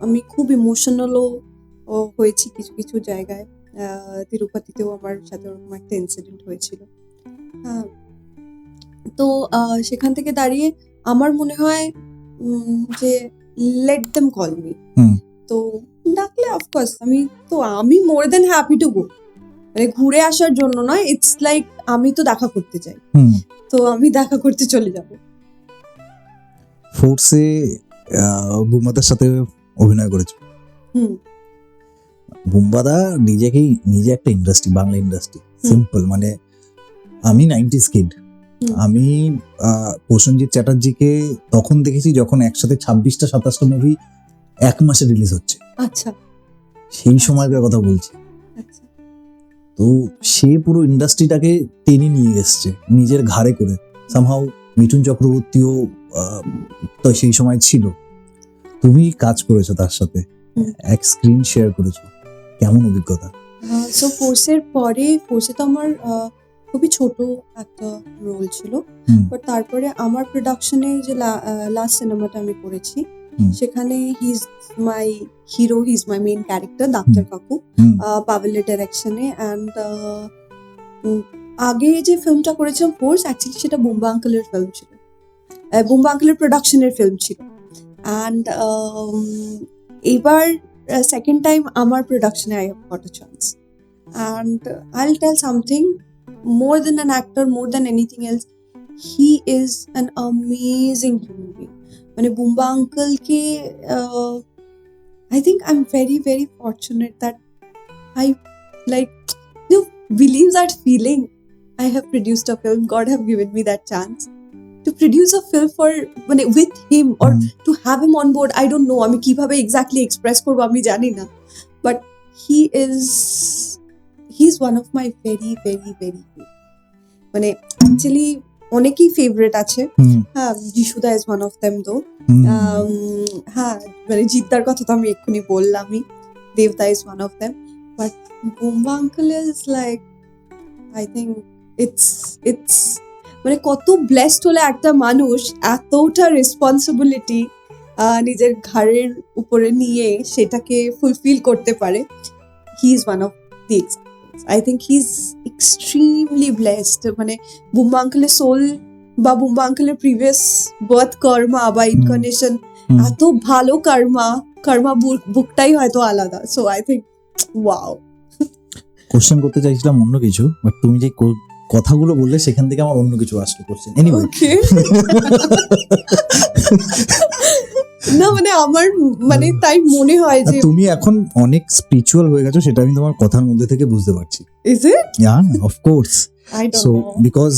আমি খুব ইমোশনালও হয়েছি কিছু কিছু জায়গায়। তিরুপতিতেও আমার সাথে ওরকম একটা ইনসিডেন্ট হয়েছিল। হ্যাঁ, তো সেখান থেকে দাঁড়িয়ে আমার মনে হয় যে লেট দেম কল মি। হুম। তো ডাকলে অফকোর্স আমি মোর দেন হ্যাপি টু গো, মানে ঘুরে আসার জন্য নয়, ইটস লাইক আমি তো দেখা করতে চাই, হুম। তো আমি দেখা করতে চলে যাব। ফোর্সে বুম্বাদার সাথে অভিনয় করেছো। হুম বুম্বাদা নিজে একটা ইন্ডাস্ট্রি, বাংলা ইন্ডাস্ট্রি, সিম্পল। মানে আমি 90s কিড, হুম। আমি প্রসেনজিৎ চ্যাটার্জিকে তখন দেখেছি যখন একসাথে 26টা 27টা মুভি এক মাসে রিলিজ হচ্ছে, আচ্ছা সেই সময়কার কথা বলছি। আচ্ছা। তো সে পুরো ইন্ডাস্ট্রিটাকে টেনে নিয়ে এসছে নিজের ঘাড়ে করে। সামহাউ মিঠুন চক্রবর্তীও তো সেই সময় ছিল, তুমি কাজ করেছো তার সাথে, হুম। এক স্ক্রিন শেয়ার করেছো, কেমন অভিজ্ঞতা? সো ফোর্সের পরে, ফোর্সে তো আমার খুবই ছোট একটা রোল ছিল, হুম, বাট তারপরে আমার প্রোডাকশনে যে লাস্ট সিনেমাটা আমি করেছি, হুম। সেখানে he is my hero, he is my main character doctor কাকু, পাভেলের ডাইরেকশনে। অ্যান্ড আগে যে ফিল্মটা করেছিলাম ফোর্স, অ্যাকচুয়ালি সেটা বুম্বা আঙ্কেলের ফিল্ম ছিল, বুম্বা আঙ্কেলের প্রোডাকশনের ফিল্ম ছিল। অ্যান্ড এবার সেকেন্ড টাইম আমার প্রোডাকশনে I have got a chance. And I'll tell something, more than an actor, more than anything else, he is an amazing human being. মানে বুম্বা আঙ্কেলকে I think I'm very, very fortunate that I like you believe that feeling. I have produced a film. God have given me that chance to produce a film for with him or to have him on board. I don't know. আমি কিভাবে exactly express করবো আমি জানি না. But he's one of my very, very, very good. মানে actually অনেকেই ফেভারিট আছে। হ্যাঁ, যিশুদা ইজ ওয়ান অফ দেম দো। হ্যাঁ, মানে জিদ্দার কথা তো আমি এক্ষুনি বললামই, দেবদা is one of them. But Bumba uncle is like, I think it's মানে কত ব্লেসড হলে একটা মানুষ এতটা রেসপন্সিবিলিটি নিজের ঘাড়ের উপরে নিয়ে সেটাকে ফুলফিল করতে পারে। He is one of the examples. I think he's extremely blessed. মানে বুম্বা আঙ্কেলের সোল বা বুম্বা আঙ্কেলের প্রিভিয়াস বার্থ কর্মা বা ইনকার্নেশন এত ভালো কর্মা বুকটাই হয়তো আলাদা। So I think wow. Question করতে চাইছিলাম অন্য কিছু, বাট তুমি যে কথাগুলো বললে সেখান থেকে আমার অন্য কিছু আসলো কোশ্চেন। এনিওয়ে, ওকে। না মানে আমার মানে তাই মনে হয় যে তুমি এখন অনেক স্পিরিচুয়াল হয়ে গেছো, সেটা আমি তোমার কথার মধ্যে থেকে বুঝতে পারছি। Is it? Yeah, of course. I don't So know. because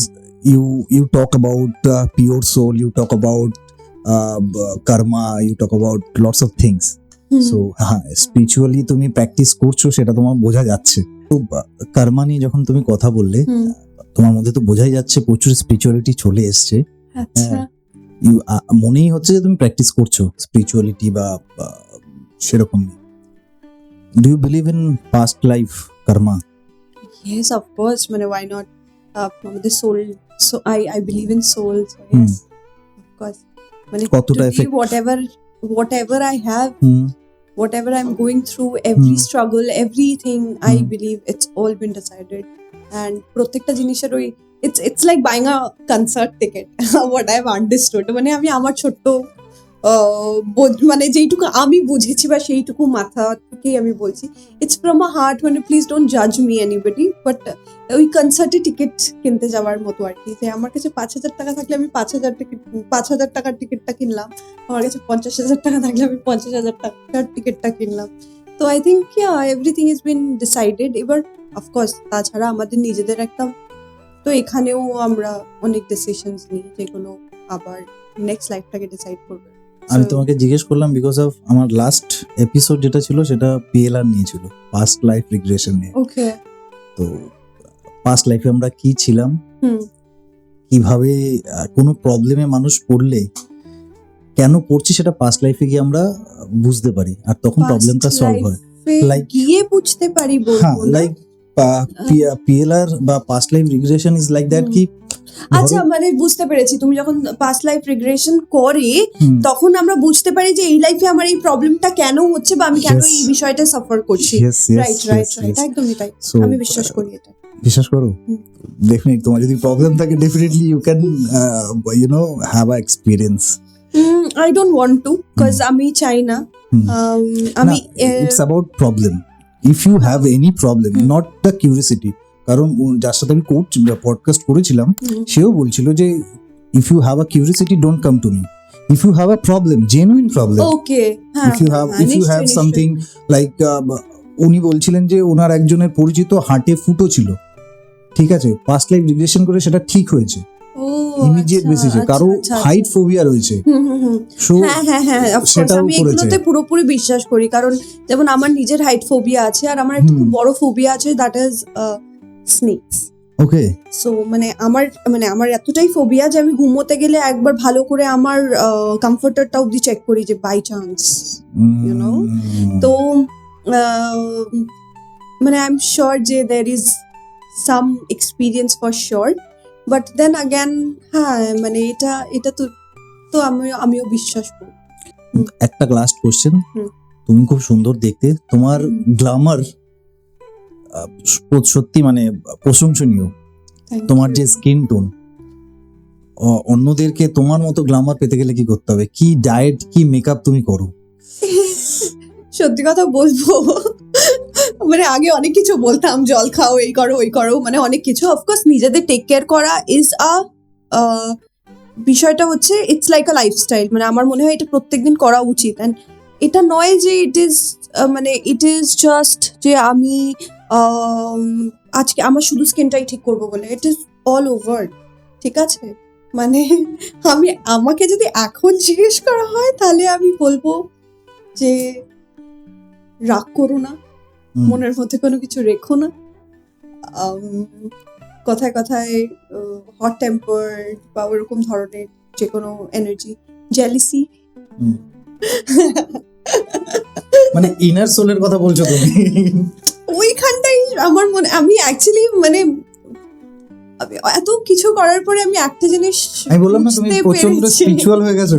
you talk about pure soul, you talk about karma, you talk about lots of things. So spiritually তুমি প্র্যাকটিস করছো সেটা তোমার বোঝা যাচ্ছে। তো কর্মা নিয়ে যখন তুমি কথা বললে, তোমার মধ্যে তো বোঝাই যাচ্ছে প্রচুর স্পিরিচুয়ালিটি চলে এসছে। আচ্ছা। মনেই হচ্ছে যে তুমি প্র্যাকটিস করছো স্পিরিচুয়ালিটি বা সেরকম। Do you believe in past life karma? Yes, of course. মানে why not? The soul. So I believe in soul. So yes, of course. মানে কতটা today effect? whatever I have, whatever I'm going through, every struggle, everything, I believe it's all been decided. And প্রত্যেকটা জিনিসের ওই it's like buying a concert ticket. What I've understood. মানে আমি আমার ছোট্ট মানে যেইটুকু আমি বুঝেছি বা সেইটুকু মাথা থেকেই আমি বলছি, ইটস ফ্রম আ হার্ট। মানে প্লিজ ডোন্ট জাজ মি এনিবডি, বাট ওই কনসার্টে টিকিট কিনতে যাওয়ার মতো আর কি। যে আমার কাছে 5,000 টাকা থাকলে আমি 5,000 টাকার টিকিটটা কিনলাম, আমার কাছে 50,000 টাকা থাকলে আমি 50,000 টাকার টিকিটটা কিনলাম। তো I think everything is bin decided. এবার অফকোর্স তাছাড়া আমাদের নিজেদের একটা, তো এখানেও আমরা অনেক ডিসিশনস নিই যেগুলো আবার নেক্সট লাইফটাকে ডিসাইড করবে। আমি তোমাকে জিজ্ঞেস করলাম বিকজ অফ আমার লাস্ট এপিসোড যেটা ছিল সেটা পিএলআর নিয়ে ছিল, পাস্ট লাইফ রিগ্রেশন নিয়ে। ওকে। তো পাস্ট লাইফে আমরা কি ছিলাম, কিভাবে কোনো প্রবলেমে মানুষ পড়লে কেন পড়ছি সেটা পাস্ট লাইফে গিয়ে আমরা বুঝতে পারি, আর তখন প্রবলেমটা সলভ হয়। Like- গিয়ে বুঝতে পারি হ্যাঁ, বলবো না? লাইক পিএলআর বা past life regression is like that কি আচ্ছা, মানে বুঝতে পেরেছি। তুমি যখন পাস্ট লাইফ রিগ্রেশন করে তখন আমরা বুঝতে পারি যে এই লাইফে আমার এই প্রবলেমটা কেন হচ্ছে বা আমি কেন Yes. এই বিষয়টা সাফার করছি। Yes, yes, right right yes, right, yes. একদমই তাই। So, আমি বিশ্বাস করি এটা। বিশ্বাস করো? ডেফিনেটলি তোমার যদি প্রবলেম থাকে definitely you can have a experience. I don't want to, because আমি চাই না। আমি it's about problem. If you have any problem, not the curiosity. কারণ যার সাথে আমি পডকাস্ট করেছিলাম সেও বলছিল যে if you have a curiosity don't come to me, if you have a problem, genuine problem, okay, if you have something like, উনি বলছিলেন যে ওনার একজনের পরিচিত হার্টে ফুটো ছিল, ঠিক আছে, পাস্ট লাইফ রিগ্রেশন করে সেটা ঠিক হয়েছে ইমিডিয়েট বেসিসে। কারো হাইট ফোবিয়া রয়েছে, সো হ্যাঁ, সেটাও আমি করেছে। এগুলোতে পুরোপুরি বিশ্বাস করি। কারণ যেমন আমার নিজের হাইট ফোবিয়া আছে, আর আমার একটা খুব বড় ফোবিয়া আছে, that is snake's. Okay. So আমার এতটাই ফোবিয়া যে আমি ঘুমোতে গেলে একবার ভালো করে আমার কমফোর্টারটা অবধি চেক করি যে বাই চান্স, you know? তো মানে আই এম শিওর যে there is some experience for sure, but then again হ্যাঁ, মানে এটা তো আমিও বিশ্বাস করি। একটা লাস্ট কোশ্চেন, হুম। তুমি খুব সুন্দর দেখতে, তোমার গ্ল্যামার সত্যি মানে প্রশংসনীয়। Thank তোমার you. যে স্কিন টোন, অন্যদেরকে তোমার মতো গ্ল্যামার পেতে গেলে কি করতে হবে, কি ডায়েট কি মেকআপ তুমি করো? সত্যি কথা বলবো, মানে আগে অনেক কিছু বলতাম, জল খাও, এই করো ওই করো, মানে অনেক কিছু। অফকোর্স নিজেদের টেক কেয়ার করা ইজ বিষয়টা হচ্ছে ইটস লাইক আ লাইফস্টাইল, মানে আমার মনে হয় এটা প্রত্যেকদিন করা উচিত। অ্যান্ড এটা নয় যে ইট ইজ মানে ইট ইজ জাস্ট যে আমি আজকে আমার শুধু স্কিনটাই ঠিক করবো বলে, ইট ইজ অল ওভার, ঠিক আছে? মানে আমাকে যদি এখন জিজ্ঞেস করা হয় তাহলে আমি বলবো যে রাগ করো না, মনের মধ্যে কোনো কিছু রেখো না, কথায় কথায় হট টেম্পার বা ওরকম ধরনের যে কোনো এনার্জি, জেলিসি, মানে ইনার সোলের কথা বলছো তুমি? ওইখানটাই আমার মনে, আমি অ্যাকচুয়ালি মানে এত কিছু করার পরে আমি একটা জিনিস আমি বললাম না তুমি বুঝতে প্রচন্ড পেরেছি। স্পিরিচুয়াল হয়ে গেছো।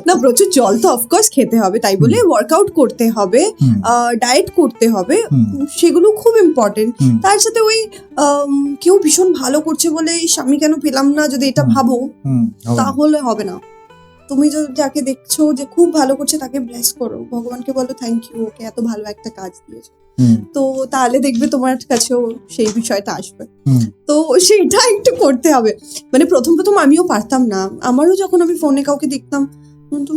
না, প্রচুর জল তো অফকোর্স খেতে হবে, তাই বলে ওয়ার্কআউট করতে হবে, হুম, ডায়েট করতে হবে, হুম, সেগুলো খুব ইম্পর্টেন্ট। হুম, তার সাথে ওই কেউ ভীষণ ভালো করছে বলে এই স্বামী কেন পেলাম না, যদি এটা হুম। ভাবো হুম, হবে না। তাহলে হবে না। তুমি যাকে দেখছো যে খুব ভালো করছে তাকে ব্লেস করো, ভগবানকে বলো থ্যাংক ইউ, ওকে এত ভালো একটা কাজ দিয়েছো, হুম, তো তাহলে দেখবে তোমার কাছেও সেই বিষয়টা আসবে। হুম, তো সেইটা একটু করতে হবে। মানে প্রথম প্রথম আমিও পারতাম না, আমারও যখন আমি ফোনে কাউকে দেখতাম তো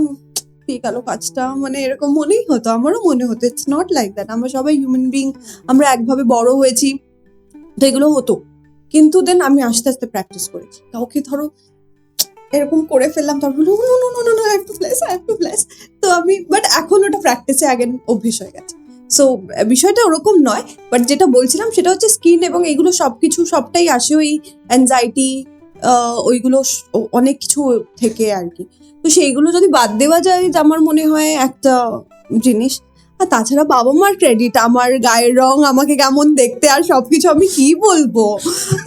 পেয়ে গেল কাজটা, মানে এরকম মনেই হতো, আমারও মনে হতো। ইটস নট লাইক দ্যাট, আমরা সবাই হিউম্যান বিং, আমরা একভাবে বড় হয়েছি, তো এগুলো হতো। কিন্তু দেন আমি আস্তে আস্তে প্র্যাকটিস করেছি, কাউকে ধরো এরকম করে ফেললাম, তারপর no no no no no no I have to bless, তো আমি বাট এখন ওটা প্র্যাকটিসে আগে অভ্যেস হয়ে গেছে। সো বিষয়টা ওরকম নয়, বাট যেটা বলছিলাম সেটা হচ্ছে স্কিন এবং এগুলো সবকিছু সবটাই আসে ওই অ্যাংজাইটি, ওইগুলো অনেক কিছু থেকে আর কি। তো সেইগুলো যদি বাদ দেওয়া যায়, আমার মনে হয় একটা জিনিস। আর তাছাড়া বাবা মার ক্রেডিট, আমার গায়ের রং, আমাকে কেমন দেখতে, আর সবকিছু আমি কি বলবো।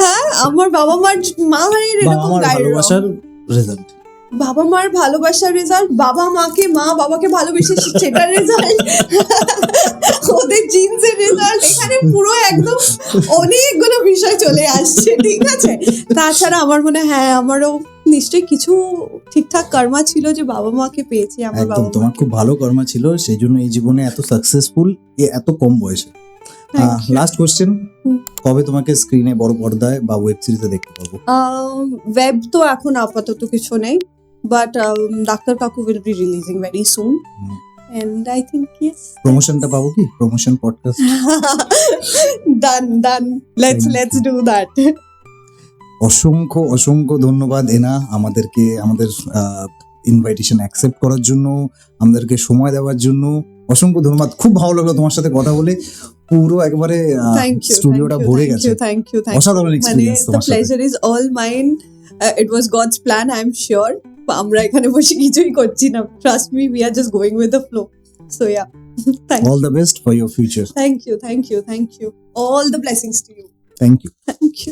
হ্যাঁ, আমার বাবা মায়ের বাবা এরকম মার গায়ের রং, ভালোবাসার রেজাল্ট। বাবা মার ভালোবাসার রেজাল্ট, বাবা মাকে মা বাবাকে ভালোবেসে সেটার রেজাল্ট, ওদের জিন্সের রেজাল্ট, এখানে পুরো একদম অনেকগুলো বিষয় চলে আসছে, ঠিক আছে? তাছাড়া আমার মনে হয় হ্যাঁ, আমারও নিশ্চয়ই কিছু ঠিকঠাক কর্মা ছিল যে বাবা মাকে পেয়েছি, আমার একদম, বাবা তোমার মাকে। খুব ভালো কর্মা ছিল, সেই জন্য এই জীবনে এত সাকসেসফুল এত কম বয়সে। Thank you. লাস্ট কোশ্চেন, হুম। কবে তোমাকে স্ক্রিনে বড় পর্দায় বা ওয়েব সিরিজে দেখতে পাবো? ওয়েব তো এখন আপাতত কিছু নেই, বাট ডাক্তার কাকু will be releasing very soon, hmm. And I think yes প্রমোশনটা পাবো কি? Promotion podcast? done, let's Thank you. do that. অসংখ্য অসংখ্য ধন্যবাদ এনা, আমাদেরকে আমাদের ইনভাইটেশন অ্যাকসেপ্ট করার জন্য, আমাদেরকে সময় দেওয়ার জন্য অসংখ্য ধন্যবাদ। খুব ভালো লাগলো তোমার সাথে কথা বলে, পুরো একবারে Thank you, স্টুডিওটা ভরে গেছে। thank you. অসাধারণ মানে এক্সপিরিয়েন্স the তোমার সাথে। pleasure is all mine. It was God's plan, I'm sure. আমরা এখানে বসে কিছুই করছি না, trust me, we are just going with the flow. So yeah, all the best for your future. thank you. All the blessings to you. Thank you. Thank you.